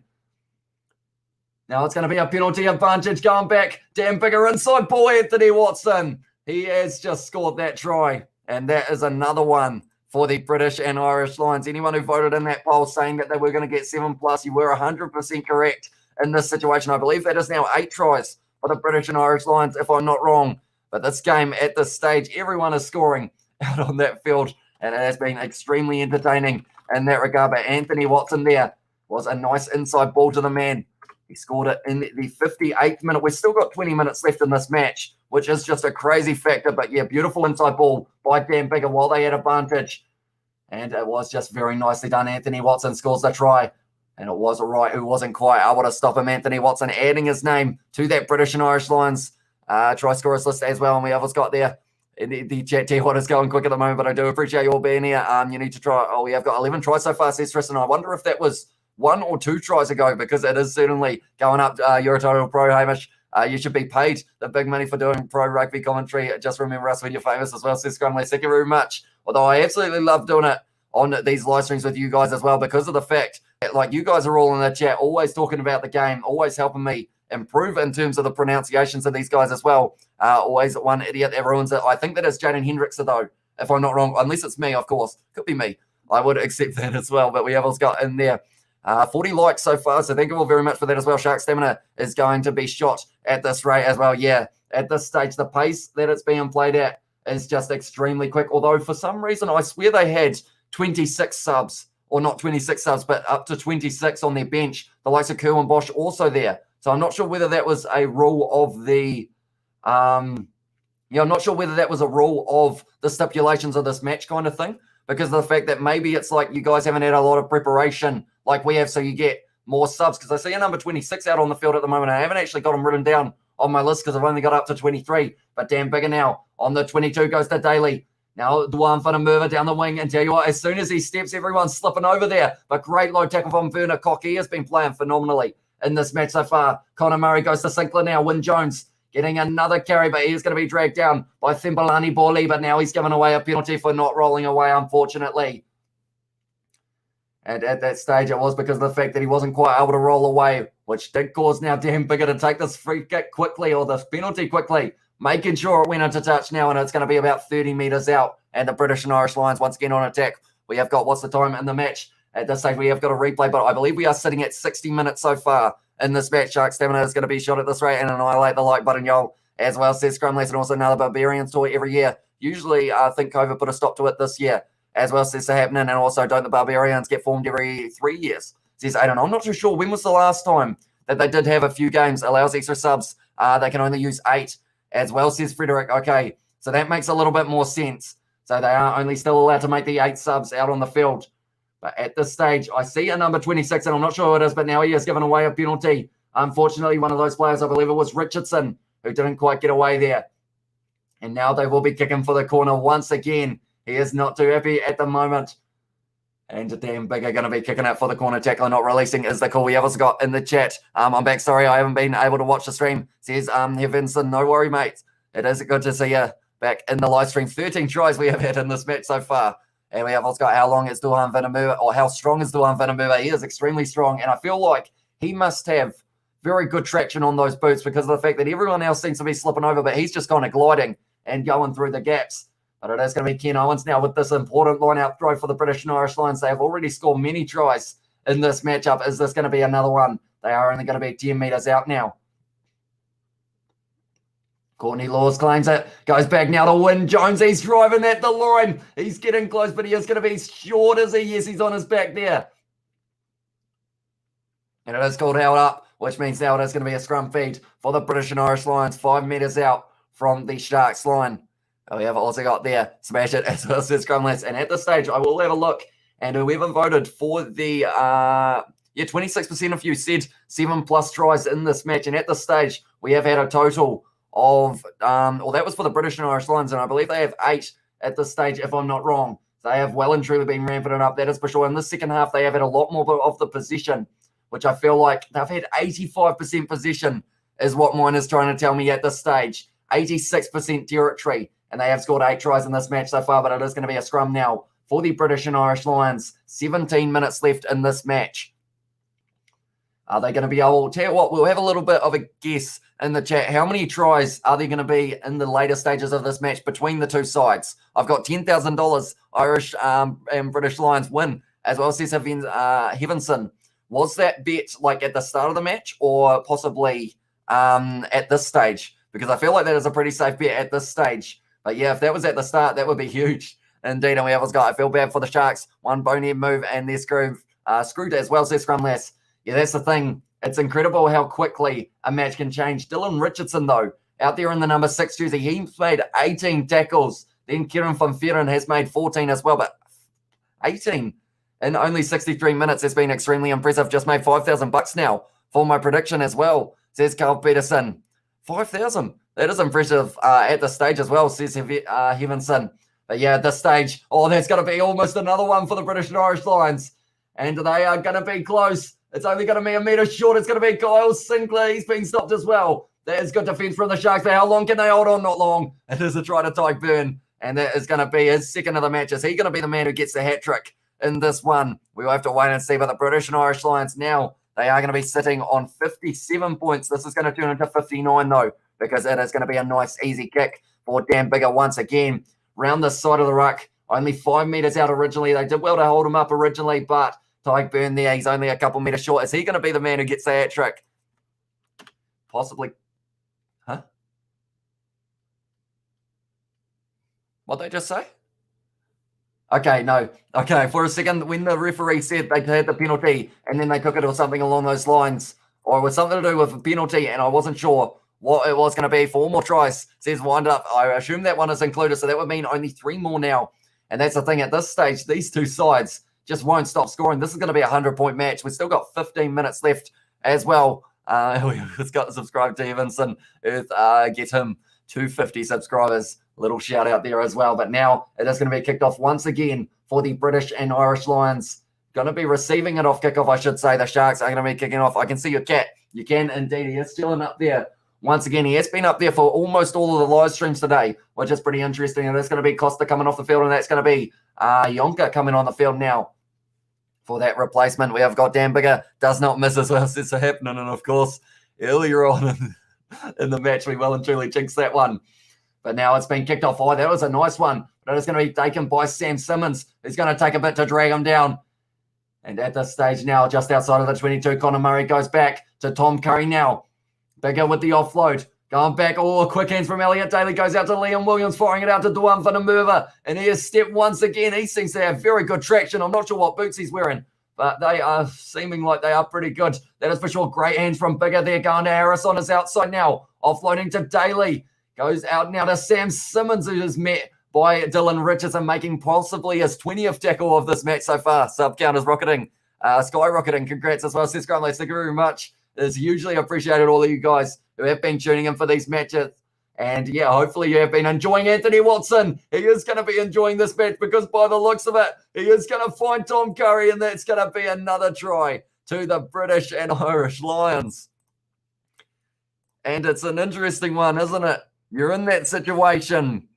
Now it's going to be a penalty advantage going back. Dan Bigger inside ball, Anthony Watson. He has just scored that try. And that is another one for the British and Irish Lions. Anyone who voted in that poll saying that they were going to get 7+, you were 100% correct in this situation. I believe that is now 8 tries for the British and Irish Lions, if I'm not wrong. But this game, at this stage, everyone is scoring out on that field, and it has been extremely entertaining in that regard. But Anthony Watson there was a nice inside ball to the man. He scored it in the 58th minute. We've still got 20 minutes left in this match, which is just a crazy factor. But yeah, beautiful inside ball by Dan Bigger while they had advantage. And it was just very nicely done. Anthony Watson scores the try. And it was Wright who wasn't quite able to stop him. Anthony Watson adding his name to that British and Irish Lions try scorers list as well. And we have got there in the chat tier what is going quick at the moment. But I do appreciate you all being here. You need to try. Oh, we have got 11 tries so far, says Tristan. I wonder if that was 1 or 2 tries ago, because it is certainly going up. You're a total pro, Hamish. You should be paid the big money for doing pro rugby commentary. Just remember us when you're famous as well, says Scrumley. Thank you very much. Although I absolutely love doing it on these live streams with you guys as well, because of the fact that, like, you guys are all in the chat, always talking about the game, always helping me improve in terms of the pronunciations of these guys as well. Always one idiot that ruins it. I think that is Jaden Hendrickson, though, if I'm not wrong, unless it's me, of course. Could be me. I would accept that as well, but we have also got in there 40 likes so far, so thank you all very much for that as well. Shark Stamina is going to be shot at this rate as well. Yeah, at this stage, the pace that it's being played at is just extremely quick, although for some reason I swear they had 26 subs, or not 26 subs, but up to 26 on their bench. The likes of Kerwin Bosch also there. So I'm not sure whether that was a rule of the I'm not sure whether that was a rule of the stipulations of this match kind of thing, because of the fact that maybe it's like you guys haven't had a lot of preparation like we have, so you get more subs. Because I see a number 26 out on the field at the moment. I haven't actually got them written down on my list because I've only got up to 23. But Dan Bigger now on the 22 goes to Daly. Now Duan van der Merwe down the wing. And tell you what, as soon as he steps, everyone's slipping over there. But great low tackle from Werner Koch. He has been playing phenomenally in this match so far. Connor Murray goes to Sinclair now. Wyn Jones getting another carry, but he is going to be dragged down by Thembelani Borley. But now he's given away a penalty for not rolling away, unfortunately. And at that stage, it was because of the fact that he wasn't quite able to roll away, which did cause now Dan Bigger to take this free kick quickly, or this penalty quickly, making sure it went into touch now, and it's going to be about 30 metres out. And the British and Irish Lions once again on attack. We have got, what's the time in the match? At this stage, we have got a replay, but I believe we are sitting at 60 minutes so far in this match. Shark Stamina is going to be shot at this rate, and annihilate the like button, y'all, as well, says Scrumless, and also another Barbarians toy every year. Usually, I think COVID put a stop to it this year, as well, says happening, and also don't the Barbarians get formed every 3 years, says Aiden. I'm not too sure when was the last time that they did have a few games, allows extra subs. They can only use 8, as well, says Frederick. Okay, so that makes a little bit more sense. So they are only still allowed to make the 8 subs out on the field. But at this stage, I see a number 26, and I'm not sure who it is, but now he has given away a penalty. Unfortunately, one of those players, I believe it was Richardson, who didn't quite get away there. And now they will be kicking for the corner once again. He is not too happy at the moment. And Dan Bigger going to be kicking out for the corner. Tackler not releasing is the call. We have also got in the chat. I'm back. Sorry, I haven't been able to watch the stream. Says Hevinson, no worry, mate. It is good to see you back in the live stream. 13 tries we have had in this match so far. And we have also got how long is Duhan van der Merwe, or how strong is Duhan van der Merwe. He is extremely strong. And I feel like he must have very good traction on those boots, because of the fact that everyone else seems to be slipping over, but he's just kind of gliding and going through the gaps. But it is going to be Ken Owens now with this important line-out throw for the British and Irish Lions. They have already scored many tries in this matchup. Is this going to be another one? They are only going to be 10 metres out now. Courtney Laws claims it. Goes back now to Wyn Jones. He's driving at the line. He's getting close, but he is going to be short as he is. He's on his back there. And it is called held up, which means now it is going to be a scrum feed for the British and Irish Lions. 5 metres out from the Sharks line. We have also got there, smash it, as well as scrumless. And at this stage, I will have a look. And whoever voted for the, 26% of you said 7+ tries in this match. And at this stage, we have had a total of, that was for the British and Irish Lions. And I believe they have 8 at this stage, if I'm not wrong. They have well and truly been ramping it up. That is for sure. In the second half, they have had a lot more of the possession, which I feel like they've had 85% possession is what mine is trying to tell me at this stage. 86% territory, and they have scored 8 tries in this match so far, but it is going to be a scrum now for the British and Irish Lions. 17 minutes left in this match. Are they going to be able to? Tell you what, we'll have a little bit of a guess in the chat. How many tries are there going to be in the later stages of this match between the two sides? I've got $10,000 Irish and British Lions win, as well, says Heavenson. Was that bet like at the start of the match or possibly at this stage? Because I feel like that is a pretty safe bet at this stage. But yeah, if that was at the start, that would be huge indeed. And we have got, I feel bad for the Sharks. One bonehead move and they're screwed as well, says Scrumless. Yeah, that's the thing. It's incredible how quickly a match can change. Dylan Richardson, though, out there in the number 6 jersey, he's made 18 tackles. Then Kieran van Veeren has made 14 as well, but 18 in only 63 minutes has been extremely impressive. Just made $5,000 now for my prediction as well, says Carl Peterson. 5,000. That is impressive at the stage as well, says Heavenson. But yeah, at this stage, that's going to be almost another one for the British and Irish Lions. And they are going to be close. It's only going to be a metre short. It's going to be Kyle Sinclair. He's been stopped as well. That is good defence from the Sharks. But how long can they hold on? Not long. It is a try to Tyke Byrne. And that is going to be his second of the match. Is he going to be the man who gets the hat-trick in this one? We will have to wait and see. But the British and Irish Lions now, they are going to be sitting on 57 points. This is going to turn into 59, though, because it is going to be a nice, easy kick for Dan Biggar once again. Round the side of the ruck, only 5 metres out originally. They did well to hold him up originally, but Tyke Byrne there, he's only a couple metres short. Is he going to be the man who gets the hat trick? Possibly. Huh? What'd they just say? Okay, no. Okay, for a second, when the referee said they had the penalty and then they took it or something along those lines, or it was something to do with a penalty, and I wasn't sure what it was going to be. 4 more tries, says Wind Up. I assume that one is included, so that would mean only 3 more now. And that's the thing. At this stage, these two sides just won't stop scoring. This is going to be a 100-point match. We've still got 15 minutes left as well. We've got to subscribe to Evanson. Get him 250 subscribers. Little shout out there as well. But now it is going to be kicked off once again for the British and Irish Lions. Going to be receiving it off kickoff, I should say. The Sharks are going to be kicking off. I can see your cat. You can indeed. He is chilling up there. Once again, he has been up there for almost all of the live streams today, which is pretty interesting. And that's going to be Costa coming off the field, and that's going to be Yonka coming on the field now for that replacement. We have got Dan Biggar, does not miss as well, says to happening. And of course, earlier on in the match, we well and truly jinxed that one. But now it's been kicked off. Oh, that was a nice one. But it's going to be taken by Sam Simmons, who's going to take a bit to drag him down. And at this stage now, just outside of the 22, Conor Murray goes back to Tom Curry now. Biggar with the offload. Going back. Quick hands from Elliot Daly. Goes out to Liam Williams, firing it out to Duan van der Merwe. And he has stepped once again. He seems to have very good traction. I'm not sure what boots he's wearing, but they are seeming like they are pretty good. That is for sure. Great hands from Biggar there. Going to Harris on his outside now. Offloading to Daly. Goes out now to Sam Simmons, who is met by Dylan Richardson, making possibly his 20th tackle of this match so far. Sub count is rocketing. Skyrocketing. Congrats as well. Says Grumley. Thank you very much. It's hugely appreciated, all of you guys who have been tuning in for these matches. And yeah, hopefully you have been enjoying Anthony Watson. He is going to be enjoying this match because by the looks of it, he is going to find Tom Curry, and that's going to be another try to the British and Irish Lions. And it's an interesting one, isn't it? You're in that situation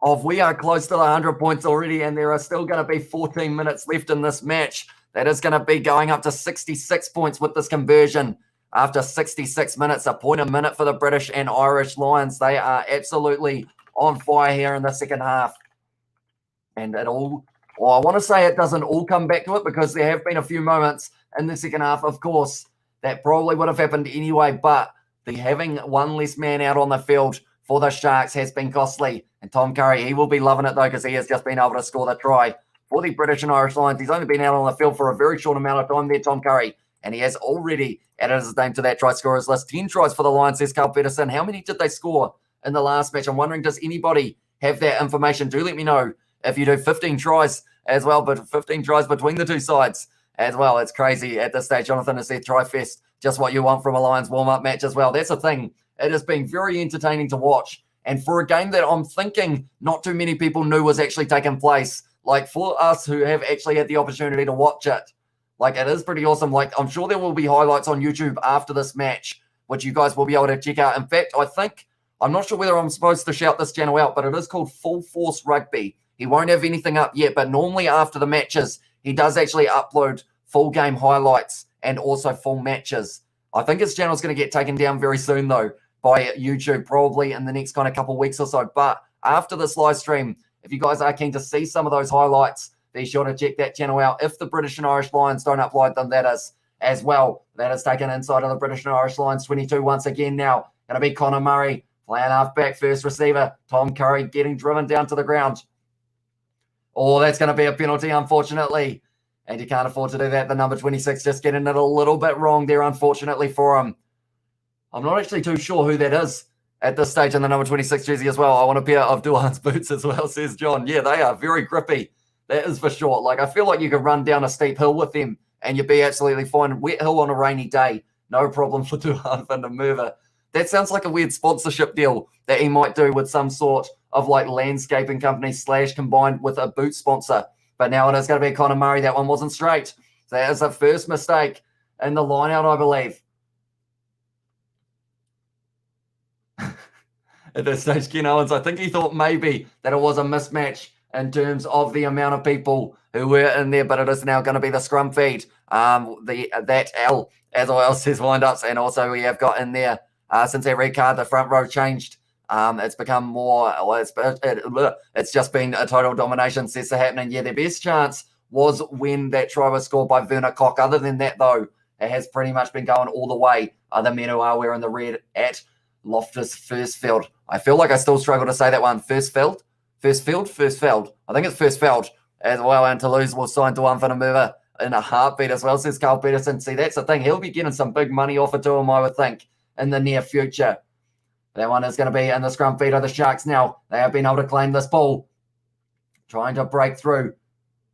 of we are close to the 100 points already, and there are still going to be 14 minutes left in this match. That is going to be going up to 66 points with this conversion. After 66 minutes, a point a minute for the British and Irish Lions. They are absolutely on fire here in the second half. And it all, I want to say it doesn't all come back to it because there have been a few moments in the second half, of course, that probably would have happened anyway. But the having one less man out on the field for the Sharks has been costly. And Tom Curry, he will be loving it, though, because he has just been able to score the try for the British and Irish Lions. He's only been out on the field for a very short amount of time there, Tom Curry. And he has already added his name to that try scorers list. 10 tries for the Lions, says Carl Peterson. How many did they score in the last match? I'm wondering, does anybody have that information? Do let me know if you do 15 tries as well, but 15 tries between the two sides as well. It's crazy at this stage. Jonathan has said try fest, just what you want from a Lions warm-up match as well. That's the thing. It has been very entertaining to watch. And for a game that I'm thinking not too many people knew was actually taking place, like for us who have actually had the opportunity to watch it, Like, it is pretty awesome. Like, I'm sure there will be highlights on YouTube after this match, which you guys will be able to check out. In fact, I'm not sure whether I'm supposed to shout this channel out, but it is called Full Force Rugby. He won't have anything up yet, but normally after the matches, he does actually upload full game highlights and also full matches. I think his channel is going to get taken down very soon, though, by YouTube, probably in the next kind of couple of weeks or so. But after this live stream, if you guys are keen to see some of those highlights, be sure to check that channel out. If the British and Irish Lions don't upload them, that is as well. That is taken inside of the British and Irish Lions 22 once again now. Going to be Connor Murray, playing halfback, first receiver. Tom Curry getting driven down to the ground. Oh, that's going to be a penalty, unfortunately. And you can't afford to do that. The number 26 just getting it a little bit wrong there, unfortunately, for him. I'm not actually too sure who that is at this stage in the number 26 jersey as well. I want a pair of Duhan's boots as well, says John. Yeah, they are very grippy. That is for sure. Like, I feel like you could run down a steep hill with them and you'd be absolutely fine. Wet hill on a rainy day, no problem for Duhan van der Merwe. That sounds like a weird sponsorship deal that he might do with some sort of like landscaping company / combined with a boot sponsor. But now it is going to be Connor Murray. That one wasn't straight. So that is a first mistake in the line out, I believe. At this stage, Ken Owens, I think he thought maybe that it was a mismatch in terms of the amount of people who were in there, but it is now going to be the scrum feed. That L, as well says, wind-ups, and also we have got in there, since that red card, the front row changed. It's become more, it's just been a total domination since the happening. Yeah, their best chance was when that try was scored by Werner Koch. Other than that, though, it has pretty much been going all the way. The men who are wearing the red at Loftus Versfeld. I feel like I still struggle to say that one. Versfeld? I think it's Versfeld as well. And Toulouse will sign Duhan van der Merwe in a heartbeat as well, says Carl Peterson. See, that's the thing. He'll be getting some big money offered to him, I would think, in the near future. That one is going to be in the scrum feed of the Sharks now. They have been able to claim this ball. Trying to break through.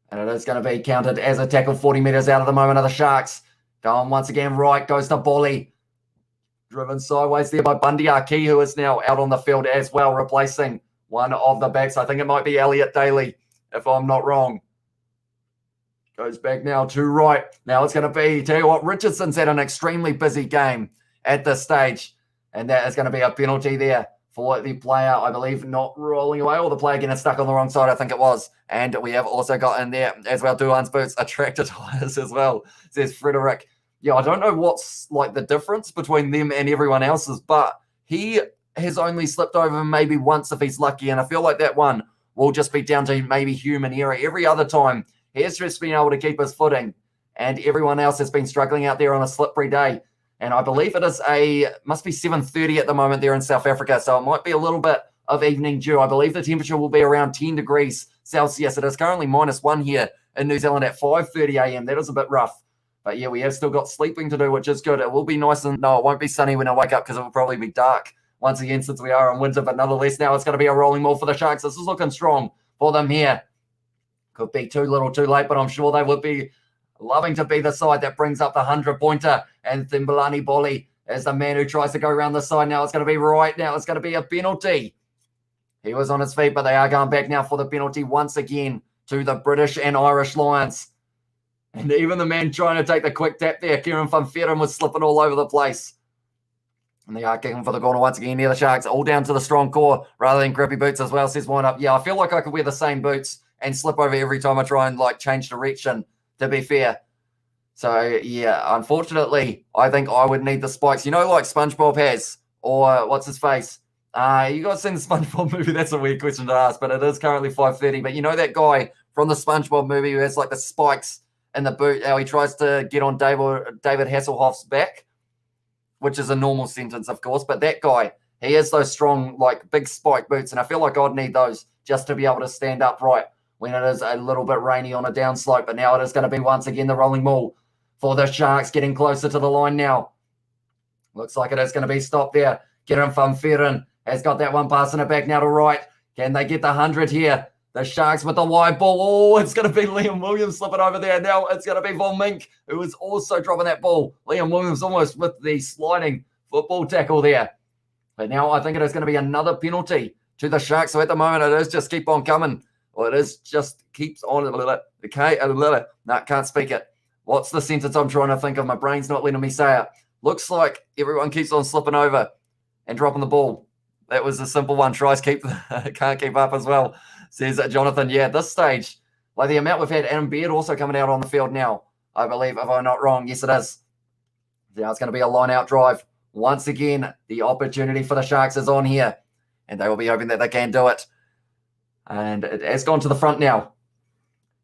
And it is going to be counted as a tackle 40 metres out of the moment of the Sharks. Going once again right, goes to Bolly. Driven sideways there by Bundy Aki, who is now out on the field as well, replacing one of the backs. I think it might be Elliot Daly, if I'm not wrong. Goes back now to right. Now it's going to be, tell you what, Richardson's had an extremely busy game at this stage. And that is going to be a penalty there for the player, I believe, not rolling away, or the player getting stuck on the wrong side, I think it was. And we have also got in there as well, Duhan's boots, attracted tires as well, says Frederick. Yeah, I don't know what's like the difference between them and everyone else's, but he has only slipped over maybe once if he's lucky. And I feel like that one will just be down to maybe human error. Every other time, he has just been able to keep his footing. And everyone else has been struggling out there on a slippery day. And I believe it is must be 7:30 at the moment there in South Africa. So it might be a little bit of evening dew. I believe the temperature will be around 10 degrees Celsius. It is currently -1 here in New Zealand at 5:30 a.m. That is a bit rough. But yeah, we have still got sleeping to do, which is good. It will be nice and no, it won't be sunny when I wake up because it will probably be dark once again since we are in winter. But nonetheless, now it's going to be a rolling ball for the Sharks. This is looking strong for them here. Could be too little, too late, but I'm sure they would be loving to be the side that brings up the 100-pointer. And Thimbalani Bolly is the man who tries to go around the side. Now it's going to be right now. It's going to be a penalty. He was on his feet, but they are going back now for the penalty once again to the British and Irish Lions. And even the man trying to take the quick tap there, Kieran van Veeren, was slipping all over the place. And they are kicking for the corner once again near the Sharks, all down to the strong core rather than grippy boots as well, says Wind Up. Yeah, I feel like I could wear the same boots and slip over every time I try and like change direction, to be fair. So, yeah, unfortunately, I think I would need the spikes. You know, like SpongeBob has, or what's his face? You guys seen the SpongeBob movie? That's a weird question to ask, but it is currently 5:30. But you know that guy from the SpongeBob movie who has like the spikes in the boot, how he tries to get on David Hasselhoff's back, which is a normal sentence, of course. But that guy, he has those strong, like, big spike boots, and I feel like I'd need those just to be able to stand upright when it is a little bit rainy on a downslope. But now it is going to be once again the rolling ball for the Sharks, getting closer to the line now. Looks like it is going to be stopped there. Kieran van Veeren has got that one passing it back now to right. Can they get the 100 here? The Sharks with the wide ball. Oh, it's going to be Liam Williams slipping over there. Now it's going to be Von Mink, who is also dropping that ball. Liam Williams almost with the sliding football tackle there. But now I think it is going to be another penalty to the Sharks. So at the moment, it is just keep on coming. Well, it is just keeps on. Okay, no, can't speak it. What's the sentence I'm trying to think of? My brain's not letting me say it. Looks like everyone keeps on slipping over and dropping the ball. That was a simple one. Tries can't keep up as well, says Jonathan. Yeah, at this stage, like the amount we've had Adam Beard also coming out on the field now, I believe, if I'm not wrong. Yes, it is. Now it's going to be a line-out drive. Once again, the opportunity for the Sharks is on here, and they will be hoping that they can do it. And it has gone to the front now.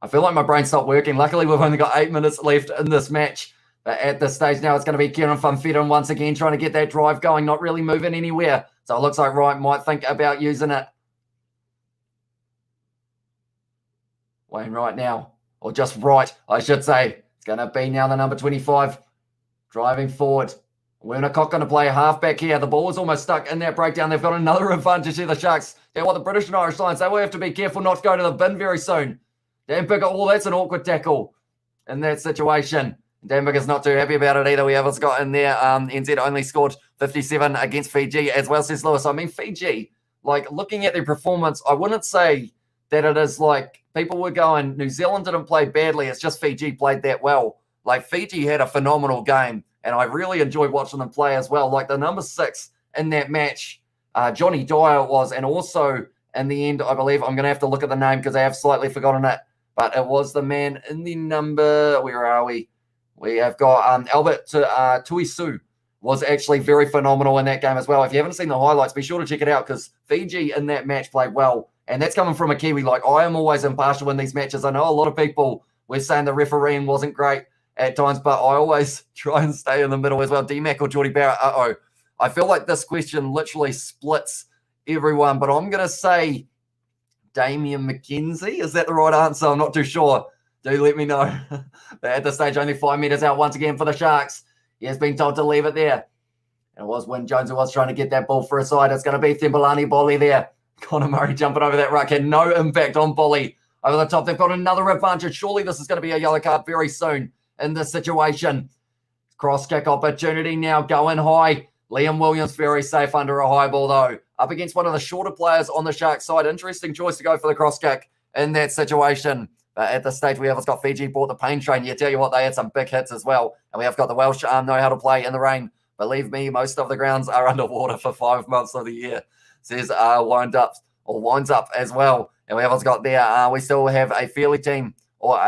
I feel like my brain stopped working. Luckily, we've only got 8 minutes left in this match. But at this stage now, it's going to be Kieran van Veeren once again trying to get that drive going, not really moving anywhere. So it looks like Wright might think about using it. Wayne Wright now, or just Wright, I should say. It's going to be now the number 25 driving forward. Werner Koch going to play a halfback here. The ball is almost stuck in that breakdown. They've got another advantage here, the Sharks. They're what the British and Irish Lions, they will have to be careful not to go to the bin very soon. Dan Bigger, oh, that's an awkward tackle in that situation. Dan Bigger's not too happy about it either. We have got in there. NZ only scored 57 against Fiji as well, says Lewis. I mean, Fiji, like looking at their performance, I wouldn't say that it is like people were going, New Zealand didn't play badly. It's just Fiji played that well. Like Fiji had a phenomenal game, and I really enjoyed watching them play as well. Like the number 6 in that match, Johnny Dyer was, and also in the end, I believe, I'm going to have to look at the name because I have slightly forgotten it, but it was the man in the number, where are we? We have got Albert Tuisu was actually very phenomenal in that game as well. If you haven't seen the highlights, be sure to check it out because Fiji in that match played well. And that's coming from a Kiwi. Like, I am always impartial in these matches. I know a lot of people were saying the refereeing wasn't great at times, but I always try and stay in the middle as well. D-Mac or Geordie Barrett? I feel like this question literally splits everyone, but I'm going to say Damian McKenzie. Is that the right answer? I'm not too sure. Do let me know. At this stage, only 5 meters out once again for the Sharks. He has been told to leave it there. And it was Wyn Jones who was trying to get that ball for a side. It's going to be Thembelani Bolly there. Connor Murray jumping over that ruck had no impact on Bolly. Over the top, they've got another advantage. Surely this is going to be a yellow card very soon in this situation. Cross kick opportunity now going high. Liam Williams very safe under a high ball though. Up against one of the shorter players on the Sharks side. Interesting choice to go for the cross kick in that situation. But at this stage, we have got Fiji bought the pain train. You tell you what, they had some big hits as well. And we have got the Welsh know how to play in the rain. Believe me, most of the grounds are underwater for 5 months of the year. Says winds up as well. And we have got there. We still have a fairly team, or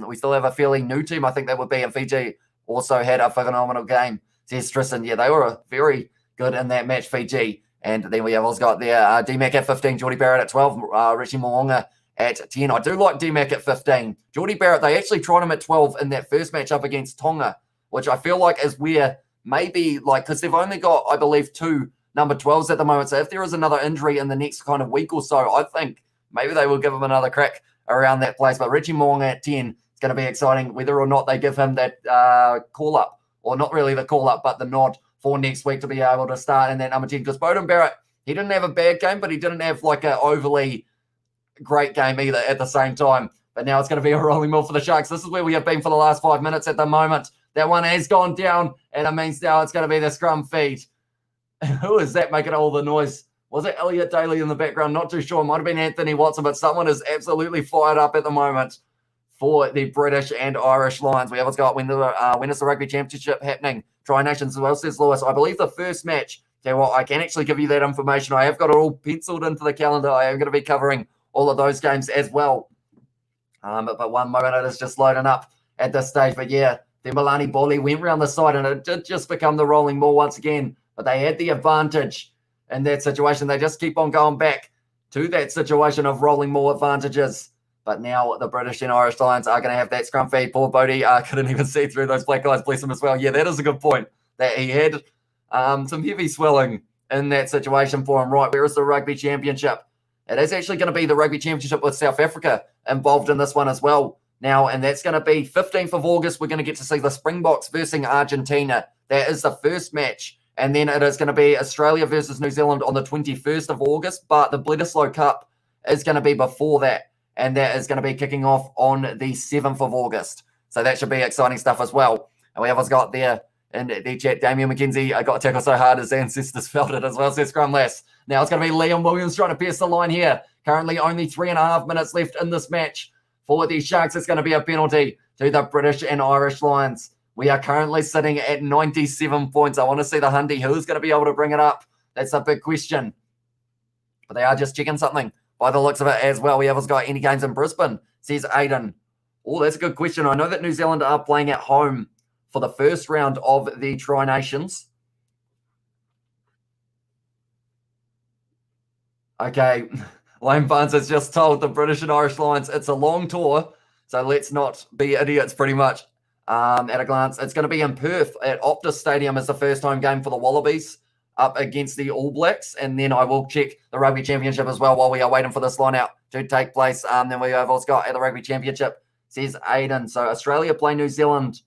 we still have a fairly new team. I think that would be. And Fiji also had a phenomenal game. Says Tristan. Yeah, they were very good in that match, Fiji. And then we have also got there D-Mac at 15, Geordie Barrett at 12, Richie Mo'unga at 10. I do like D-Mac at 15. Geordie Barrett, they actually tried him at 12 in that first match up against Tonga, which I feel like is where maybe, like, because they've only got, I believe, 2 number 12s at the moment. So if there is another injury in the next kind of week or so, I think maybe they will give him another crack around that place. But Richie Mo'unga at 10 is going to be exciting, whether or not they give him that call-up, or not really the call-up, but the nod for next week to be able to start in that number 10. Because Beauden Barrett, he didn't have a bad game, but he didn't have like an overly great game either at the same time. But now it's going to be a rolling mill for the Sharks. This is where we have been for the last 5 minutes at the moment. That one has gone down, and it means now it's going to be the scrum feed. Who is that making all the noise? Was it Elliot Daly in the background? Not too sure. It might have been Anthony Watson, but someone is absolutely fired up at the moment for the British and Irish Lions. We have got when is the Rugby Championship happening? Tri-Nations as well, says Lewis. I believe the first match, okay, well, I can actually give you that information. I have got it all penciled into the calendar. I am going to be covering all of those games as well. But one moment, it is just loading up at this stage. But yeah, Thembelani Bolly went round the side, and it did just become the rolling ball once again. But they had the advantage in that situation. They just keep on going back to that situation of rolling more advantages. But now the British and Irish Lions are going to have that scrum feed. Poor Bodie couldn't even see through those black eyes. Bless him as well. Yeah, that is a good point, that he had some heavy swelling in that situation for him. Right, where is the Rugby Championship? It is actually going to be the Rugby Championship with South Africa involved in this one as well now, and that's going to be 15th of August. We're going to get to see the Springboks versus Argentina. That is the first match, and then it is going to be Australia versus New Zealand on the 21st of August, but the Bledisloe Cup is going to be before that, and that is going to be kicking off on the 7th of August. So that should be exciting stuff as well. And we have us got there in the chat, Damian McKenzie, I got tackled so hard his ancestors felt it as well, says Scrum Lass. Now it's going to be Liam Williams trying to pierce the line here. Currently only 3.5 minutes left in this match for the Sharks. It's going to be a penalty. to the British and Irish Lions. We are currently sitting at 97 points. I want to see the Hundy. Who's going to be able to bring it up? That's a big question. But they are just checking something by the looks of it as well. We haven't got any games in Brisbane, says Aiden. Oh, that's a good question. I know that New Zealand are playing at home for the first round of the Tri Nations. Okay, Lane Barnes has just told the British and Irish Lions it's a long tour, so let's not be idiots pretty much. At a glance, it's going to be in Perth at Optus Stadium as the first home game for the Wallabies up against the All Blacks, and then I will check the Rugby Championship as well while we are waiting for this line out to take place. Then we have also got at the Rugby Championship, says Aiden. So Australia play New Zealand.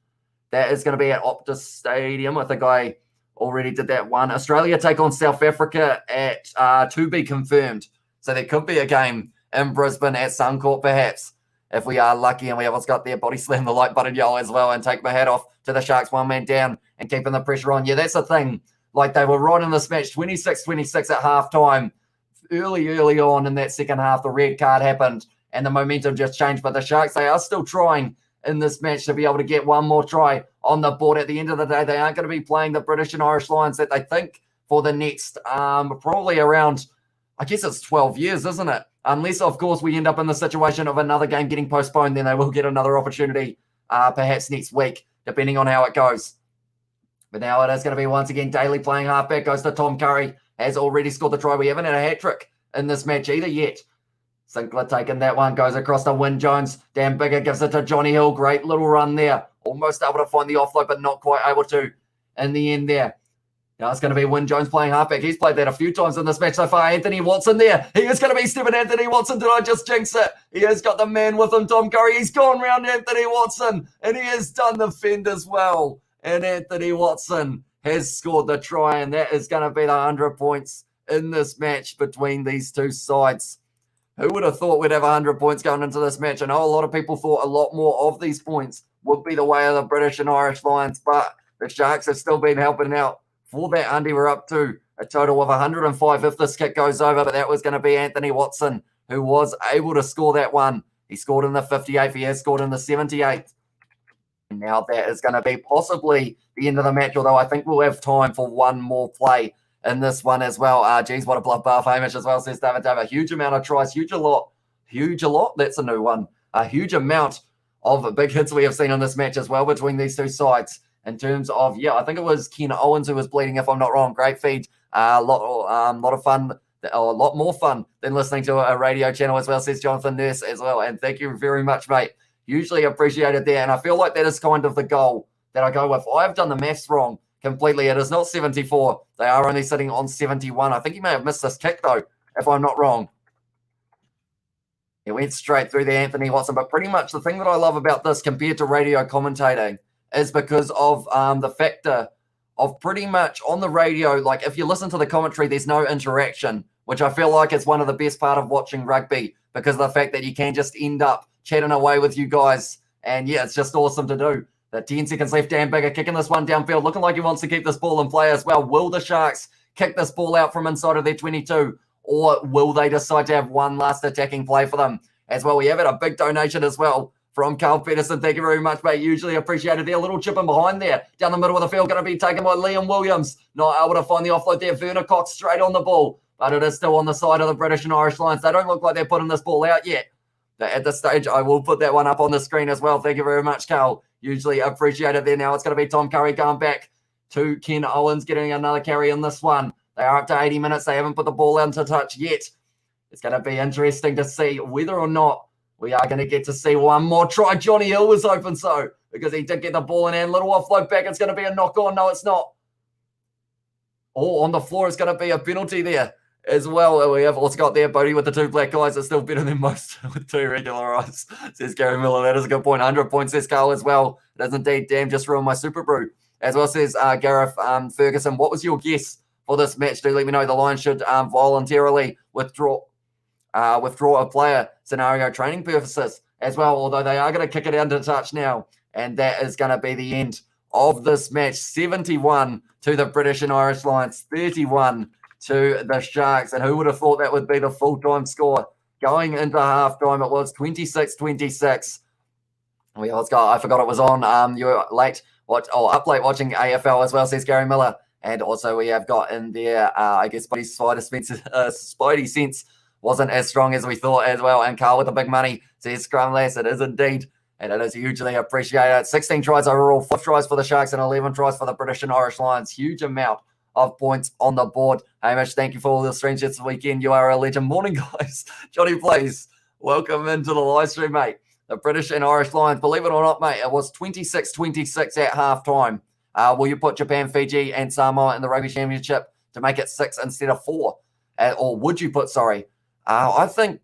That is going to be at Optus Stadium. I think I already did that one. Australia take on South Africa at to be confirmed. So there could be a game in Brisbane at Suncorp perhaps, if we are lucky, and we have also got their body slam the like button yell as well, and take my hat off to the Sharks, one man down and keeping the pressure on. Yeah, that's the thing. Like, they were right in this match, 26-26 at halftime. Early on in that second half, the red card happened and the momentum just changed. But the Sharks, they are still trying in this match to be able to get one more try on the board. At the end of the day, they aren't going to be playing the British and Irish Lions that they think for the next probably around, I guess it's 12 years, isn't it? Unless, of course, we end up in the situation of another game getting postponed, then they will get another opportunity perhaps next week, depending on how it goes. But now it is going to be once again Daly playing halfback, goes to Tom Curry, has already scored the try. We haven't had a hat-trick in this match either yet. Sinclair taking that one, goes across to Wyn Jones. Dan Bigger gives it to Johnny Hill. Great little run there. Almost able to find the offload, but not quite able to in the end there. Now it's going to be Wyn Jones playing halfback. He's played that a few times in this match so far. Anthony Watson there. He is going to be stepping Anthony Watson. Did I just jinx it? He has got the man with him, Tom Curry. He's gone round Anthony Watson, and he has done the fend as well. And Anthony Watson has scored the try, and that is going to be the 100 points in this match between these two sides. Who would have thought we'd have 100 points going into this match? I know a lot of people thought a lot more of these points would be the way of the British and Irish Lions, but the Sharks have still been helping out. For that, Andy, we're up to a total of 105 if this kick goes over, but that was going to be Anthony Watson, who was able to score that one. He scored in the 58th. He has scored in the 78th. And now that is going to be possibly the end of the match, although I think we'll have time for one more play in this one as well. Geez, what a bloodbath, Hamish, as well, says David. A huge amount of tries, huge a lot. That's a new one. A huge amount of big hits we have seen in this match as well between these two sides. In terms of, I think it was Ken Owens who was bleeding, if I'm not wrong. Great feed. A lot of fun. A lot more fun than listening to a radio channel as well, says Jonathan Nurse as well. And thank you very much, mate. Hugely appreciated there. And I feel like that is kind of the goal that I go with. I've done the maths wrong completely. It is not 74. They are only sitting on 71. I think he may have missed this kick, though, if I'm not wrong. It went straight through the Anthony Watson. But pretty much the thing that I love about this compared to radio commentating is because of the factor of pretty much on the radio, like if you listen to the commentary, there's no interaction, which I feel like is one of the best part of watching rugby, because of the fact that you can just end up chatting away with you guys. And it's just awesome to do. The 10 seconds left, Dan Bigger kicking this one downfield, looking like he wants to keep this ball in play as well. Will the Sharks kick this ball out from inside of their 22, or will they decide to have one last attacking play for them as well? We have had a big donation as well from Carl Peterson. Thank you very much, mate. Usually appreciated there. A little chip in behind there. Down the middle of the field, going to be taken by Liam Williams. Not able to find the offload there. Werner Cox straight on the ball, but it is still on the side of the British and Irish Lions. They don't look like they're putting this ball out yet. At this stage, I will put that one up on the screen as well. Thank you very much, Carl. Usually appreciated there. Now it's going to be Tom Curry going back to Ken Owens, getting another carry in this one. They are up to 80 minutes. They haven't put the ball into touch yet. It's going to be interesting to see whether or not we are going to get to see one more try. Johnny Hill was open, so because he did get the ball in hand. Little offload back. It's going to be a knock on. No, it's not. Oh, on the floor, it's going to be a penalty there as well. We have also got there Bodie with the two black guys. It's still better than most with two regular eyes, says Gary Miller. That is a good point. 100 points, says Carl as well. It does indeed. Damn, just ruined my Super Brew. As well, says Gareth Ferguson. What was your guess for this match? Do let me know. The Lions should voluntarily withdraw a player scenario training purposes as well, although they are going to kick it out to touch now, and that is going to be the end of this match. 71 to the British and Irish Lions, 31 to the Sharks, and who would have thought that would be the full-time score going into halftime? It was 26-26, I forgot it was on. You were late, up late watching AFL as well, says Gary Miller. And also we have got in there, I guess, Spidey sense wasn't as strong as we thought as well. And Carl with the big money says, Scrum Lass, it is indeed. And it is hugely appreciated. 16 tries overall, 5 tries for the Sharks and 11 tries for the British and Irish Lions. Huge amount of points on the board. Hamish, thank you for all the streams this weekend. You are a legend. Morning, guys. Johnny Plays, welcome into the live stream, mate. The British and Irish Lions, believe it or not, mate, it was 26-26 at halftime. Will you put Japan, Fiji, and Samoa in the Rugby Championship to make it 6 instead of 4? Or would you put, I think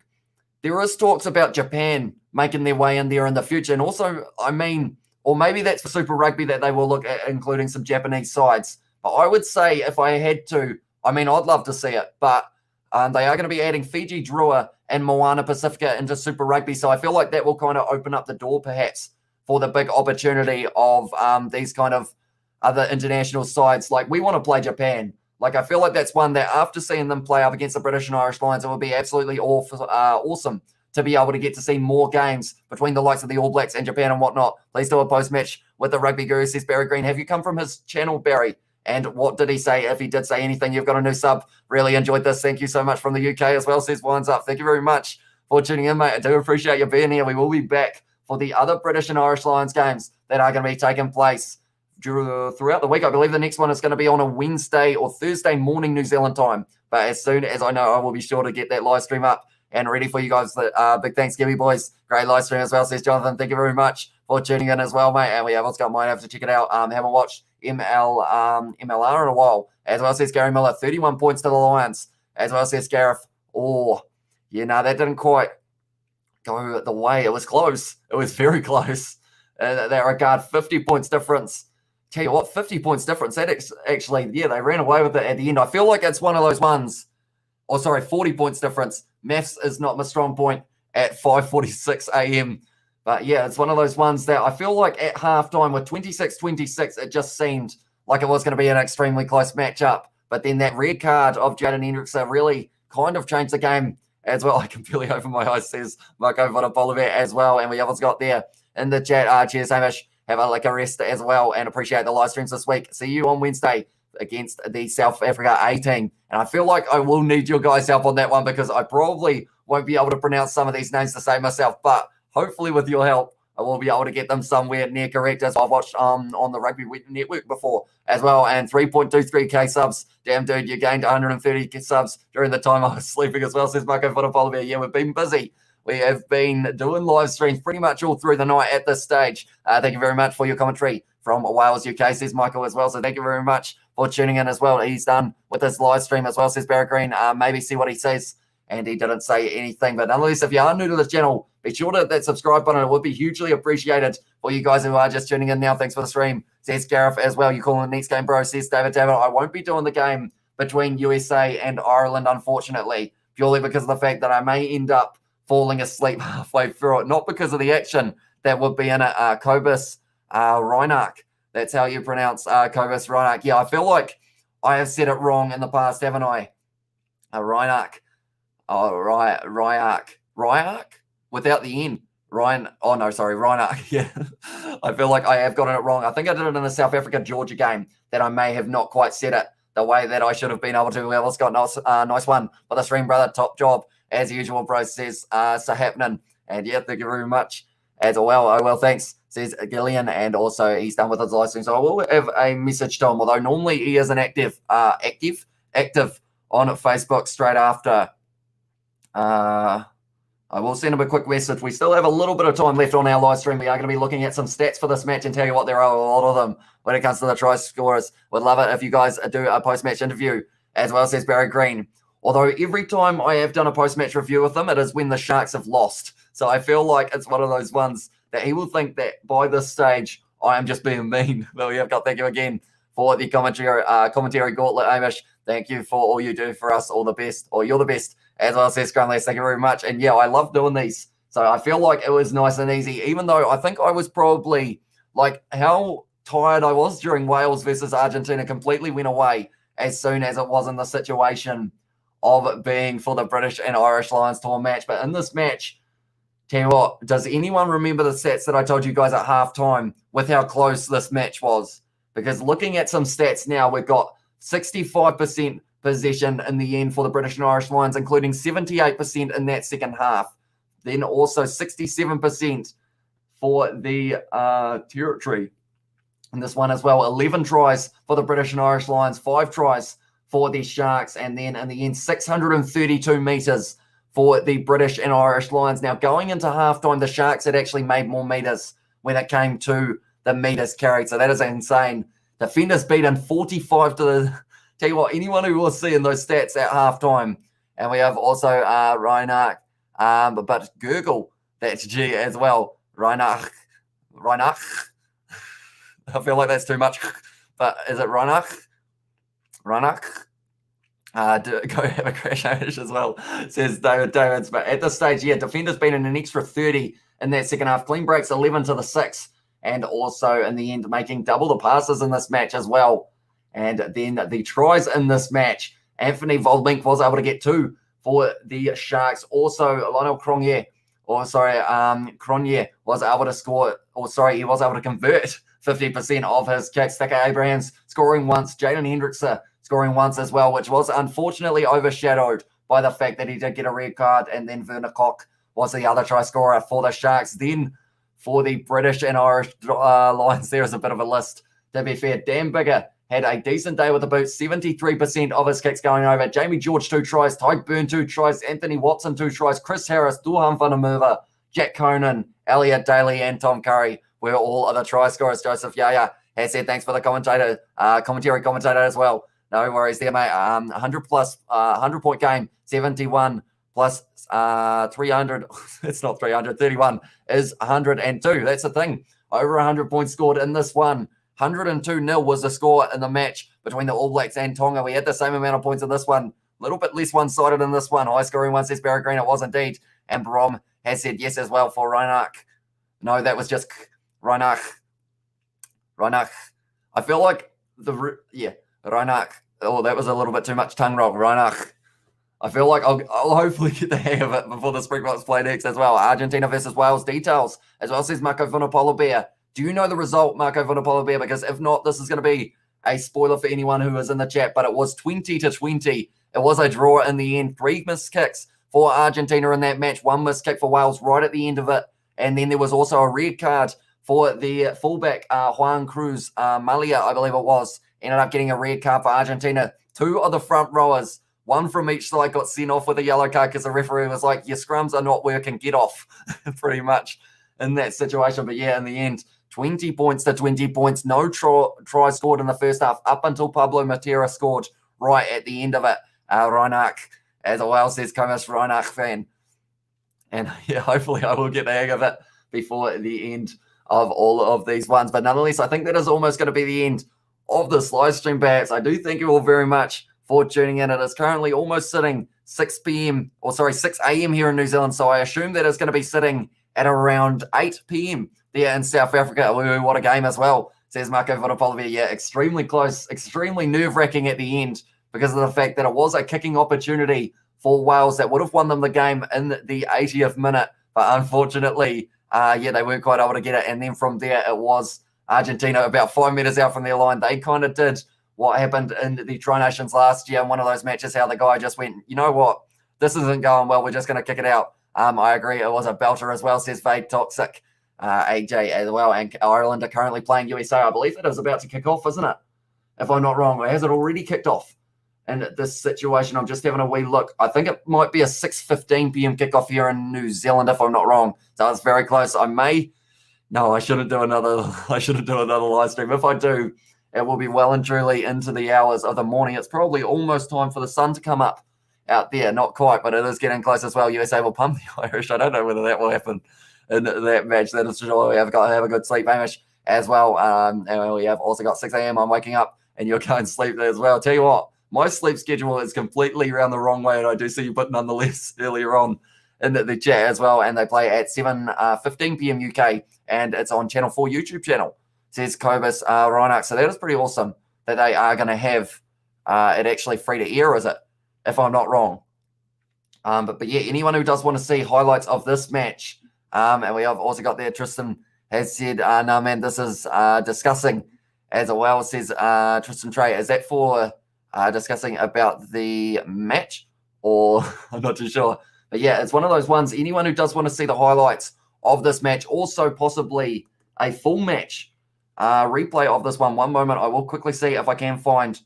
there is talks about Japan making their way in there in the future. And also, or maybe that's for Super Rugby that they will look at including some Japanese sides. But I would say if I had to, I'd love to see it. But they are going to be adding Fiji, Drua, and Moana Pacifica into Super Rugby. So I feel like that will kind of open up the door perhaps for the big opportunity of these kind of other international sides. Like, we want to play Japan. Like, I feel like that's one that after seeing them play up against the British and Irish Lions, it would be absolutely awesome to be able to get to see more games between the likes of the All Blacks and Japan and whatnot. Please do a post-match with the Rugby Guru, says Barry Green. Have you come from his channel, Barry? And what did he say? If he did say anything, you've got a new sub. Really enjoyed this. Thank you so much from the UK as well, says Winds Up. Thank you very much for tuning in, mate. I do appreciate you being here. We will be back for the other British and Irish Lions games that are going to be taking place throughout the week. I believe the next one is going to be on a Wednesday or Thursday morning New Zealand time. But as soon as I know, I will be sure to get that live stream up and ready for you guys. Big thanks, Gibby boys. Great live stream as well, says Jonathan. Thank you very much for tuning in as well, mate. And we have also got mine. Have to check it out. Haven't watched MLR in a while. As well, says Gary Miller. 31 points to the Lions. As well, says Gareth. That didn't quite go the way. It was close. It was very close. That regard, 50 points difference. Tell you what, 50 points difference. That actually, they ran away with it at the end. I feel like it's one of those ones. 40 points difference. Maths is not my strong point at 5:46 a.m. But yeah, it's one of those ones that I feel like at halftime with 26-26, it just seemed like it was going to be an extremely close matchup. But then that red card of Jaden Hendrickson really kind of changed the game as well. I can barely open my eyes, says Marco Vodopolovic as well. And we have got there in the chat. Cheers, Hamish. Have a rest as well and appreciate the live streams this week. See you on Wednesday against the South Africa A team. And I feel like I will need your guys' help on that one because I probably won't be able to pronounce some of these names to save myself. But hopefully with your help, I will be able to get them somewhere near correct, as I've watched on the Rugby Network before as well. And 3.23k subs. Damn, dude, you gained 130 subs during the time I was sleeping as well, says Marco Vodopolovic. Yeah, we've been busy. We have been doing live streams pretty much all through the night at this stage. Thank you very much for your commentary from Wales, UK, says Michael as well. So thank you very much for tuning in as well. He's done with this live stream as well, says Barry Green. Maybe see what he says. And he didn't say anything. But nonetheless, if you are new to this channel, be sure to hit that subscribe button. It would be hugely appreciated for you guys who are just tuning in now. Thanks for the stream, says Gareth as well. You call him the next game, bro, says David. I won't be doing the game between USA and Ireland, unfortunately, purely because of the fact that I may end up falling asleep halfway through it. Not because of the action that would be in it. Kobus Reinach. That's how you pronounce Kobus Reinach. Yeah, I feel like I have said it wrong in the past, haven't I? Reinach. Oh, Ryak without the N. Reinach. Yeah, I feel like I have gotten it wrong. I think I did it in the South Africa-Georgia game that I may have not quite said it the way that I should have been able to. Well, it's got nice one for the stream, brother. Top job as usual, bro, says so happening. And yeah, thank you very much as well. Oh, well, thanks, says Gillian. And also he's done with his live stream. So I will have a message to him, although normally he isn't active on Facebook straight after. I will send him a quick message. We still have a little bit of time left on our live stream. We are going to be looking at some stats for this match and tell you what, there are a lot of them when it comes to the try scorers. Would love it if you guys do a post-match interview as well, says Barry Green. Although every time I have done a post-match review with him, it is when the Sharks have lost. So I feel like it's one of those ones that he will think that by this stage, I am just being mean. Well, yeah, thank you again for the commentary gauntlet, Amish. Thank you for all you do for us. All the best, or you're the best. As well, says Scrumless, thank you very much. And yeah, I love doing these. So I feel like it was nice and easy, even though I think I was probably like how tired I was during Wales versus Argentina completely went away as soon as it was in the situation of it being for the British and Irish Lions tour match. But in this match, Tell you what, does anyone remember the stats that I told you guys at halftime with how close this match was? Because looking at some stats now, we've got 65% possession in the end for the British and Irish Lions, including 78% in that second half. Then also 67% for the Territory in this one as well. 11 tries for the British and Irish Lions, 5 tries for the Sharks, and then in the end, 632 metres for the British and Irish Lions. Now, going into halftime, the Sharks had actually made more metres when it came to the metres carried. So that is insane. Defenders beaten 45 to the... Tell you what, anyone who was seeing those stats at halftime. And we have also Reinach, but Gurgle, that's G as well. Reinach. I feel like that's too much. But is it Reinach? Go have a crash as well, says David Davids. But at this stage, yeah, defenders been in an extra 30 in that second half. Clean breaks 11 to the 6, and also in the end making double the passes in this match as well. And then the tries in this match, Anthony Voldmink was able to get 2 for the Sharks. Also, Lionel Cronje was able to score, he was able to convert 50% of his kicks. Thicke Abrahams scoring once, Jaden Hendrickson scoring once as well, which was unfortunately overshadowed by the fact that he did get a red card, and then Werner Koch was the other try scorer for the Sharks. Then for the British and Irish Lions, there is a bit of a list, to be fair. Dan Bigger had a decent day with the boot, 73% of his kicks going over. Jamie George, 2 tries. Tyke Byrne, 2 tries. Anthony Watson, 2 tries. Chris Harris, Duhan van der Merwe, Jack Conan, Elliot Daly, and Tom Curry were all other try scorers. Joseph Yaya has said thanks for the commentator as well. No worries there, mate. 100 point game, 71 plus 300. It's not 300. 31 is 102. That's the thing. Over 100 points scored in this one. 102-0 was the score in the match between the All Blacks and Tonga. We had the same amount of points in this one. A little bit less one-sided in this one. High scoring one, says Barry Green. It was indeed. And Brom has said yes as well for Reinach. No, that was just Reinach. I feel like Reinach. Oh, that was a little bit too much tongue roll. Reinach. I feel like I'll hopefully get the hang of it before the Springboks play next as well. Argentina versus Wales details as well, says Marco Vunipola-Bear. Do you know the result, Marco Vunipola-Bear? Because if not, this is going to be a spoiler for anyone who is in the chat, but it was 20-20. It was a draw in the end. 3 missed kicks for Argentina in that match. 1 missed kick for Wales right at the end of it. And then there was also a red card for the fullback, Juan Cruz Malia, I believe it was. Ended up getting a red card for Argentina. 2 of the front rowers, 1 from each side, got sent off with a yellow card because the referee was like, your scrums are not working, get off, pretty much in that situation. But yeah, in the end, 20 points to 20 points. No try scored in the first half up until Pablo Matera scored right at the end of it. Reinach, as well, says Comas, Reinach fan. And yeah, hopefully I will get the hang of it before the end of all of these ones. But nonetheless, I think that is almost going to be the end of this live stream, perhaps. I do thank you all very much for tuning in. It is currently almost sitting 6 a.m. here in New Zealand. So I assume that it's going to be sitting at around 8 p.m. there in South Africa. What a game as well, says Marco Vunipola-Bear. Yeah, extremely close, extremely nerve-wracking at the end because of the fact that it was a kicking opportunity for Wales that would have won them the game in the 80th minute. But unfortunately, they weren't quite able to get it. And then from there, it was Argentina about 5 meters out from their line. They kind of did what happened in the Tri Nations last year in one of those matches, how the guy just went, you know what, this isn't going well, we're just going to kick it out. I agree, it was a belter as well, says Fade Toxic, AJ as well. And Ireland are currently playing USA. I believe it is about to kick off, isn't it? If I'm not wrong, or has it already kicked off? In this situation, I'm just having a wee look. I think it might be a 6:15 p.m. kickoff here in New Zealand, if I'm not wrong. So it's very close. I shouldn't do another live stream. If I do, it will be well and truly into the hours of the morning. It's probably almost time for the sun to come up out there. Not quite, but it is getting close as well. USA will pump the Irish. I don't know whether that will happen in that match. That is sure we have a good sleep, Hamish, as well. And we have also got 6 a.m. I'm waking up, and you're going to sleep there as well. I'll tell you what, my sleep schedule is completely around the wrong way, and I do see you put nonetheless earlier on in the chat as well. And they play at 7:15 p.m. UK, and it's on Channel 4 YouTube channel, says Cobus Reinach. So that is pretty awesome that they are going to have it actually free to air, is it? If I'm not wrong. But yeah, anyone who does want to see highlights of this match, And we have also got there, Tristan has said, no, man, this is discussing as well. Says Tristan Trey, is that for discussing about the match? Or I'm not too sure. But yeah, it's one of those ones. Anyone who does want to see the highlights of this match, also possibly a full match replay of this one. One moment, I will quickly see if I can find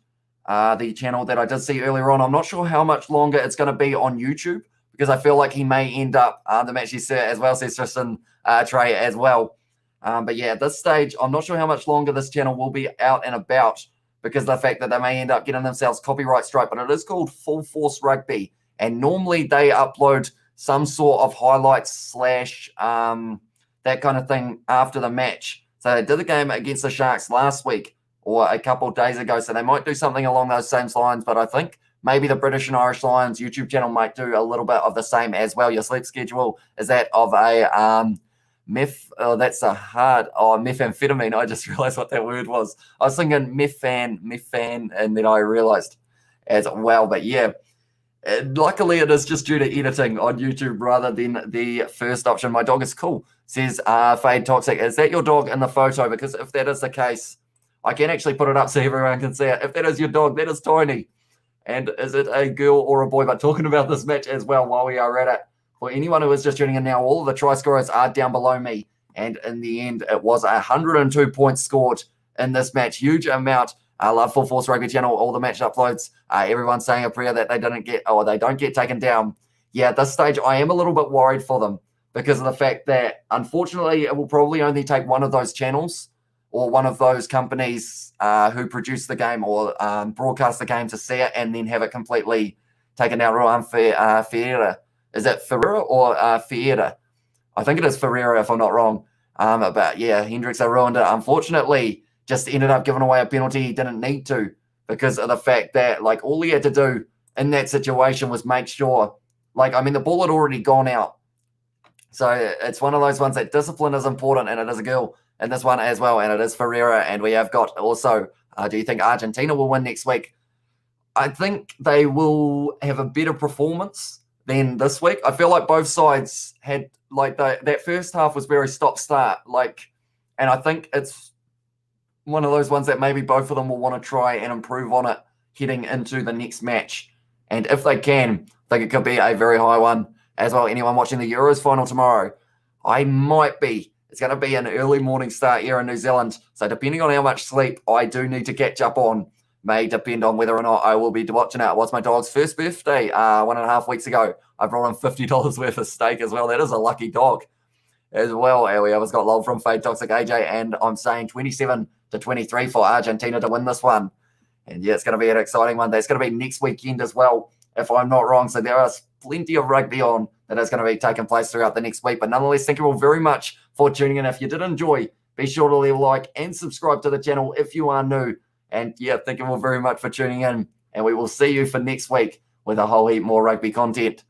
the channel that I did see earlier on. I'm not sure how much longer it's going to be on YouTube, because I feel like he may end up the match as well, says Tristan Trey as well. But yeah, at this stage, I'm not sure how much longer this channel will be out and about, because of the fact that they may end up getting themselves copyright strike. But it is called Full Force Rugby, and normally they upload some sort of highlights slash that kind of thing after the match. So they did the game against the Sharks last week or a couple of days ago, so they might do something along those same lines. But I think maybe the British and Irish Lions YouTube channel might do a little bit of the same as well. Your sleep schedule is that of a methamphetamine. I just realized what that word was. I was thinking methane, and then I realized as well. But yeah, luckily it is just due to editing on YouTube rather than the first option. My dog is cool, says Fade Toxic. Is that your dog in the photo? Because if that is the case, I can actually put it up so everyone can see it. If that is your dog, that is Tiny. And is it a girl or a boy? But talking about this match as well while we are at it, for anyone who is just tuning in now, all of the try scorers are down below me. And in the end, it was 102 points scored in this match. Huge amount. I love Full Force Rugby channel, all the match uploads. Everyone's saying a prayer that they don't get taken down. Yeah, at this stage, I am a little bit worried for them, because of the fact that, unfortunately, it will probably only take one of those channels or one of those companies who produce the game or broadcast the game to see it and then have it completely taken down. Ferreira. Is it Ferreira or Ferreira? I think it is Ferreira, if I'm not wrong. But yeah, Hendricks ruined it. Unfortunately, just ended up giving away a penalty he didn't need to, because of the fact that, like, all he had to do in that situation was make sure, the ball had already gone out. So it's one of those ones that discipline is important, and it is a girl in this one as well, and it is Ferreira. And we have got also, do you think Argentina will win next week? I think they will have a better performance than this week. I feel like both sides had, that first half was very stop-start, and I think it's one of those ones that maybe both of them will want to try and improve on it heading into the next match. And if they can, I think it could be a very high one as well. Anyone watching the Euros final tomorrow? It's going to be an early morning start here in New Zealand. So depending on how much sleep I do need to catch up on, may depend on whether or not I will be watching it. It was my dog's first birthday 1.5 weeks ago. I brought him $50 worth of steak as well. That is a lucky dog as well. And we always got love from Fade Toxic AJ, and I'm saying 27-23 for Argentina to win this one. And yeah, it's going to be an exciting one. That's going to be next weekend as well, if I'm not wrong. So there is plenty of rugby on that is going to be taking place throughout the next week. But nonetheless, thank you all very much for tuning in. If you did enjoy, be sure to leave a like and subscribe to the channel if you are new. And yeah, thank you all very much for tuning in. And we will see you for next week with a whole heap more rugby content.